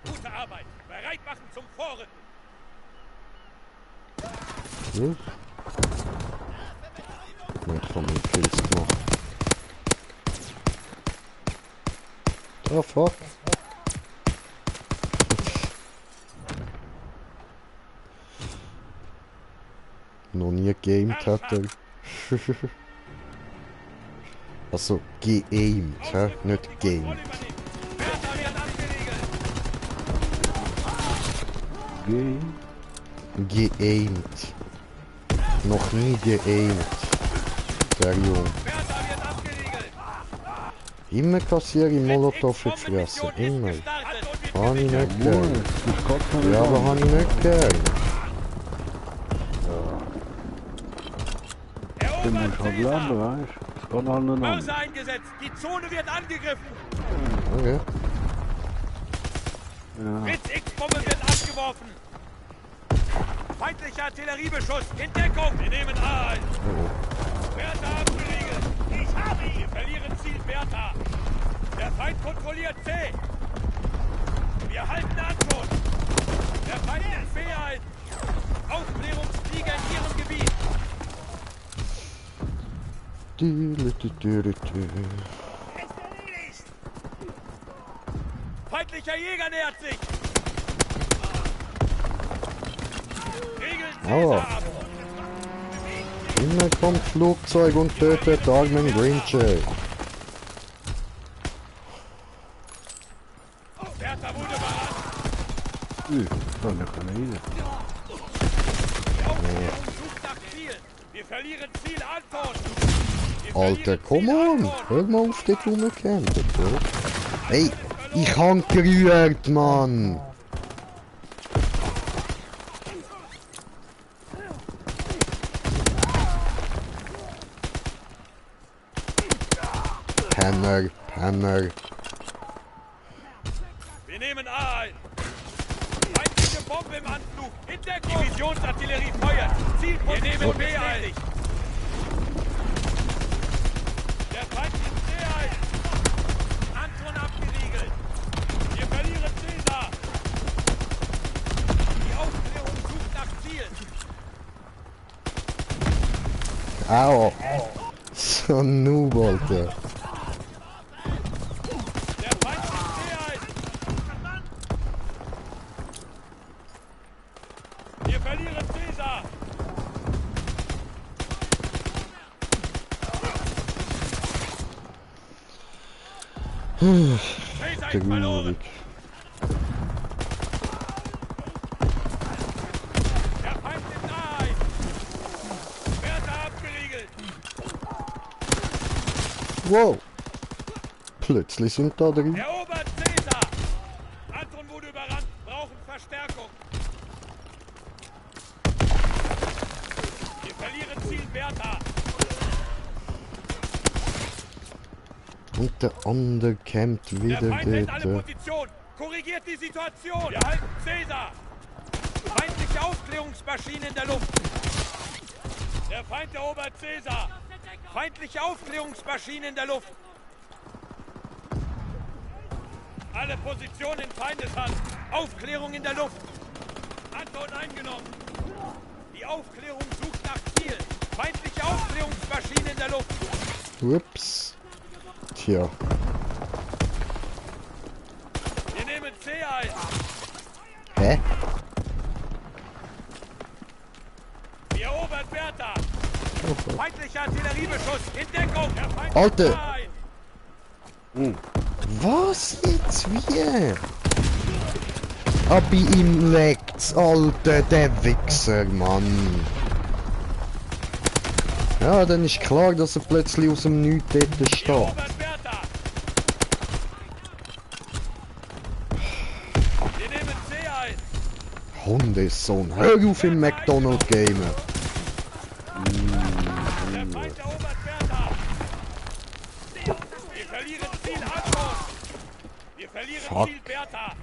Gute Arbeit. Bereit machen zum Vorrücken. Yes. Jetzt haben wir Kills gemacht. Oh fuck. Noch nie gegamed hat er. Also geaimed, hä? Nicht gamed. Bertha wird abgeriegelt. Gay. Geaimed. Noch nie geaimed. Der Junge. Bertha wird abgeriegelt. Immer kassiere ich Molotow in die Fresse. Immer. Habe ich nicht Moin, gern. das geht gar nicht Ja, aber an. habe ich nicht gern. Du Erobert musst halt Caesar. lernen, weißt du? Das geht halt nicht Mörser an. eingesetzt. Die Zone wird angegriffen. Okay. Ja. Blitz X-Bombe wird abgeworfen. Feindlicher Artilleriebeschuss. In Deckung. Wir nehmen A ein. Bertha abgeriegelt. Ich habe ihn. Wir verlieren Ziel Bertha. Der Feind kontrolliert C. Wir halten Anton. Der Feind nimmt B ein. Aufklärungsflieger in ihrem Gebiet. Feindlicher Jäger nähert sich. Regeln Aua. Caesar ab. Immer kommt Flugzeug und tötet Armen Greenjay. Bertha wurde überrannt. Da nicht rein. Die Aufklärung sucht nach Ziel. Wir verlieren Ziel Anton. Wir Alter, verlieren come Ziel on! Anton. Hör mal auf, dort rumzukämpfen, bro. Ey, ich han gerührt, Mann! Penner, Penner. Wir nehmen A ein. Feindliche Bombe im Anflug. In Deckung. Divisionsartillerie feuert. Zielposition. Wir nehmen B ein. Der Feind nimmt C ein. Anton abgeriegelt. Wir verlieren Caesar. Die Aufklärung sucht nach Ziel. Au! So ein Noob, Alter. Der Feind nimmt C ein. Wir verlieren Caesar. Caesar ist verloren. Traurig. Der Feind nimmt A ein. Bertha abgeriegelt. Wow! Plötzlich sind da drin. Erobert Caesar. Anton wurde überrannt. Brauchen Verstärkung. Wir verlieren Ziel Bertha. Und der andere kämpft Der wieder Feind hält alle dort. Positionen. Korrigiert die Situation. Wir halten Caesar. Feindliche Aufklärungsmaschine in der Luft. Der Feind erobert Caesar. Feindliche Aufklärungsmaschine in der Luft. Alle Positionen in Feindeshand. Aufklärung in der Luft. Anton eingenommen. Die Aufklärung sucht nach Ziel. Feindliche Aufklärungsmaschine in der Luft. Ups. Tja. Wir nehmen C ein. Hä? Wir erobern Bertha. Feindlicher Artilleriebeschuss. In Deckung. Der Feind Alter. nimmt A ein. Was jetzt? Wie? Ab ihm leckt's, Alter, der Wichser, Mann. Ja, dann ist klar, dass er plötzlich aus dem Nichts dort Wir steht. erobern Bertha. Wir nehmen C ein. Hundesohn, hör auf im McDonald's gamen. Der Feind erobert Bertha. Wir verlieren Ziel Anton. Wir verlieren Fuck. Ziel Bertha.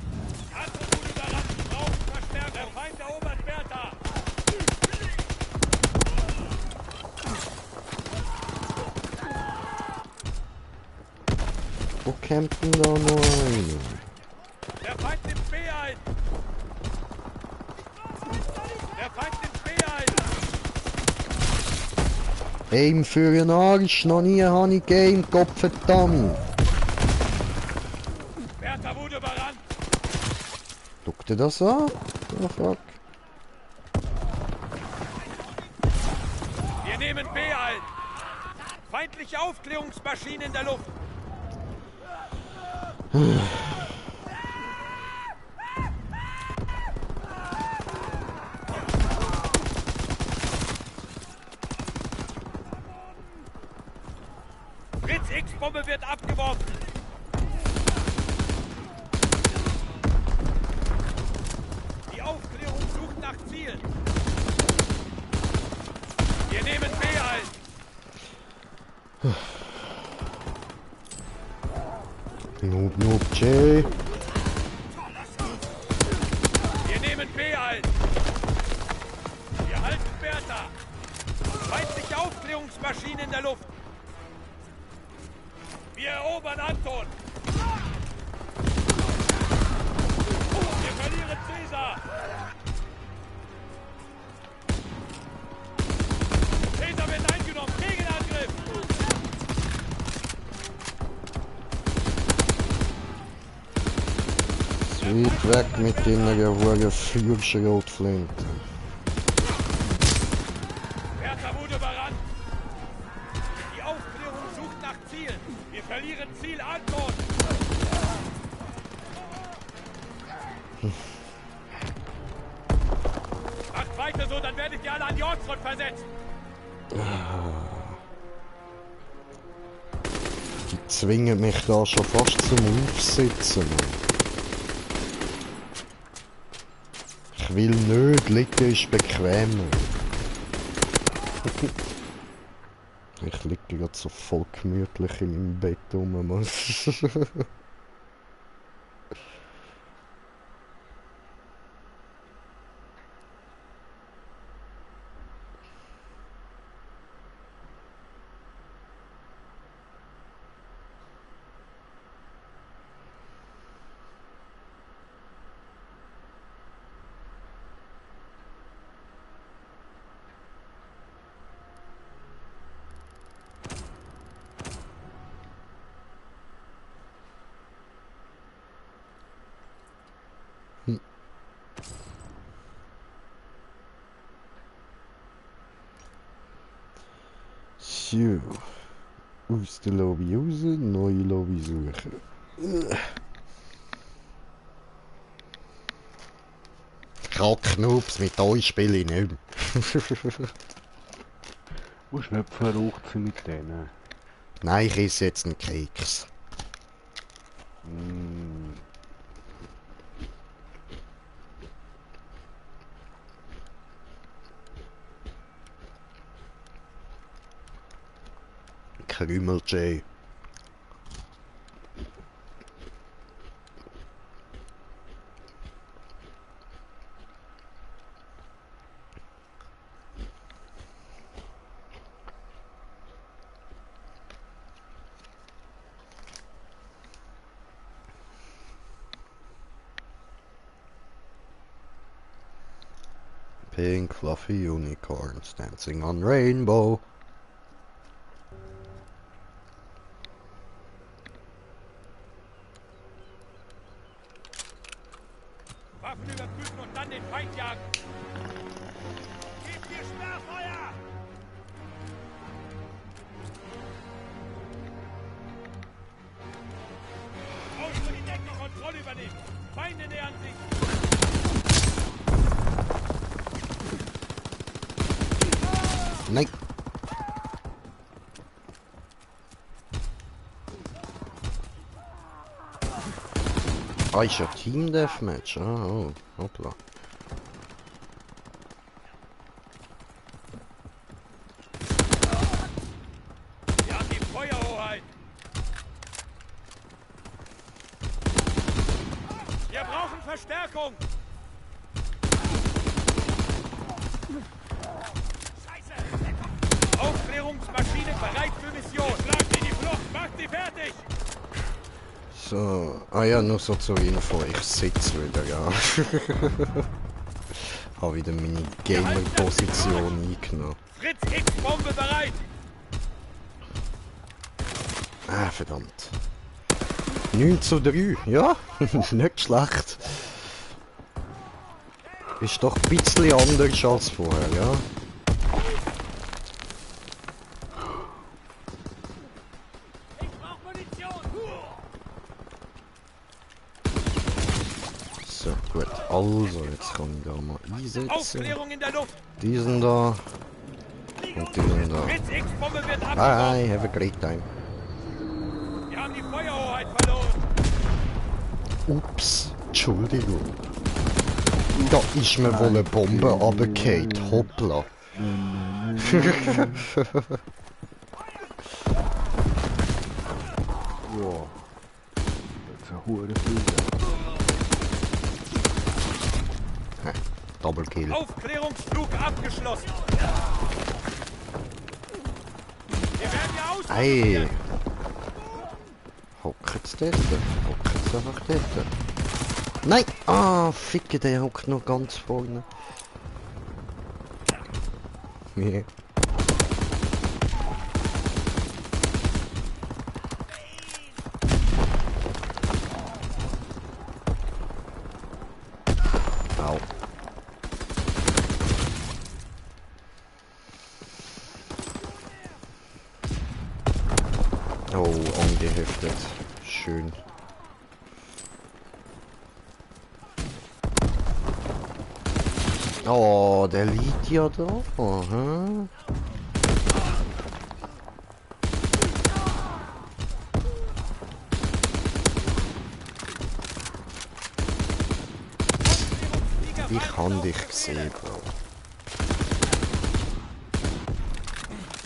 Andere wurde überrannt. Brauchen Verstärkung. Der Feind erobert Bertha. Wo campt denn da noch einer? Der Feind nimmt B ein. Der Feind nimmt B ein. Aim für den Arsch, noch nie habe ich Game, Gottverdammt. Bertha wurde überrannt. Guck dir das an? Oh fuck. Wir nehmen B ein. Feindliche Aufklärungsmaschine in der Luft. Fritz X-Bombe wird abgeworfen. Die Aufklärung sucht nach Zielen. Wir nehmen B ein. Noob, noob, Jay. Wir nehmen B ein. Wir halten Bertha. Feindliche Aufklärungsmaschine in der Luft. Wir erobern Anton. Wir verlieren Caesar. Caesar wird eingenommen. Gegenangriff. Weit weg mit deiner hohen Fürschrotflinte. Bertha wurde überrannt. Die Aufklärung sucht nach Zielen. Wir verlieren Ziel Anton. Macht weiter so, dann werdet ihr alle an die Ortsfront versetzt. Die zwingen mich da schon fast zum Aufsitzen. Mann. Ich will nicht, liegen ist bequemer. Ich liege gerade so voll gemütlich in meinem Bett rum. Mann. So. Aus der Lobby raus, neue Lobby suchen. Knubs, mit euch spiele ich nicht mehr. Musst nicht verrückt sein mit denen. Nein, ich esse jetzt einen Keks. Krümel-Jay. Pink fluffy unicorns dancing on rainbow. Waffen überprüfen und dann den Feind jagen. Gebt ihr Sperrfeuer! Raus über die Decke, Kontrolle übernehmen. Feinde nähern sich. Nein. Ah, ist ja Team Deathmatch. Ah, oh, hoppla. Verstärkung! Scheiße! Aufklärungsmaschine bereit für Mission! Schlagt in die Flucht! Macht sie fertig! So, ah ja, nur so zur Info, ich sitze wieder, ja. Habe wieder meine Gamer-Position eingenommen. Fritz X-Bombe bereit! Ah, verdammt. 9:3, ja, nicht schlecht. Ist doch ein bisschen anders als vorher, ja. Ich brauch Munition! So, gut. Also, jetzt kann ich da mal einsetzen. Aufklärung in der Luft! Diesen da. Und diesen da. Fritz X-Bombe wird abgeworfen! Bye, have a great time. Wir haben die Feuerhoheit verloren! Ups, Entschuldigung. Da ist mir wohl eine Bombe runtergefallen. Hoppla. Wow. Das ist ein hoher Flügel. Double Kill. Aufklärungsflug abgeschlossen! Wir werden ja aus... Ei. Hockt's dort? Hockt's einfach dort? Nein! Ah, ficke, der hockt noch ganz vorne. Yeah. Au. Oh, angeheftet. Schön. Oh, der liegt ja da. Aha. Ich habe dich gesehen, Bro.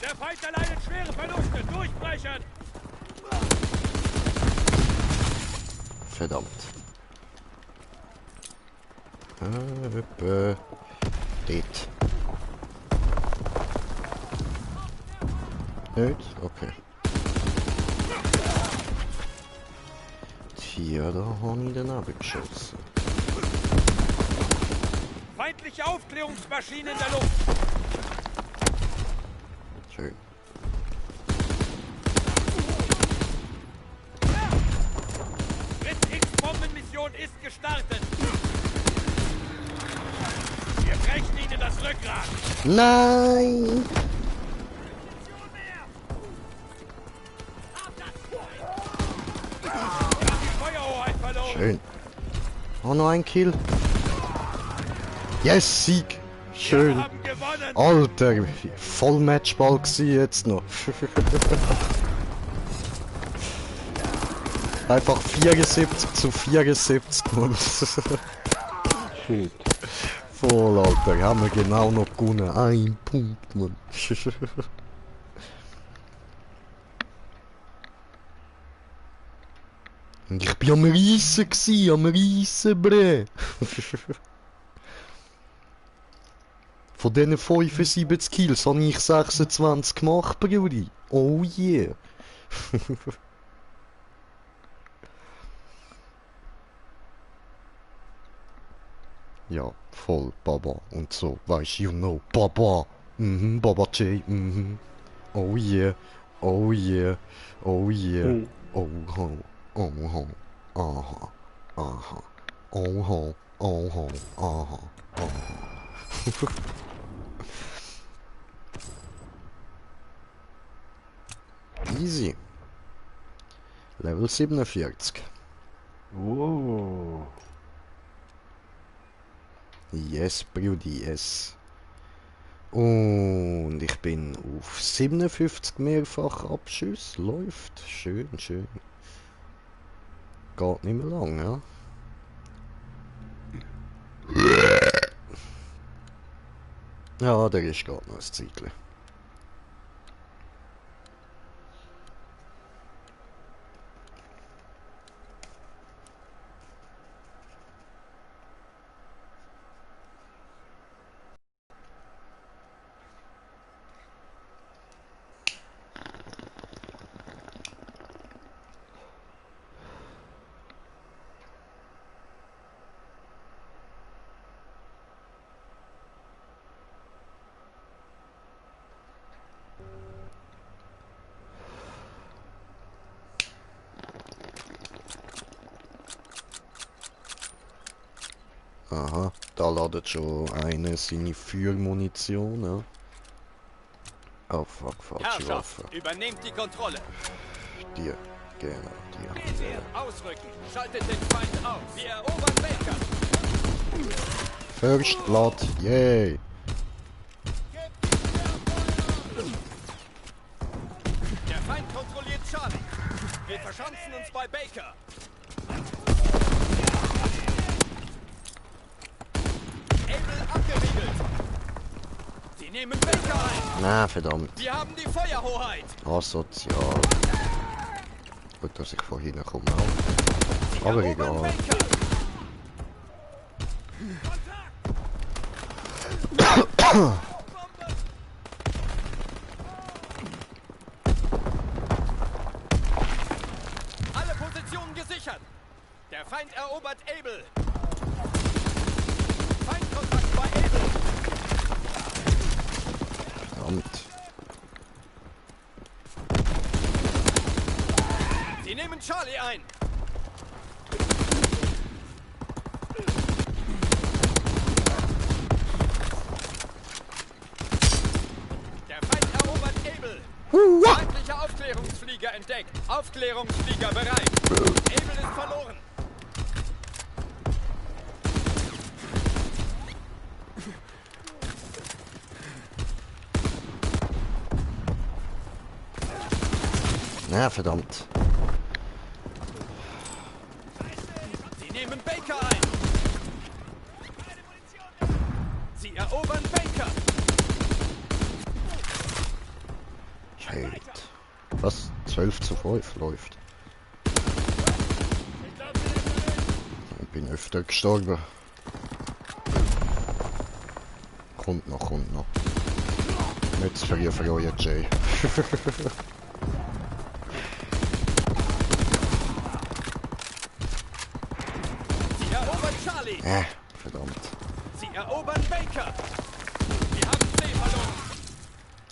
Der Feind erleidet schwere Verluste! Durchbrechen! Verdammt. Dort. Nicht? Okay. Hier, da habe ich daneben geschossen. Feindliche Aufklärungsmaschine in der Luft! Schön. Fritz X-Bombenmission ist gestartet! Wir brechen ihnen das Rückgrat! Nein! Wir haben die Feuerhoheit verloren! Schön. Oh, noch ein Kill. Yes, Sieg. Wir Schön. haben gewonnen! Alter, voll Matchball gsi jetzt noch. Einfach 74:74 und Shit. voll, Alter, haben wir genau noch gewonnen. Ein Punkt, Mann. Und ich bin am Reissen gsi, am Reissen, bre. Von diesen 75 Kills habe ich 26 gemacht, Brudi. Oh yeah. Ja, voll Baba und so, weißt you know, Baba. Mhm, Baba J, mhm. Oh yeah, oh yeah, oh yeah. Oh ho, oh ho, aha, aha. Oh ho, aha, aha. Easy. Level 47. Wow. Yes, Brudi, yes. Und ich bin auf 57 Mehrfachabschüsse. Läuft. Schön, schön. Geht nicht mehr lang, ja. Ja, der ist gerade noch ein Zeitchen. Aha, da ladet schon einer seine Feuermunition, ja. Oh fuck, falsche Waffe. Übernehmt die Kontrolle. Die, genau, die. Ausrücken. Schaltet den Feind auf. Wir erobern Baker. First Blood, yay! Der Feind kontrolliert Charlie. Wir verschanzen uns bei Baker. Able abgeriegelt. Sie nehmen Baker ein. Na, verdammt. Wir haben die Feuerhoheit. Asozial. Gut, dass ich von hinten komme auch. Aber egal. Baker. Alle Positionen gesichert. Der Feind erobert Able. Feindkontakt bei Able. Verdammt. Sie nehmen Charlie ein. Der Feind erobert Able. Feindlicher Aufklärungsflieger entdeckt. Aufklärungsflieger bereit. Able ist verloren. Na, verdammt. Sie nehmen Baker ein. Sie erobern Baker. Shit. Was? 12:5 läuft. Ich bin öfter gestorben. Kommt noch, kommt noch. Nicht zu früh für euer Jay. Sie erobern Charlie. Verdammt. Sie erobern Baker. Wir haben C verloren.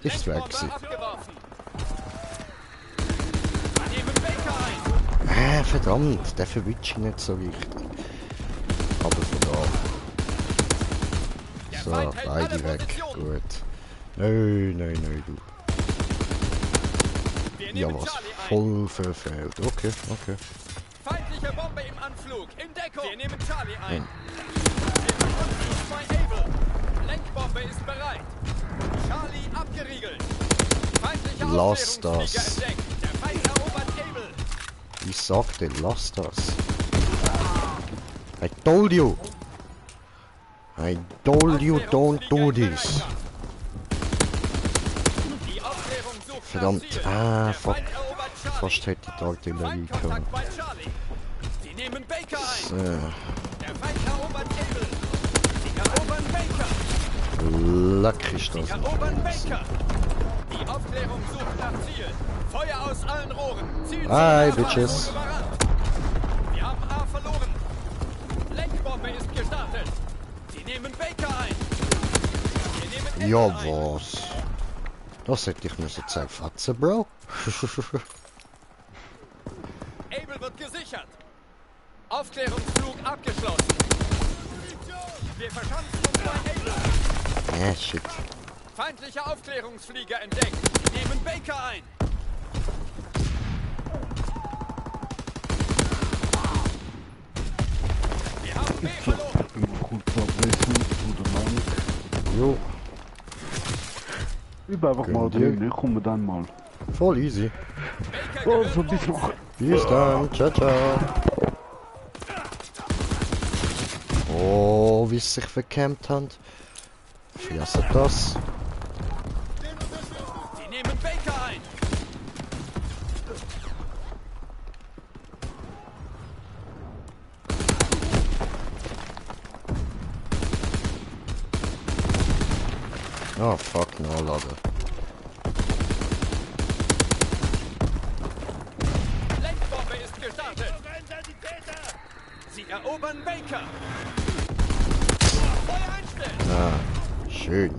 Ist weg. Lenkbombe abgeworfen. Sie nehmen Baker ein. Verdammt. Der verwitscht ich nicht so richtig. Aber von da. Der So, Feind hält alle beide weg. Positionen. Gut. Nein, du. Wir Ja, nehmen was? Charlie ein. Voll verfehlt. Okay. Feindliche Bombe im Anflug. In Deckung. Wir nehmen Charlie ein. Nein. Wir verschanzen uns bei Able. Lenkbombe ist bereit. Charlie abgeriegelt. Feindlicher Lass Aufklärungsflieger das. entdeckt. Der Feind erobert Able. Ich sagte, lass das. I told you. I told you don't do this. Die Aufklärung sucht Verdammt. nach Ziel. Ah, Der fuck. Feind erobert Charlie. Fast hätte ich die Artillerie können. Feindkontakt bei Charlie. Sie nehmen Baker ein. Der Feind erobert Able. Sie erobern Baker. Leck ist Sie das. erobern Baker. Die Aufklärung sucht nach Ziel. Feuer aus allen Rohren. Ziel Hi, zum Bitches. überrannt. Wir haben A verloren. Lenkbombe ist gestartet. Sie nehmen Baker ein. Wir nehmen Ja, Able ein. was? Das hätte ich müssen zerfatzen, Bro. Able wird gesichert. Aufklärungsflug abgeschlossen. Wir verschanzen uns bei Able. Shit. Feindlicher Aufklärungsflieger entdeckt. Sie nehmen Baker ein. Wir haben B verloren. Ich bin mal kurz abwesend oder lang. Jo, Ich bin einfach mal Könnt ihr? drin, ich komme dann mal. voll easy. Baker Also gewinnt bis uns. noch. Bis dann. Ciao, ciao. Oh, wie sie sich verkämmt haben. Vergessen das. Sie nehmen Baker ein. Oh, fuck, no, Lager. Lenkbombe ist gestartet. Sie erobern Baker. Feuer einstellen. Schön.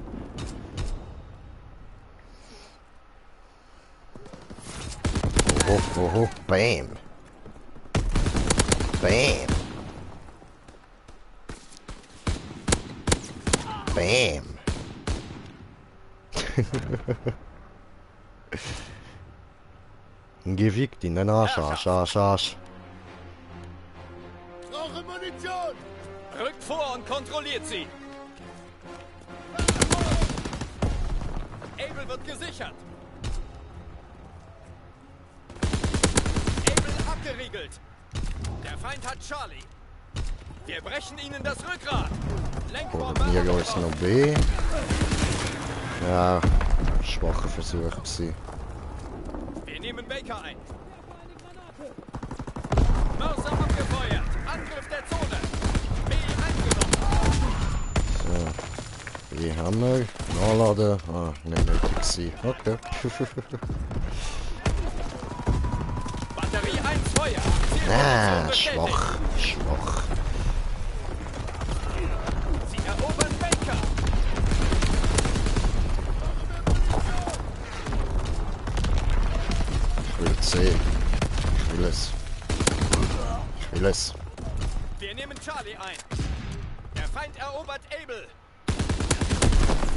Oh, bam. Bam. Bam! Gewiegt in den Arsch, Arsch. Brauche Munition! Rückt vor und kontrolliert sie! Able wird gesichert! Able abgeriegelt! Der Feind hat Charlie! Wir brechen ihnen das Rückgrat! Lenkbombe! Hier ist noch B. Ja, schwacher Versuch gewesen. Wir nehmen Baker ein! Mörser abgefeuert! Angriff der Zone! B eingenommen! So. B haben wir. Nachladen. Ah, nicht nötig gewesen. Okay. Batterie 1 Feuer! Ah, Zielposition bestätigt. schwach. Sie erobern Baker! Ich will C. Ich will es. Wir nehmen Charlie ein! Der Feind erobert Able!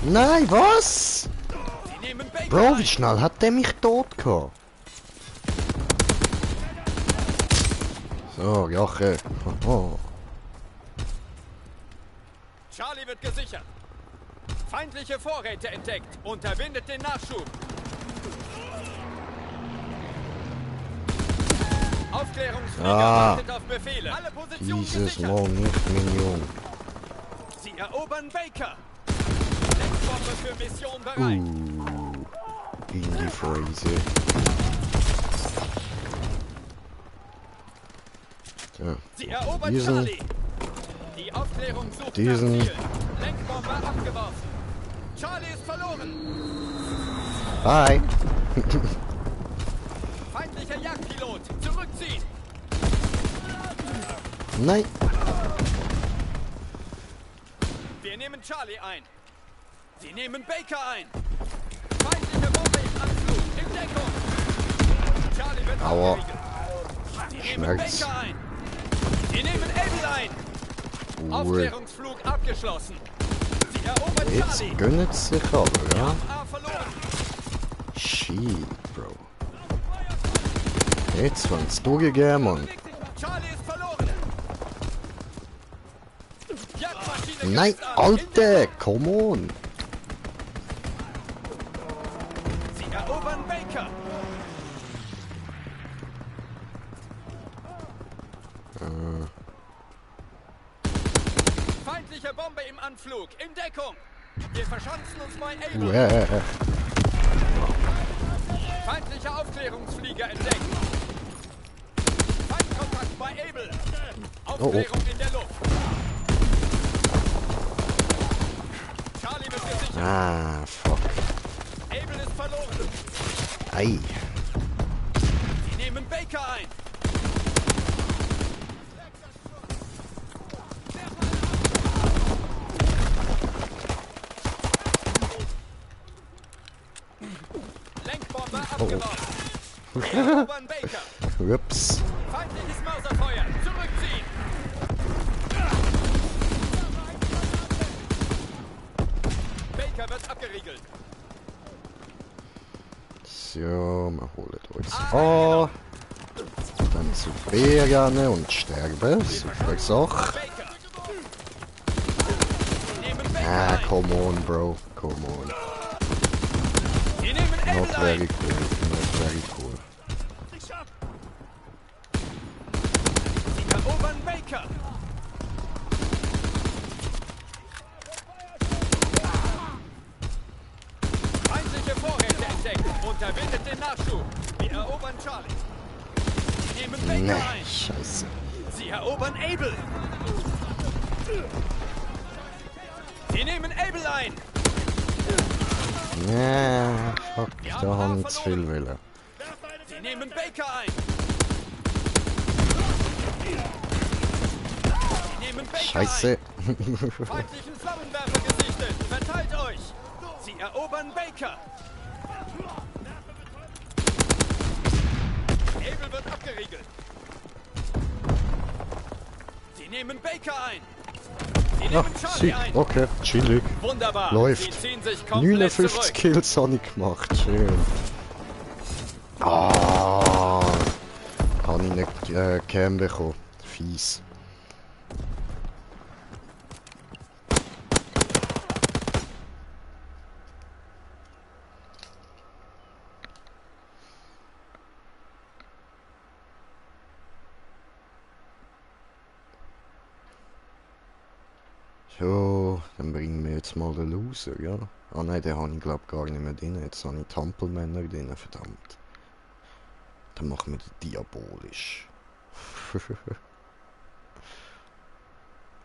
Nein, was? Sie nehmen Baker Bro, wie ein! schnell hat der mich tot gehabt? So, Jache. Oh. Charlie wird gesichert! Feindliche Vorräte entdeckt! Unterbindet den Nachschub! Aufklärungsflieger wartet auf Befehle! Alle Positionen Dieses gesichert! Mal nicht Minion. Sie erobern Baker! Lenkbombe für Mission bereit! In die Phrase. So. Sie erobern Diesen. Charlie! Die Aufklärung sucht Diesen. nach Ziel! Lenkbombe abgeworfen! Charlie ist verloren! Bye. Feindlicher Jagdpilot! Zurückziehen! Nein. Wir nehmen Charlie ein! Sie nehmen Baker ein! Feindliche Bombe im Anflug! In Deckung! Charlie wird Aua. abgeriegelt! Sie nehmen Schmerz. Baker ein! Sie nehmen Able ein! Ruhe. Aufklärungsflug abgeschlossen! Sie erobern Jetzt Charlie! gönnt es sich aber, ja? A verloren! Shit, Bro. Jetzt wollen es durchgegeben, Mann. Charlie ist verloren! Jagdmaschine Nein, greift an. Alter, come on. Sie erobern Baker! Feindliche Bombe im Anflug! In Deckung! Wir verschanzen uns bei Able! Feindlicher Aufklärungsflieger entdeckt! Feindkontakt bei Able! Aufklärung in der Luft! Charlie wird gesichert! Ah, fuck. Able ist verloren! Ei. Sie nehmen Baker ein! Lenkbombe abgeworfen! Wir erobern Baker! Ups. Feindliches Mörserfeuer! Zurückziehen! Baker wird abgeriegelt! So, wir holen uns A. Dann zu B gerne und sterben. Super Sache. Baker! Sie nehmen Baker Ah, ein! come on, Bro. Come on. Sie nehmen Not Able very ein! cool. Not very cool. Sie erobern Baker! Feindliche Vorräte entdeckt! Unterbindet den Nachschub! Wir erobern Charlie! Sie nehmen Baker Nee, ein! scheiße. Sie erobern Able! Sie nehmen Able ein! Nee, fuck, da haben wir zu viel Wille. Sie nehmen Baker ein! Sie nehmen Baker Scheiße. ein! Feindlichen Flammenwerfer gesichtet! Verteilt euch! Sie erobern Baker! Able wird abgeriegelt! Sie nehmen Baker ein! Sie Ja, nehmen Charlie Sieg. ein. Okay, chillig. Wunderbar. Läuft. Sie ziehen sich komplett 59 zurück. Kills habe ich gemacht. Schön. Ah, habe ich nicht Cam bekommen. Fies. So, dann bringen wir jetzt mal den Loser, ja. Ah nein, den habe ich glaube gar nicht mehr drin. Jetzt habe ich die Hampelmänner drin, verdammt. Dann machen wir den diabolisch.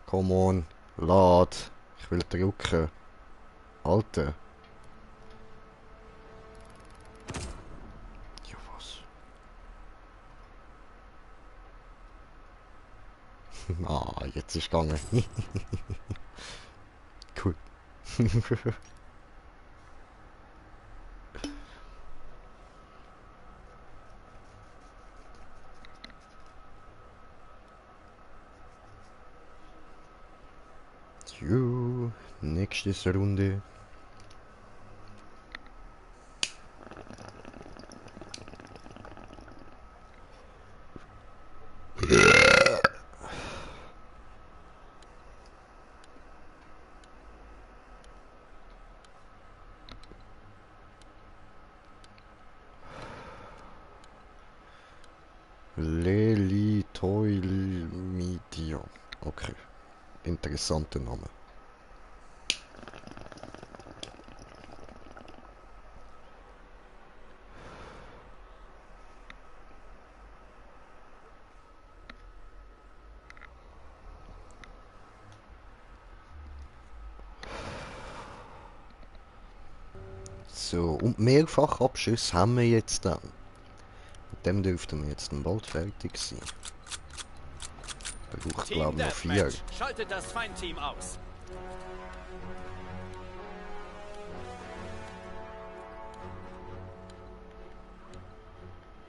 Come on, lad. Ich will drücken. Alter. Ja, was? Ah, jetzt ist gegangen. Cool. Jo, nächste Runde. Lelitoilmedia. Okay. Interessanter Name. So, und Mehrfachabschüsse haben wir jetzt dann. Mit dem dürften wir jetzt dann bald fertig sein. Braucht Team glaube ich noch 4. Deathmatch. Schaltet das Feindteam aus.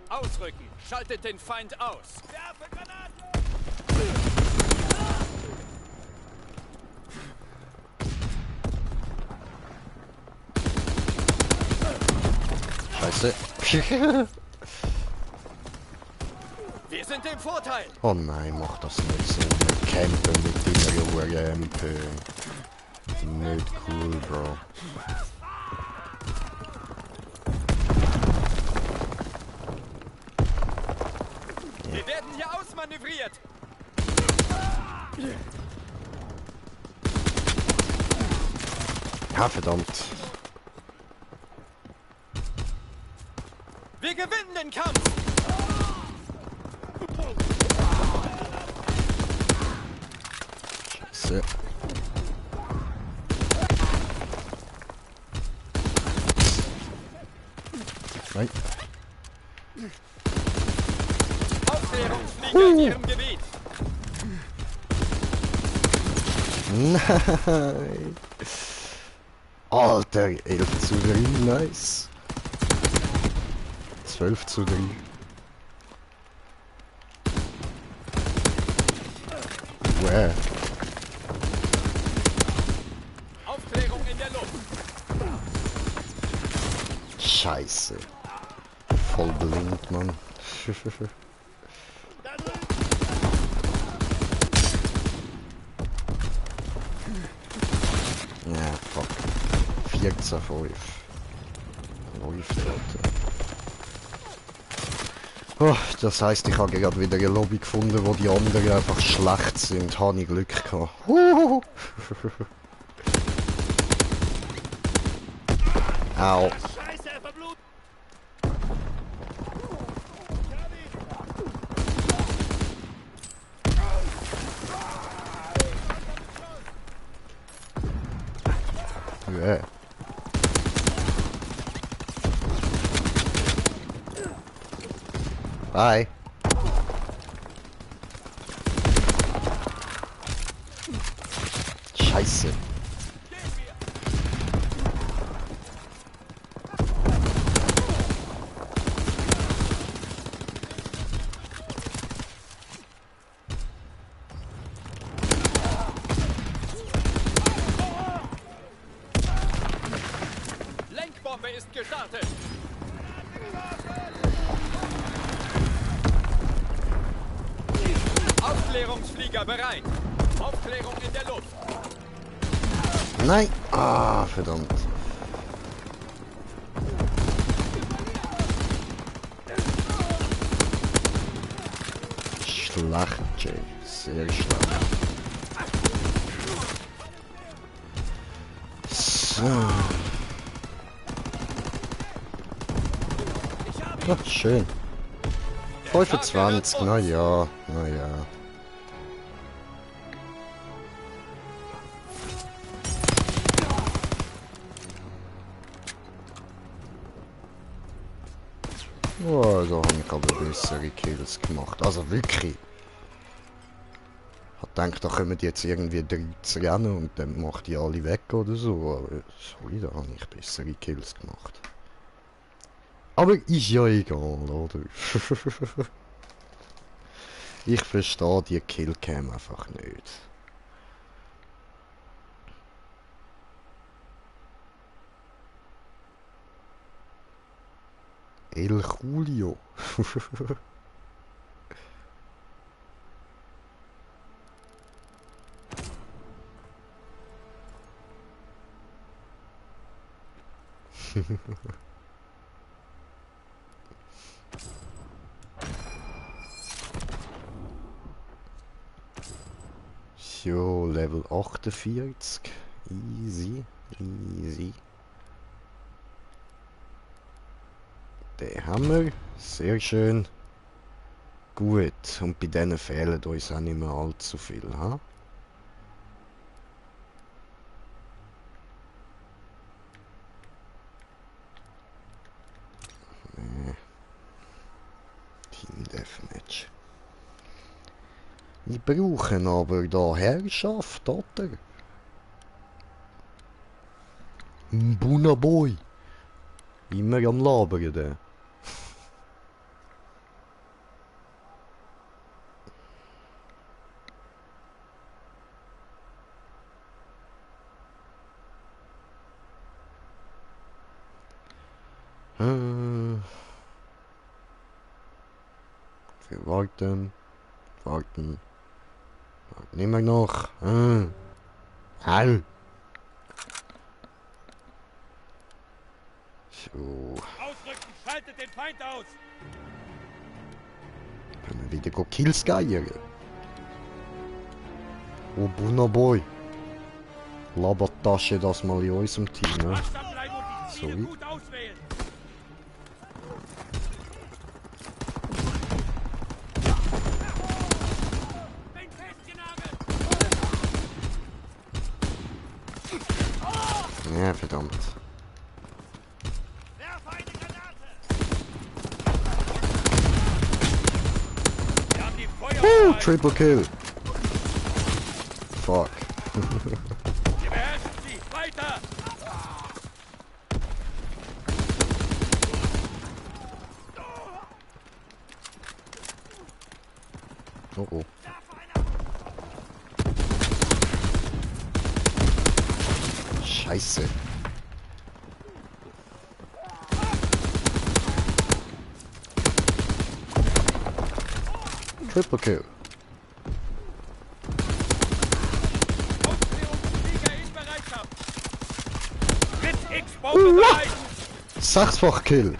Ausrücken. Schaltet den Feind aus. Werfe Granaten! Scheiße. Wir sind im Vorteil. Oh nein, mach das nicht so. Mit Campen mit deiner URMP. Nicht cool, Bro. Wir werden hier ausmanövriert. Ja, verdammt. Wir gewinnen den Kampf. Scheiße. Nein. Aufklärungsflieger in ihrem Gebiet. Nein. Alter, 11:3, nice. 12:3. Wow. Aufklärung in der Luft. Scheiße. Voll blind, Mann. Ja, fuck. 14:5. Läuft, Alter. Oh, das heisst, ich habe gerade wieder eine Lobby gefunden, wo die anderen einfach schlecht sind. Habe ich Glück gehabt. Au. Scheiße, er verblutet. Yeah. Bye. Scheiße. ist gestartet. Aufklärungsflieger bereit. Aufklärung in der Luft. Nein! Ah, verdammt. Schlecht, Jay. Sehr schlecht. So. Ach, schön. 25, naja, naja. Oh, da habe ich aber bessere Kills gemacht. Also wirklich. Ich denke, da kommen jetzt irgendwie 13 rennen und dann macht die alle weg oder so. Aber sorry, da habe ich bessere Kills gemacht. Aber ist ja egal, oder? Ich verstehe die Killcam einfach nicht. El Julio. So, Level 48. Easy, easy. Den haben wir. Sehr schön. Gut. Und bei denen fehlen uns auch nicht mehr allzu viel, ha? Nee. Team Deathmatch. Wir brauchen aber da Herrschaft, oder? Buna Boy. Immer am Labern, der. Wir warten. Warten. Warten immer noch. Au. So. Ausrücken, schaltet den Feind aus! Können wir wieder Kills geiern. Oh, Buna Boy. Labertasche das mal in unserem Team, ne? Wachsam bleiben und die Ziele Sorry. gut auswählen! Bin festgenagelt! Ja, verdammt. Werf eine Granate! Wir haben die Feuer! Triple Kill. Fuck. Wir beherrschen sie! Weiter! Oh oh. Scheiße. Triple Kill. Aufklärungsflieger in Bereitschaft! Blitz X-Bombe bereit! Sechsfach Kill.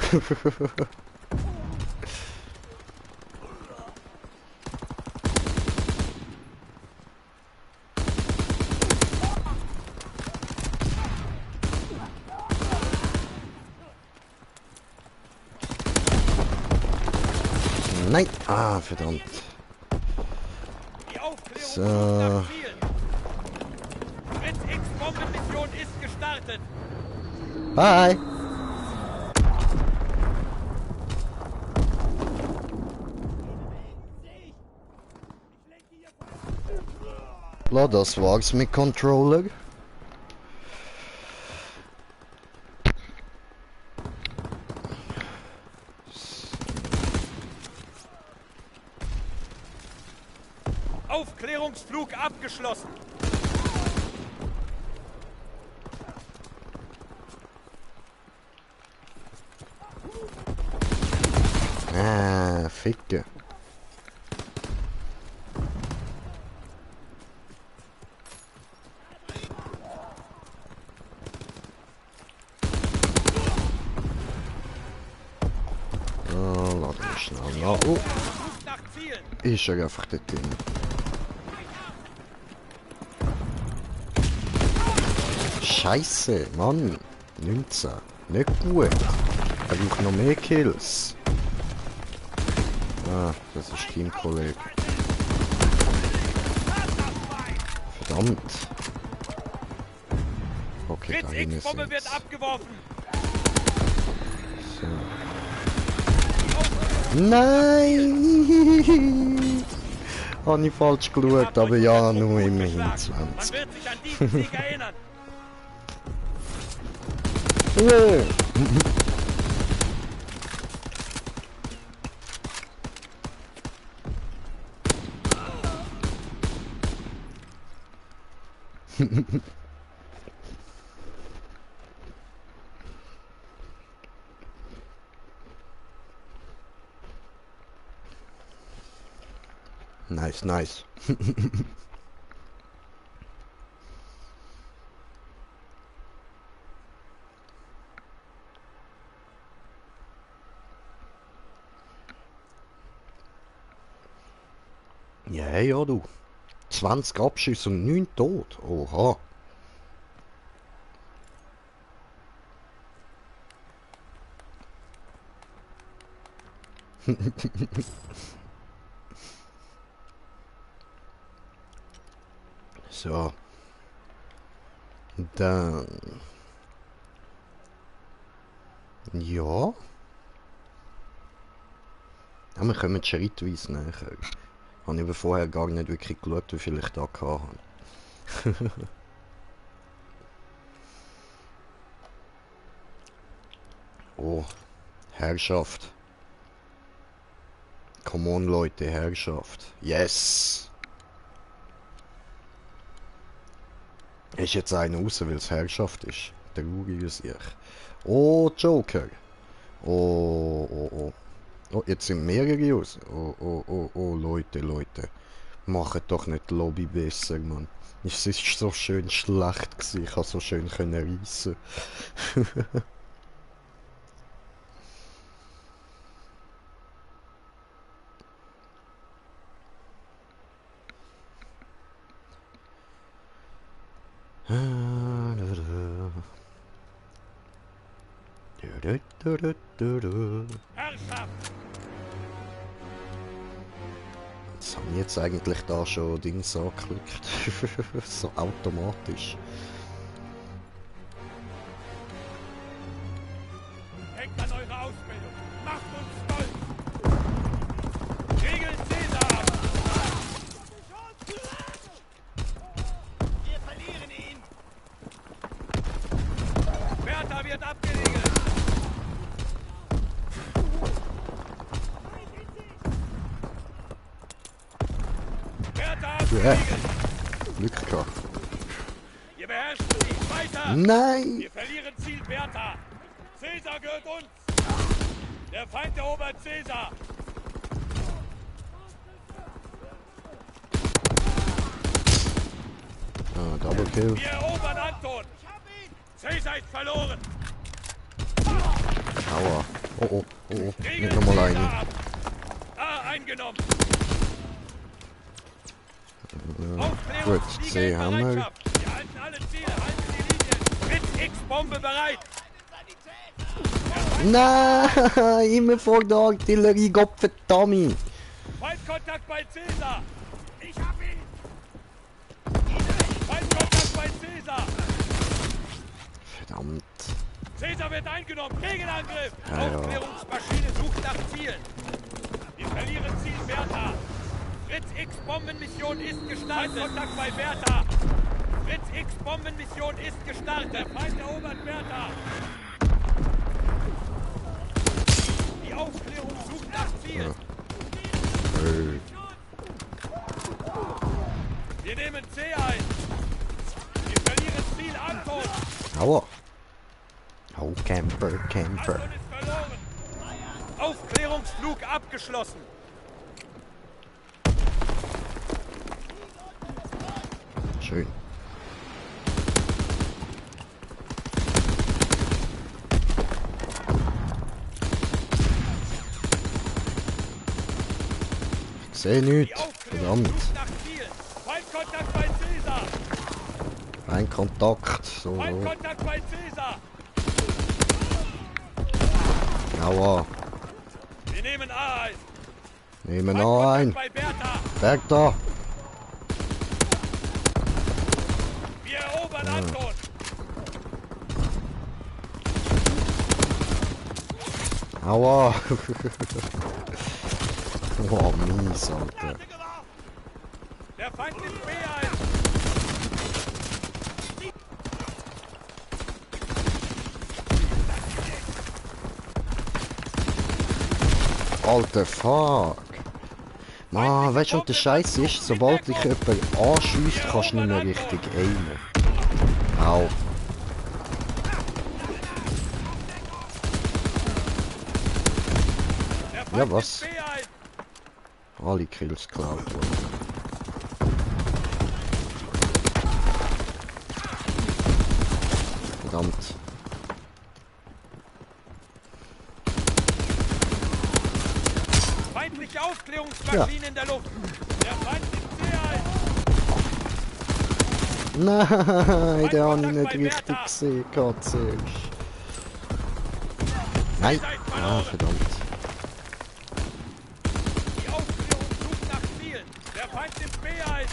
Nein. Ah, verdammt. Die Aufklärung So. nach Ziel! Blitz X-Bombe-Mission ist gestartet! Bye. La, das war's mit Controller. Aufklärungsflug abgeschlossen! Ah, Ficke. Oh, lass mich schnell nach. Oh, Sucht nach Zielen. ist er einfach dort drin. Scheiße, Mann. 19. Nicht gut. Er braucht noch mehr Kills. Ah, das ist Teamkollege. Verdammt. Okay, Fritz da hinten X-Bombe sind wird abgeworfen. so. Nein! Habe ich falsch geschaut, aber ja, nur immerhin Man 20. wird sich an diesen Sieg erinnern. Oh. Nice, nice. Ja, ja, du. 20 Abschüsse und 9 tot. Oha. So. Dann. Ja. Ja, wir kommen schrittweise näher. Habe ich aber vorher gar nicht wirklich geschaut, wie viel ich da hatte. Oh, Herrschaft. Come on, Leute, Herrschaft. Yes! Ist jetzt einer raus, weil es Herrschaft ist. Der Rugi ist ich. Oh, Joker. Oh, oh, oh. Oh, jetzt sind mehrere raus. Oh, oh, oh, oh, Leute, Leute. Macht doch nicht die Lobby besser, Mann. Es ist so schön schlecht gewesen. Ich konnte so schön reissen. Herrschaft. Was habe ich jetzt eigentlich da schon Dings angeklickt? So automatisch. Denkt an eure Ausbildung. Macht uns stolz. Regeln Caesar. Wir verlieren ihn. Bertha wird abgeriegelt. Bertha Ja. abgeriegelt. Glück gehabt. Wir beherrschen sie. Weiter. Nein! Wir verlieren Ziel Bertha. Caesar gehört uns. Der Feind erobert Caesar. Ah, Double Kill. Wir erobern Anton. Caesar ist verloren. Aua. Oh, oh, oh, oh. Regeln Nicht nochmal Caesar eine. ab. A eingenommen. Gut, C haben wir. Wir halten alle Ziele, halten die Linien. Fritz X-Bombe bereit. Nein! Immer vor der Artillerie, Gottverdammt! Feindkontakt bei Caesar. Ich hab ihn. Feindkontakt bei Caesar. Verdammt. Caesar wird eingenommen. Gegenangriff. Ja, ja. Aufklärungsmaschine sucht nach Zielen. Wir verlieren Ziel Bertha. Fritz X-Bombenmission ist gestartet. Kontakt bei Bertha. Fritz X-Bombenmission ist gestartet. Der Feind erobert Bertha. Die Aufklärung sucht nach Zielen. Hey. Wir nehmen C ein. Wir verlieren Ziel Anton. Aua. Oh, Camper, Camper. Anton ist verloren. Aufklärungsflug abgeschlossen. Schön. Ich sehe nichts. Verdammt. Nach Ziel. Feindkontakt bei Caesar. Ein Kontakt. So. Feindkontakt bei Caesar. Aua. Wir nehmen A1. Nehmen noch ein. Bei Bertha. Bertha. Wir erobern Anton. Aua. Oh, mies, Alter. Der Feind nimmt B1. Alter, fuck. Man, weißt du, was der Scheiß ist? Sobald dich jemand anschießt, kannst du nicht mehr richtig aimen. Au. Ja, was? Alle Kills geklaut worden. Verdammt. Feindliche Aufklärungsmaschine in der Luft. Der Feind ist C1. Nein, der habe ich nicht richtig gesehen. Gott sei Dank. Nein. Ah, verdammt. Die Aufklärung sucht nach Zielen. Der Feind nimmt B1.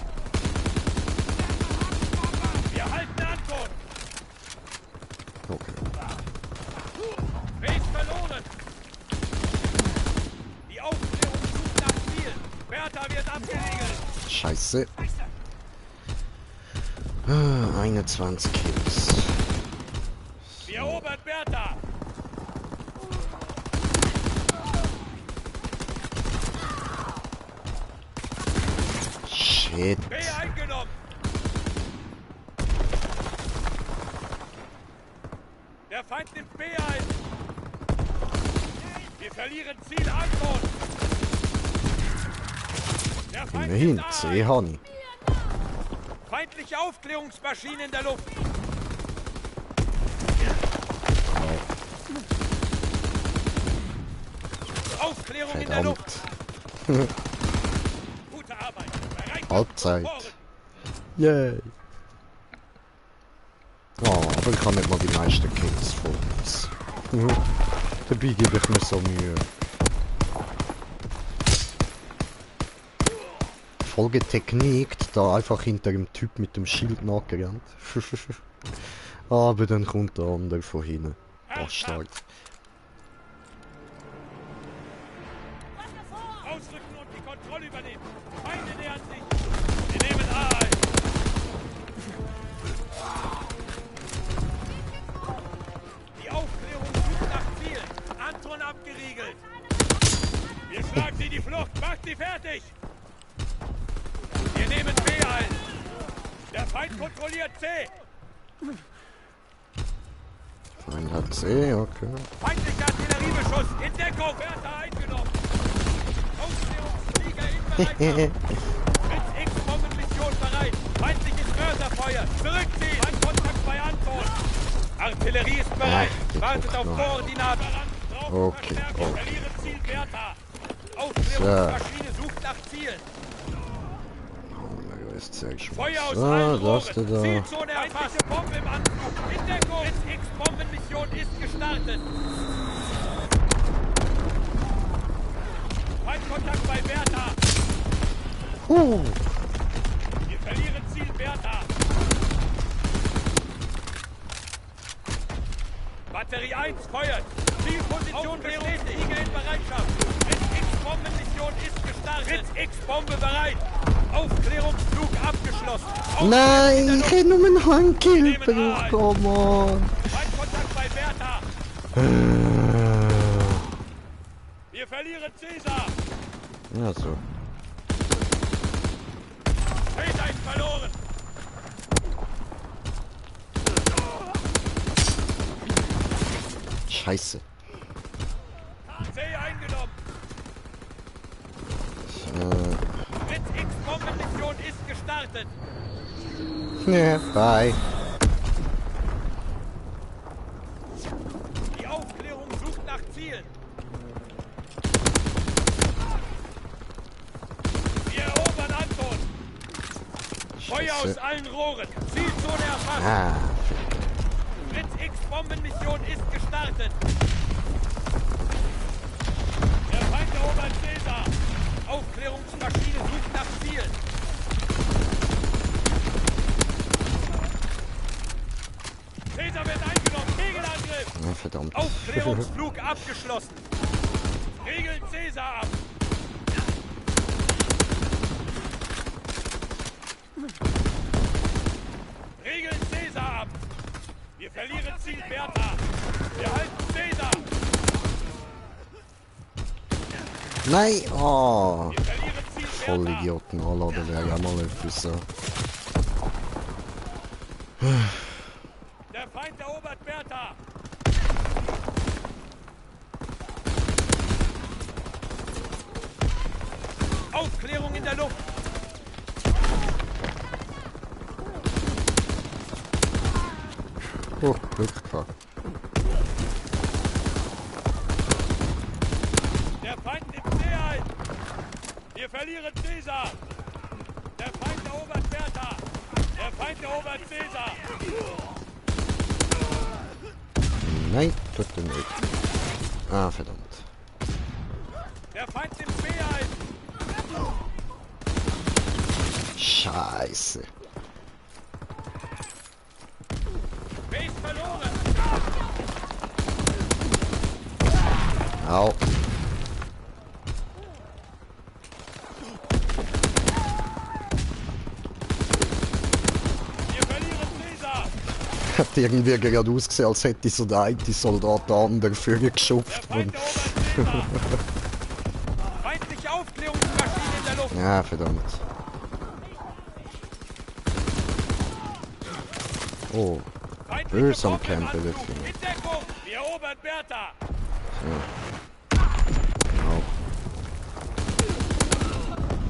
Wir halten Anton. Okay. Base verloren. Die Aufklärung sucht nach Zielen. Bertha wird abgeriegelt. Scheiße. 21 Kills. Wir erobern Bertha. Shit. B eingenommen. Der Feind nimmt B ein. Wir verlieren Ziel Anton. Der Feind Immerhin, nimmt A C ein. habe ich. Feindliche Aufklärungsmaschine in der Luft. Aufklärung in der Luft. Verdammt. Gute Arbeit. Bereit. Halbzeit. Vorrücken. Yay. Oh, aber ich habe nicht mal die meisten Kills von uns. Dabei gebe ich mir so Mühe. Folgetechnik, da einfach hinter dem Typ mit dem Schild nachgerannt. Aber dann kommt der andere von hinten. Bastard. Ausrücken und die Kontrolle übernehmen. Feinde nähern sich. Wir nehmen A ein. Die Aufklärung sucht nach Zielen. Anton abgeriegelt. Wir schlagen sie die Flucht. Macht sie fertig. Wir nehmen B ein. Der Feind kontrolliert C. Feind hat C, okay. Feindlicher Artilleriebeschuss. In Deckung. Bertha eingenommen. Aufklärungsflieger in Bereitschaft. Fritz X-Bombenmission bereit. Feindliches Mörserfeuer. Zurückziehen. Feindkontakt bei Anton. Artillerie ist bereit. Wartet auf Koordinaten. Okay, okay. Verlieren Ziel Bertha. Aufklärungsmaschine sucht nach Zielen. Ist sehr schön. Feuer aus So, allen das Rohren. da. Zielzone erfasst. Bombe im Anflug. In Deckung. Fritz X-Bombenmission ist gestartet. Feindkontakt bei Bertha. Wir verlieren Ziel Bertha. Batterie 1 feuert. Zielposition bestätigt. Sieger in Bereitschaft. Fritz X-Bombenmission ist gestartet. Fritz X-Bombe bereit. Aufklärungsflug abgeschlossen. Nein, ich hätte nur einen Handkill gebraucht, oh Mann. Feindkontakt bei Bertha. Wir verlieren Caesar. Ja, so. Caesar ist verloren. Scheiße. C eingenommen. gestartet. Ja, bye. Die Aufklärung sucht nach Zielen. Wir erobern Anton. Feuer aus Scheiße. allen Rohren. Zielzone erfasst. Ah, Fritz X-Bombenmission ist gestartet. Der Feind erobert Caesar. Aufklärungsmaschine sucht nach Zielen. Caesar wird eingenommen. Gegenangriff. ja, verdammt. Aufklärungsflug abgeschlossen. Regeln Caesar ab. Regeln Caesar ab. Wir verlieren Ziel Bertha. Wir halten Caesar. Nein! Oh! Wir verlieren Ziel Voll Bertha. Idioten anladen wäre ja mal etwas so. Der Feind erobert Bertha. Aufklärung in der Luft. Oh, Glück gehabt. Der Feind nimmt See ein. Wir verlieren Caesar. Der Feind erobert Bertha. Der Feind erobert Caesar. Nein, tut er nicht. Ah, verdammt. Der Feind nimmt See ein. Scheiße. Base verloren. Au. Wir verlieren Caesar. Hat irgendwie gerade ausgesehen, als hätte so der eine Soldat den anderen vorher Der geschupft. Feind erobert Caesar. Feindliche Aufklärungsmaschine in der Luft. Ja, verdammt. Oh, Feindliche Böse am Bombe im Campen, Anflug. wirklich. In Deckung. Wir erobern Bertha. au.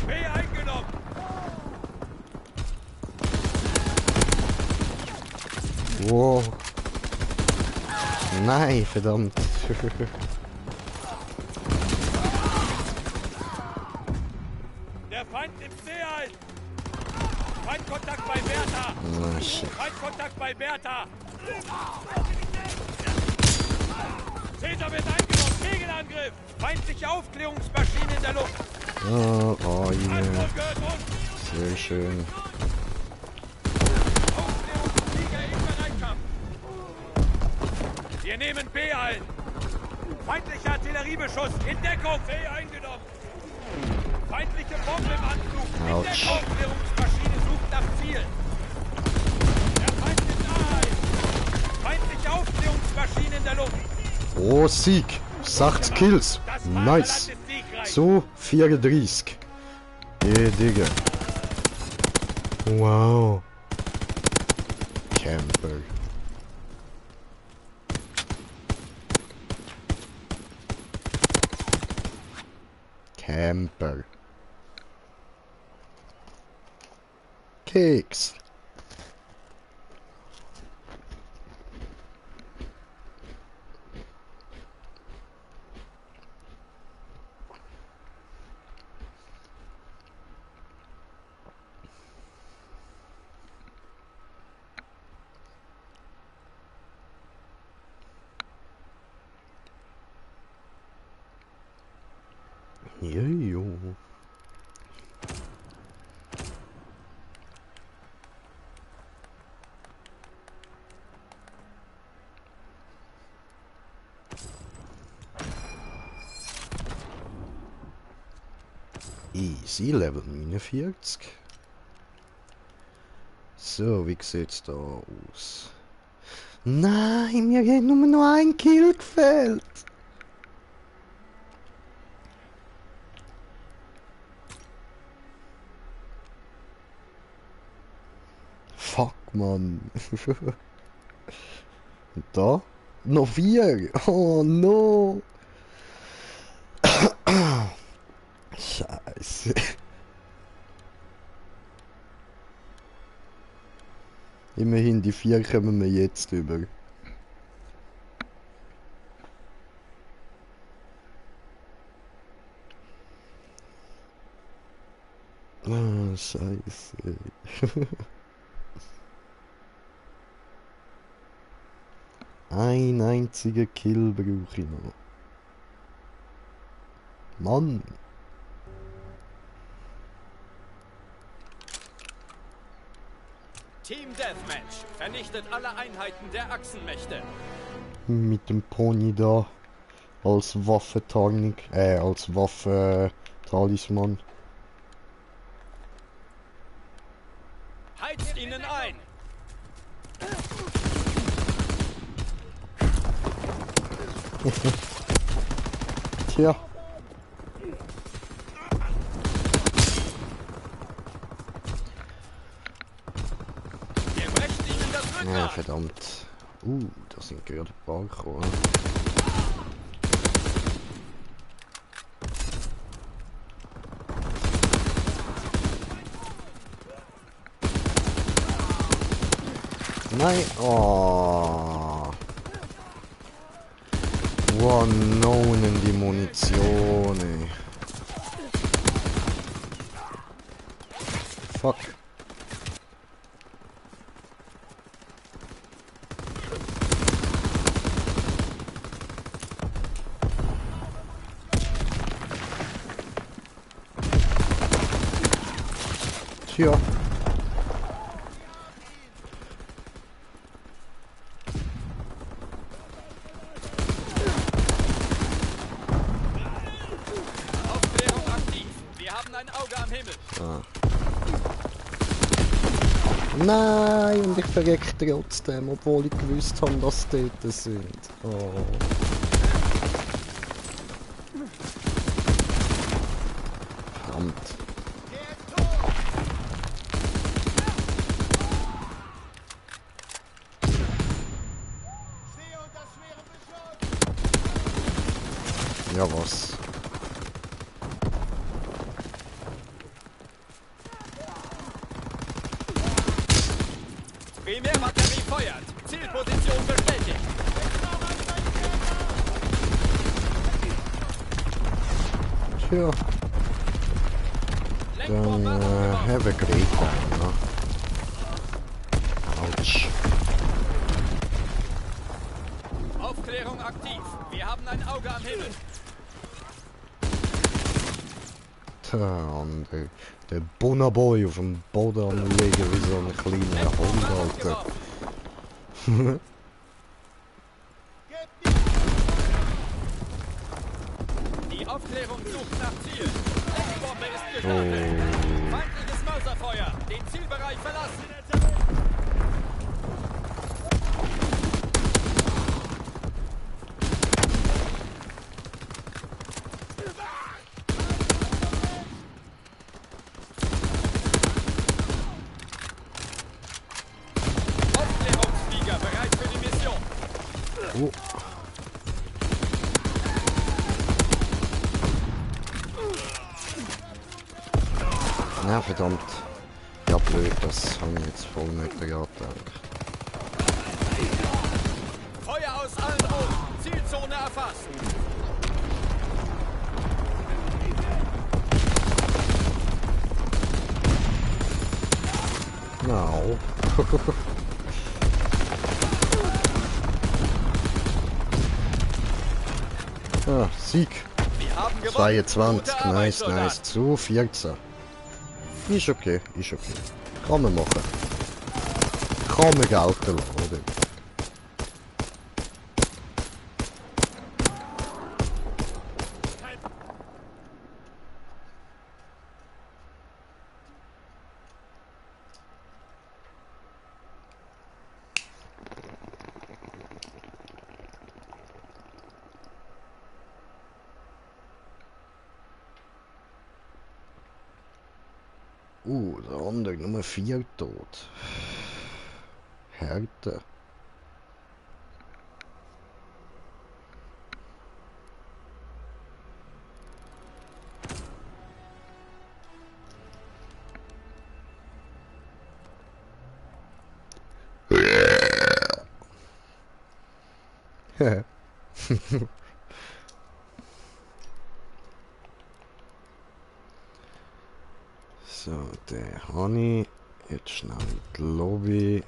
B eingenommen. Wow. Nein, verdammt. Der Feind nimmt See ein. Feindkontakt bei Bertha. Ah, shit. Feindkontakt bei Bertha. Caesar wird eingenommen. Gegenangriff. Feindliche Aufklärungsmaschine in der Luft. Oh, oh, yeah. Anton gehört uns. Sehr schön. Aufklärungsflieger in Bereitschaft. Wir nehmen B ein. Feindlicher Artilleriebeschuss. In Deckung. C eingenommen. Feindliche Bombe im Anflug. In Autsch. Deckung. Aufklärungsmaschine sucht nach Zielen. Der Feind nimmt A ein. Feindliche Aufklärungsmaschine in der Luft. Oh, Sieg. 60 Kills. Das Nice. Vaterland ist siegreich. So, 34. Digga. Wow. Camper. Camper. Keks. Jojo. Easy, Level 49. So, wie sieht's da aus? Nein, mir hat nur noch ein Kill gefehlt. Fuck, Mann. Und da? Noch 4. Oh, no. Scheiße. Immerhin, die 4 kommen wir jetzt über. Ah, scheiße. Ein einziger Kill brauche ich noch. Mann. Team Deathmatch. Vernichtet alle Einheiten der Achsenmächte. Mit dem Pony da. Als Waffentarnung. Als Waffentalisman. Heizt ihnen ein. Tja. Ihr brecht ihnen das Ja, Rückgrat. verdammt. Da sind gerade ein paar gekommen. Nein, oh. Wow, non die Munizione. Fuck. Tja. Aufklärung aktiv. Wir haben ein Auge am Himmel. Nein, und ich verreck trotzdem, obwohl ich gewusst habe, dass sie dort sind. Oh. Verdammt. Ja, was? Primärbatterie feuert. Zielposition bestätigt. Tja, Lenkbombe dann aufgebaut. have a great time, ne? Autsch. Aufklärung aktiv. Wir haben ein Auge am Himmel. Der Bonaboy auf dem Boden am liegen wie so ein kleiner Hund, Alter. Abgeworfen. Die Aufklärung sucht nach Ziel. Lenkbombe ist gestartet. Feindliches Mörserfeuer. Den Zielbereich verlassen. Aufklärungsflieger bereit für die Mission. Oh. Na verdammt. Ja blöd, das habe ich jetzt voll nicht gedacht. Feuer aus allen Rohren. Zielzone erfasst. No. Ah, Sieg. Wir haben gewonnen. 22, Gute Arbeit, nice, Soldat. nice. Zu 14. Ist okay, ist okay. Kann man machen. Kann man gelten lassen, oder? Der andere Nummer 4 tot. Härte. So, den habe ich. Jetzt schnell in die Lobby.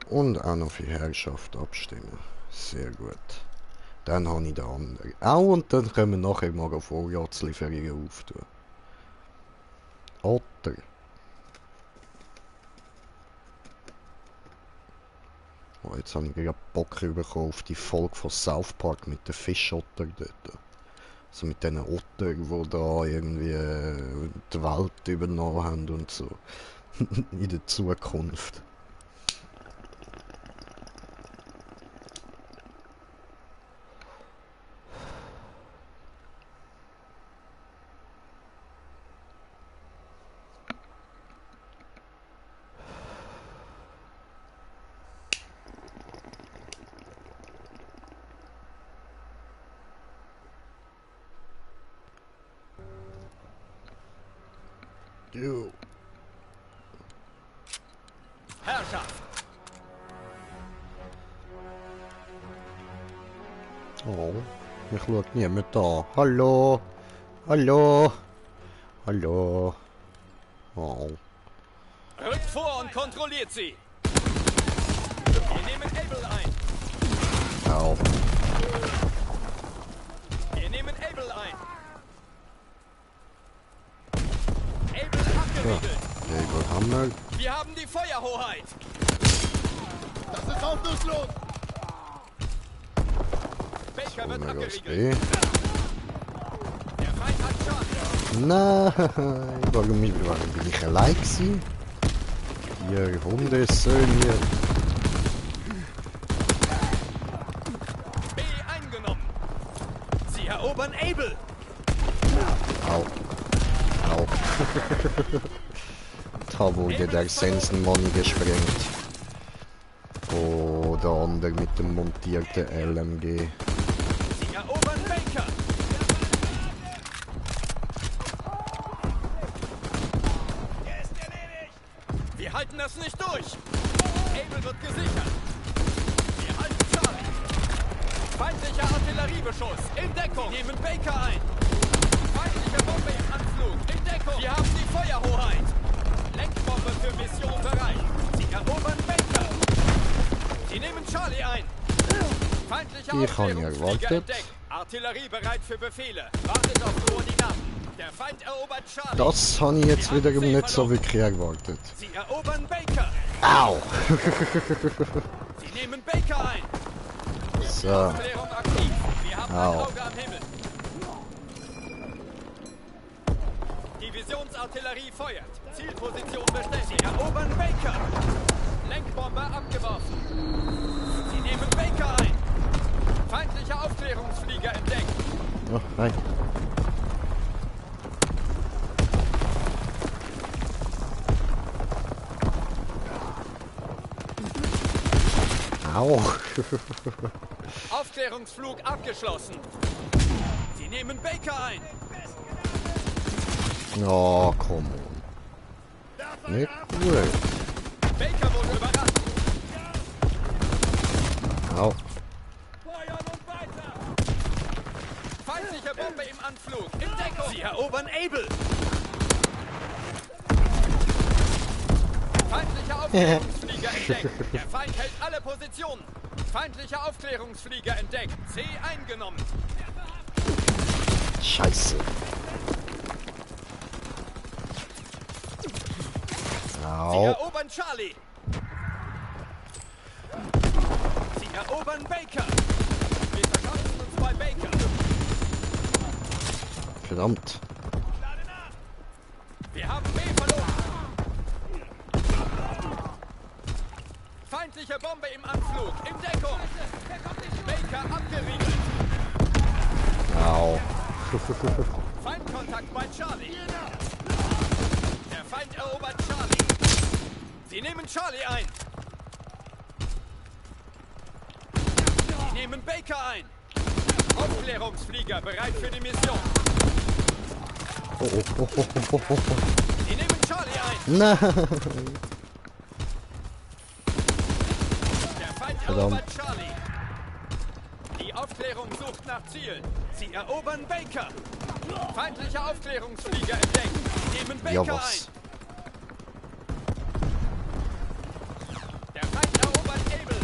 Und auch noch für Herrschaft abstimmen. Sehr gut. Dann habe ich den anderen. Auch und dann können wir nachher mal Vorratslieferungen auftun. Otter. Oh, jetzt habe ich gerade Bock bekommen auf die Folge von South Park mit den Fischotter dort. Also mit diesen Otter, die da irgendwie die Welt übernommen haben und so. In der Zukunft. Jo. Herrschaft! Oh, mich schaut niemand an. Hallo? Hallo? Hallo? Oh. Rückt vor und kontrolliert sie! Wir nehmen Able ein! Au. Wir nehmen Able ein! Able abgeriegelt! Able Hammer. Wir haben die Feuerhoheit! Das ist hoffnungslos! Baker wird Hammer aus abgeriegelt! B. Der Feind hat Charlie! Nein, warum bin ich allein gewesen? Ihr Hundesöhne. B eingenommen! Sie erobern Able! Au. Au. Da wurde der Sensenmoney gesprengt. Oh, der andere mit dem montierten LMG. Sie erobern Baker! Wir halten das nicht durch! Able wird gesichert! Wir halten Charlie! Feindlicher Artilleriebeschuss! In Deckung! Wir nehmen Baker ein! Feindliche Bombe im Anflug! In Deckung! Wir haben die Feuerhoheit! Lenkbombe für Mission bereit! Sie erobern Baker! Sie nehmen Charlie ein! Feindliche Ich habe ihn Aufklärungsflieger erwartet. entdeckt! Artillerie bereit für Befehle! Wartet auf Koordinaten! Der Feind erobert Charlie! Das habe ich jetzt wiederum nicht so wirklich erwartet. Sie erobern Baker! Au! Sie nehmen Baker ein! So. Aufklärung aktiv! Wir haben ein Au. Auge am Himmel! Divisionsartillerie feuert! Zielposition bestätigt! Sie erobern Baker! Lenkbombe abgeworfen! Sie nehmen Baker ein! Feindlicher Aufklärungsflieger entdeckt! Oh, nein. Au! Aufklärungsflug abgeschlossen! Sie nehmen Baker ein! Oh, komm on. Nicht gut. Baker wurde überrascht! Au. Feuern und weiter! Feindliche Bombe im Anflug! In Deckung! Sie erobern Able! Feindlicher Aufklärungsflieger entdeckt! Der Feind hält alle Positionen! Feindlicher Aufklärungsflieger entdeckt! C eingenommen! Scheiße. Sie Au. erobern Charlie! Sie erobern Baker! Wir verkaufen uns bei Baker! Verdammt. Wir haben B verloren! Feindliche Bombe im Anflug! In Deckung! Baker abgeriegelt! Au. Feindkontakt bei Charlie! Der Feind erobert Charlie! Sie nehmen Charlie ein! Sie nehmen Baker ein! Aufklärungsflieger bereit für die Mission! Oh, oh, oh, oh, oh, oh, oh. Sie nehmen Charlie ein! Nein. Der Feind Verdammt. erobert Charlie! Aufklärung sucht nach Ziel. Sie erobern Baker. Feindlicher Aufklärungsflieger entdeckt. Nehmen Ja, Baker was? ein. Der Feind erobert Able.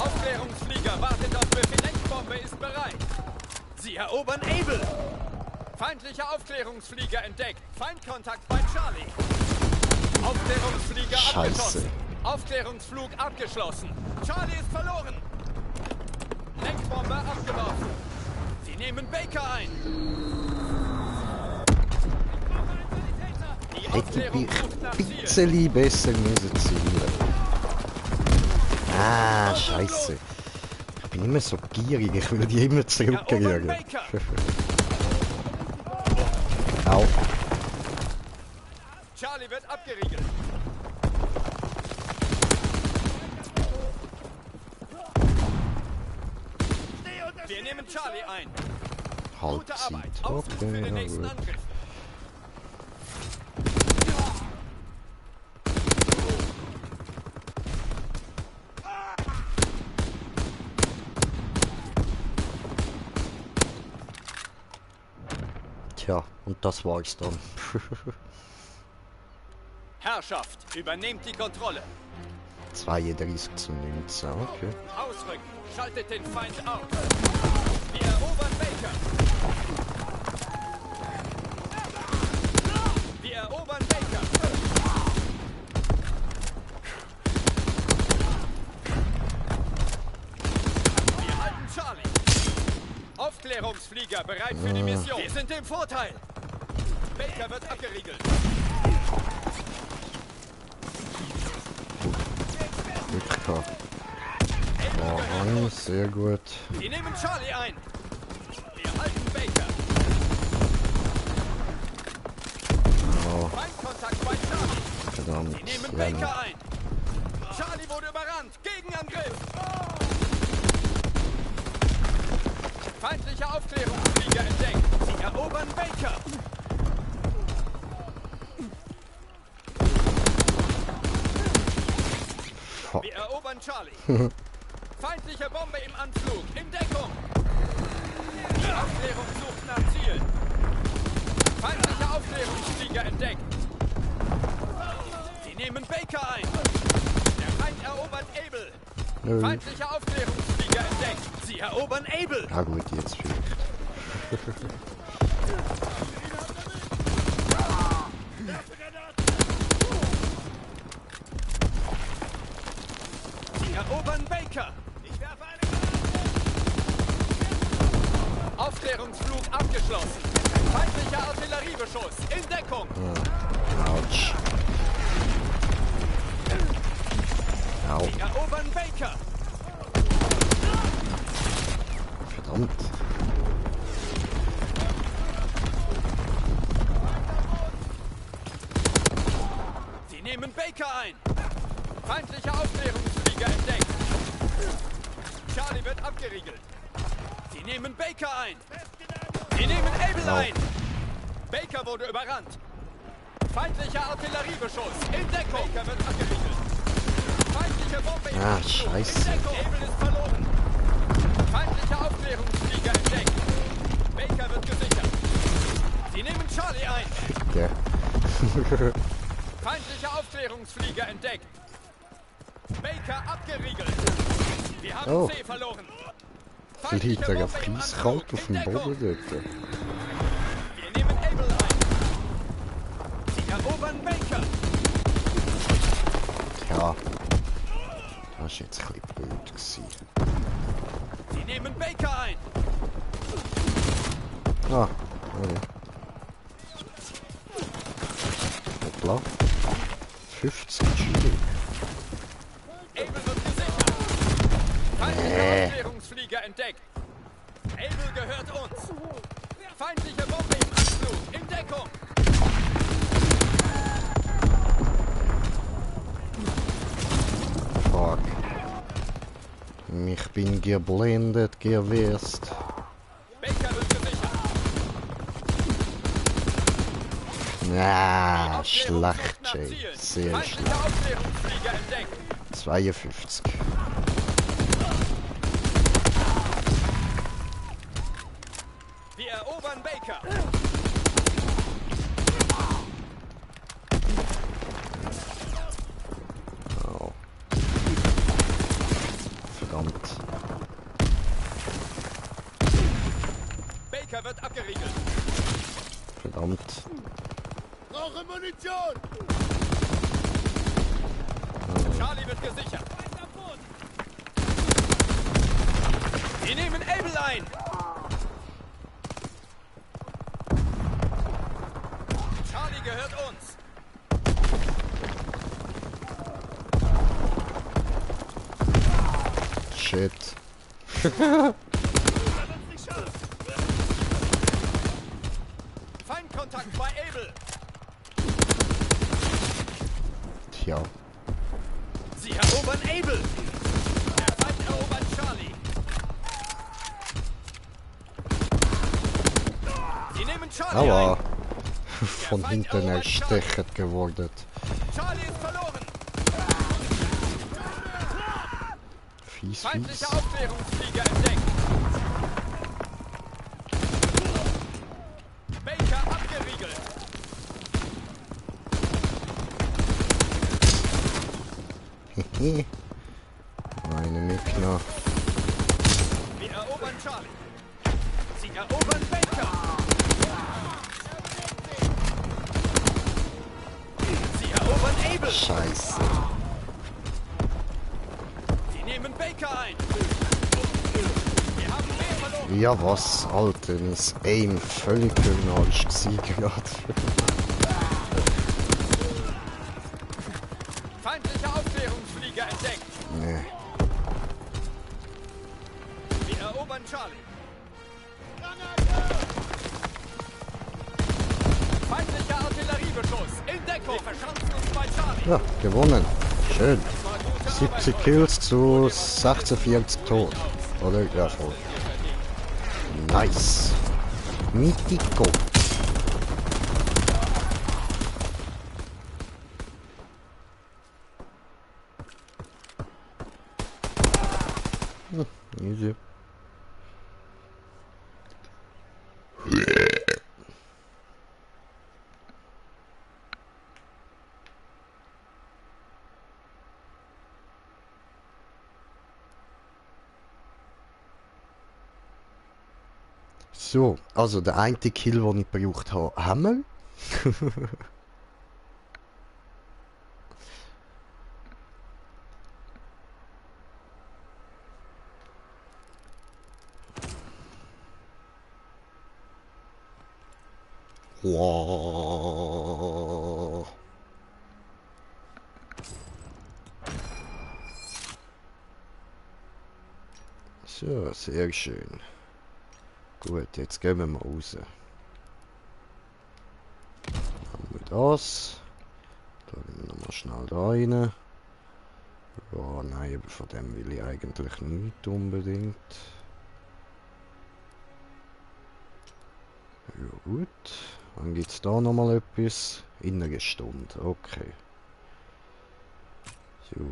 Aufklärungsflieger wartet auf Befehl. Lenkbombe ist bereit. Sie erobern Able. Feindlicher Aufklärungsflieger entdeckt. Feindkontakt bei Charlie. Aufklärungsflieger Scheiße. abgeschossen. Aufklärungsflug abgeschlossen. Charlie ist verloren. Lenkbombe abgeworfen. Sie nehmen Baker ein. Die Hätte Aufklärung ich sucht nach ein Ziel. bisschen besser müssen zielen. Ah, scheiße. Ich bin immer so gierig, ich will die immer Erobern zurückkriegen. Baker. Au. Charlie wird abgeriegelt. Wir nehmen Charlie ein. Gute Arbeit. Halbzeit. Ausruf für Okay, den ja nächsten gut. Angriff. Tja, und das war's dann. Herrschaft, übernehmt die Kontrolle. 32:19, okay. Ausrücken. Schaltet den Feind aus. Wir erobern Baker. Wir erobern Baker. Wir halten Charlie. Aufklärungsflieger bereit für die Mission. Wir sind im Vorteil. Baker wird abgeriegelt. Glück gehabt. Oh, sehr gut. Wir nehmen Charlie ein. Wir halten Baker. Oh, Feindkontakt bei Charlie. verdammt. Sie nehmen Ja, Baker ein. Charlie wurde überrannt. Gegenangriff. Feindlicher Aufklärungsflieger entdeckt. Sie erobern Baker. fuck. Wir erobern Charlie. Feindliche Bombe im Anflug. In Deckung. Die Aufklärung sucht nach Ziel. Feindlicher Aufklärungsflieger entdeckt. Sie nehmen Baker ein. Der Feind erobert Able. Nö. Feindlicher Aufklärungsflieger entdeckt. Sie erobern Able. Ah gut, jetzt vielleicht. Sie erobern Baker. Ich werfe eine Aufklärungsflug abgeschlossen. Feindlicher Artilleriebeschuss. In Deckung. Autsch. Au, Sie erobern Baker. verdammt. Sie nehmen Baker ein. Feindlicher Aufklärungsflieger entdeckt. Charlie wird abgeriegelt. Sie nehmen Baker ein. Sie nehmen Able ein. Baker wurde überrannt. Feindlicher Artilleriebeschuss. In Deckung. Baker wird abgeriegelt. Feindliche Bombe im Ah, Anflug. scheiße. In Deckung. Able ist verloren. Feindlicher Aufklärungsflieger entdeckt. Baker wird gesichert. Sie nehmen Charlie ein. Der. Feindlicher Aufklärungsflieger entdeckt. Baker abgeriegelt. Wir haben Oh. C verloren. Liegt Feindliche er ja Bombe im fieskalt Anflug. auf In dem Deckung. Boden dort. Wir nehmen Able ein. Sie erobern Baker. Tja. Das war jetzt ein bisschen blöd gewesen. Sie nehmen Baker ein. Ah, okay. Hoppla. 15 Kilo. Able wird gesichert. Feindlicher Aufklärungsflieger entdeckt. Able gehört uns. Feindliche Bombe im Anflug. In Deckung. Fuck. Ich bin geblendet gewesen. Baker wird gesichert. Na, Aufklärung sucht schlecht, nach Jay. Ziel. Sehr schlecht. Feindlicher Aufklärungsflieger entdeckt. 52. Wir erobern Baker. Oh. Verdammt. Baker wird abgeriegelt. Verdammt. Brauche Munition! Charlie wird gesichert. Wir nehmen Able ein. Charlie gehört uns. Shit. Feindkontakt bei Able. Tja. Sie erobern Able. Der Feind erobert Charlie. Sie nehmen Charlie Aua. ein. Von hinten erstechert geworden. Charlie ist verloren. Fies, Feindliche fies. Aufklärungsflieger entdeckt. Baker abgeriegelt. Meine Mickner. Wir erobern Charlie. Sie erobern Baker. Sie erobern Able. Scheiße. Sie nehmen Baker ein. Wir haben mehr verloren. Ja was, Alter, mein Aim völlig für den Arsch gewesen gerade. Feindliche Aufklärungsflieger entdeckt. Nee. Wir erobern Charlie. Feindlicher Artilleriebeschuss. In Deckung. Wir verschanzen uns bei Charlie. Ja, gewonnen. Schön. Das war gute 70 Arbeit. Kills zu 46 tot. Oder? Ja, voll. Nice. Mythico. Easy. So, also der eine Kill, den ich gebraucht habe, haben wir. Wow. So, sehr schön. Gut, jetzt gehen wir mal raus. Haben wir das. Da gehen wir nochmal schnell da rein. Ja, nein, aber von dem will ich eigentlich nicht unbedingt. Ja gut. Dann gibt es da nochmal etwas. In einer Stunde, okay. So.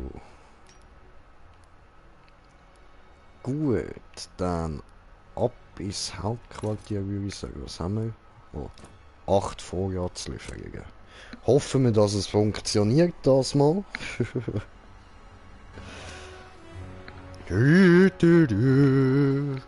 Gut, dann ab ins Hauptquartier, würde ich sagen. Was haben wir? Oh, 8 Vorratslieferungen. Hoffen wir, dass es funktioniert, das mal. Du, du, du.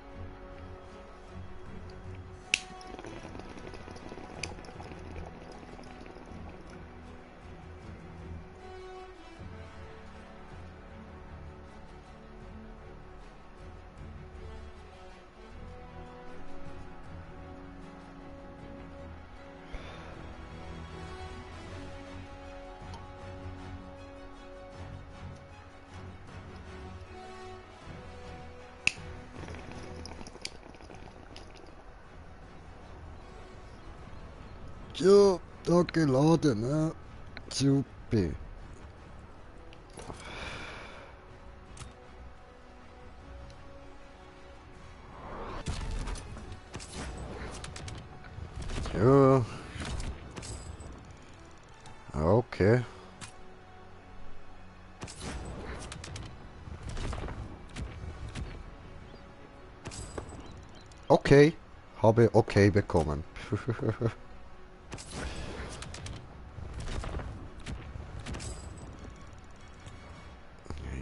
Ja, da geladen, ne? Super. Ja. Okay. Okay, habe okay bekommen.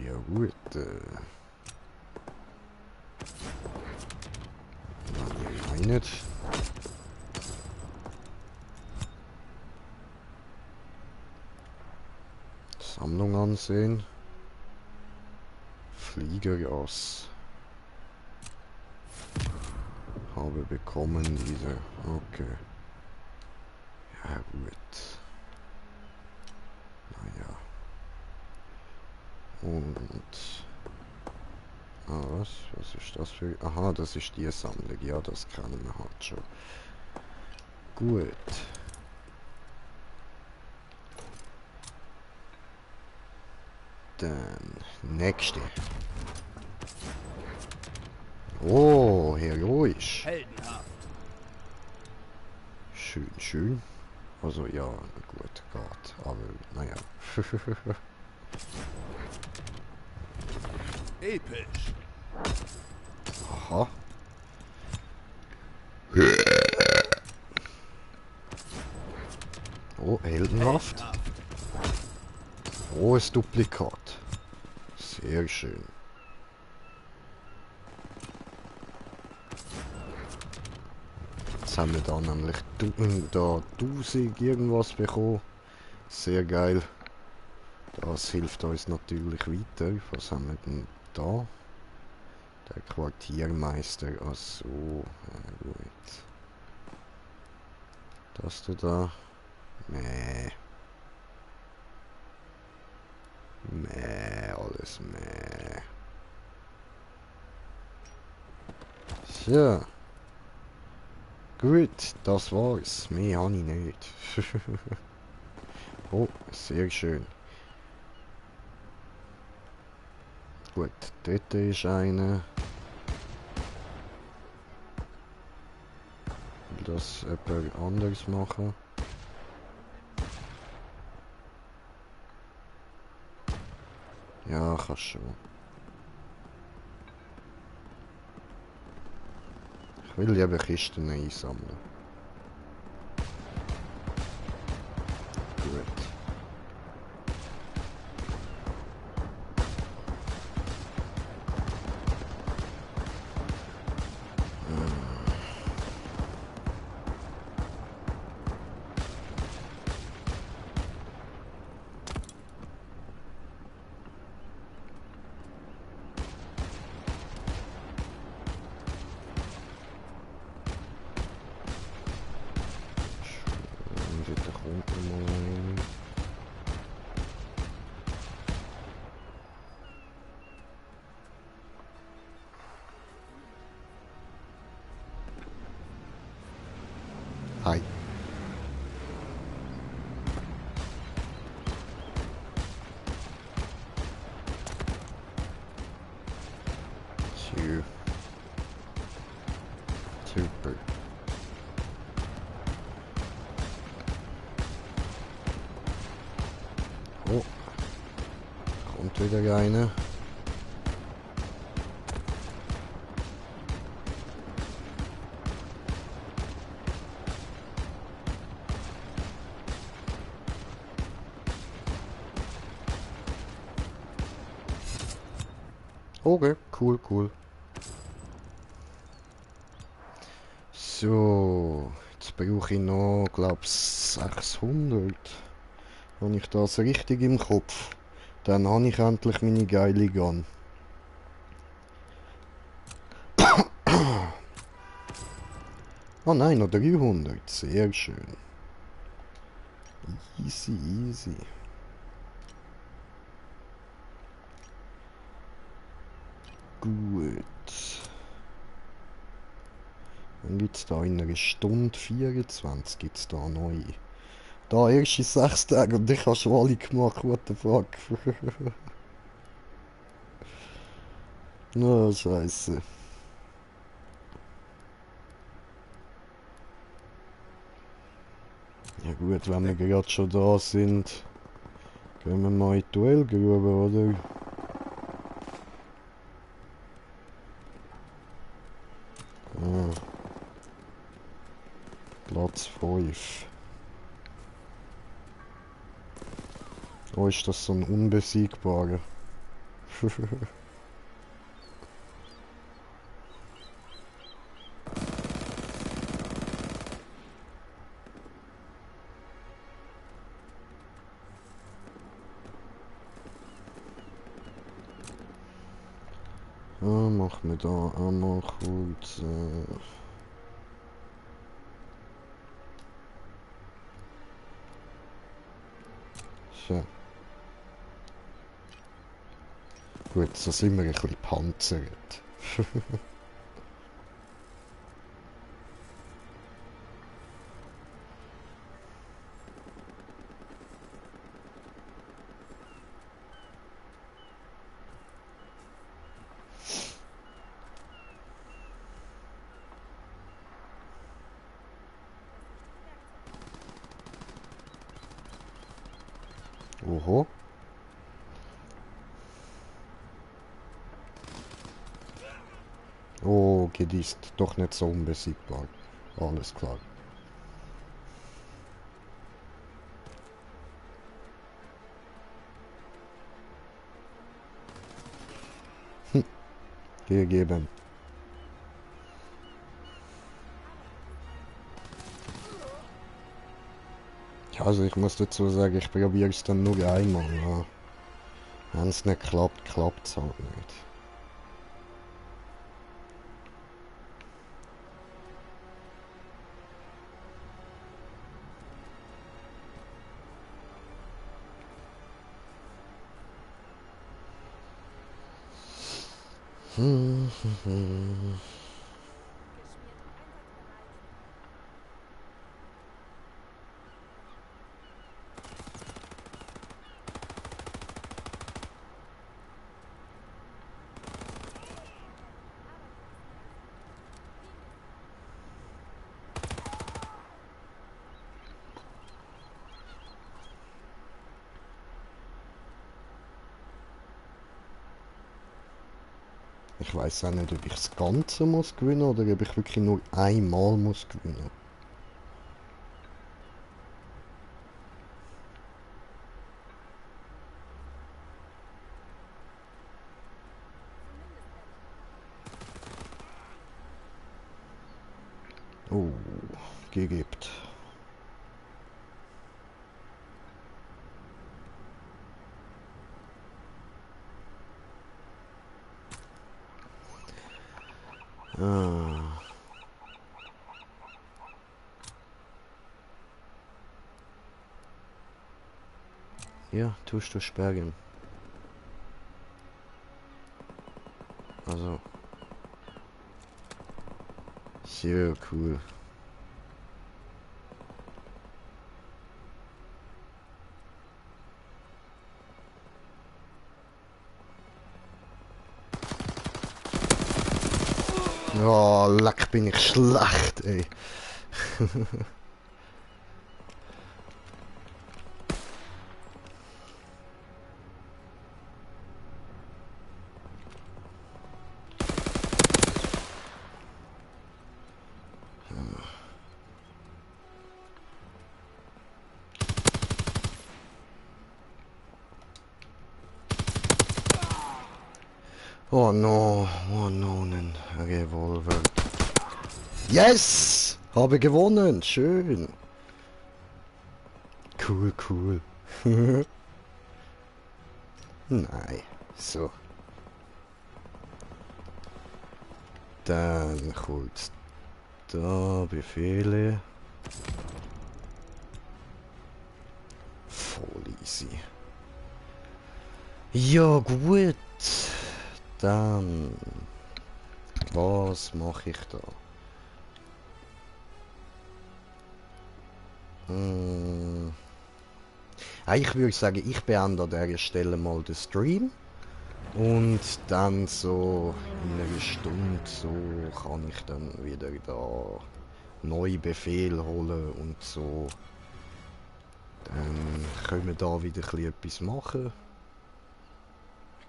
Ja gut, nein, nicht. Sammlung ansehen. Fliegergas. Habe bekommen diese. Okay. Ja gut. Naja. Und... Ah, was? Was ist das für... Aha, das ist die Sammlung. Ja, das kennen wir halt schon. Gut. Dann... Nächste. Oh, heroisch. Heldenhaft. Schön, schön. Also ja, gut, geht. Aber naja. Episch. Aha. Oh, heldenhaft. Rohes Duplikat. Sehr schön. Jetzt haben wir da nämlich da 1000 irgendwas bekommen. Sehr geil. Das hilft uns natürlich weiter. Was haben wir denn da? Der Quartiermeister. Achso. Ja, gut. Das da. Mäh. Mäh, alles mäh. So. Gut, das war's. Mehr habe ich nicht. Oh, sehr schön. Gut, dort ist einer. Will das jemand anders machen? Ja, kannst schon. Ich will lieber Kisten einsammeln. Gut. Dort kommt noch mal ein. Hi. So. Super. Oh. Kommt wieder einer. Okay, cool, cool. So, jetzt brauche ich noch, glaube ich, 600. Wenn ich das richtig im Kopf. Dann habe ich endlich meine geile Gun. Oh nein, noch 300. Sehr schön. Easy, easy. Gut. Dann gibt es da in einer Stunde 24 gibt es da neu. Da erst in 6 Tagen und ich habe schon alle gemacht, what the fuck. Na, scheiße. Ja gut, wenn wir gerade schon da sind, gehen wir mal in die Duellgrube, oder? Ah. Platz 5. Oh, ist das so ein unbesiegbarer? Machen wir da einmal kurz. So. Gut, so sind wir ein bisschen panzert. Oho. Oh, okay, die ist doch nicht so unbesiegbar. Alles klar. Gegeben. Ja, also ich muss dazu sagen, ich probiere es dann nur einmal. Ja. Wenn es nicht klappt, klappt es halt nicht. Ich weiß auch nicht, ob ich das Ganze muss gewinnen oder ob ich wirklich nur einmal muss gewinnen. Oh, gegibt. Ah. Ja, tust du sperren. Also. Sehr cool. Oh, leck bin ich schlecht, ey. Oh no, ein Revolver. Yes! Habe gewonnen, schön. Cool, cool. Nein, so. Dann kurz da Befehle. Voll easy. Ja gut. Dann was mache ich da? Ich würde sagen, ich beende an dieser Stelle mal den Stream. Und dann so in einer Stunde so kann ich dann wieder da neue Befehle holen und so. Dann können wir da wieder etwas machen.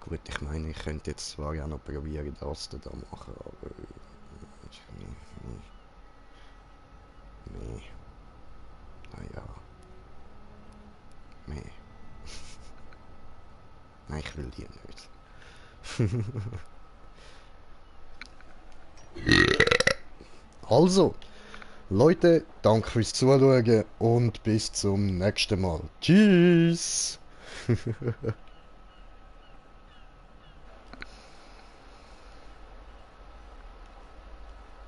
Gut, ich meine, ich könnte jetzt zwar auch noch probieren, das da machen, aber... Nee. will die nicht. Also, Leute, danke fürs Zuschauen und bis zum nächsten Mal. Tschüss!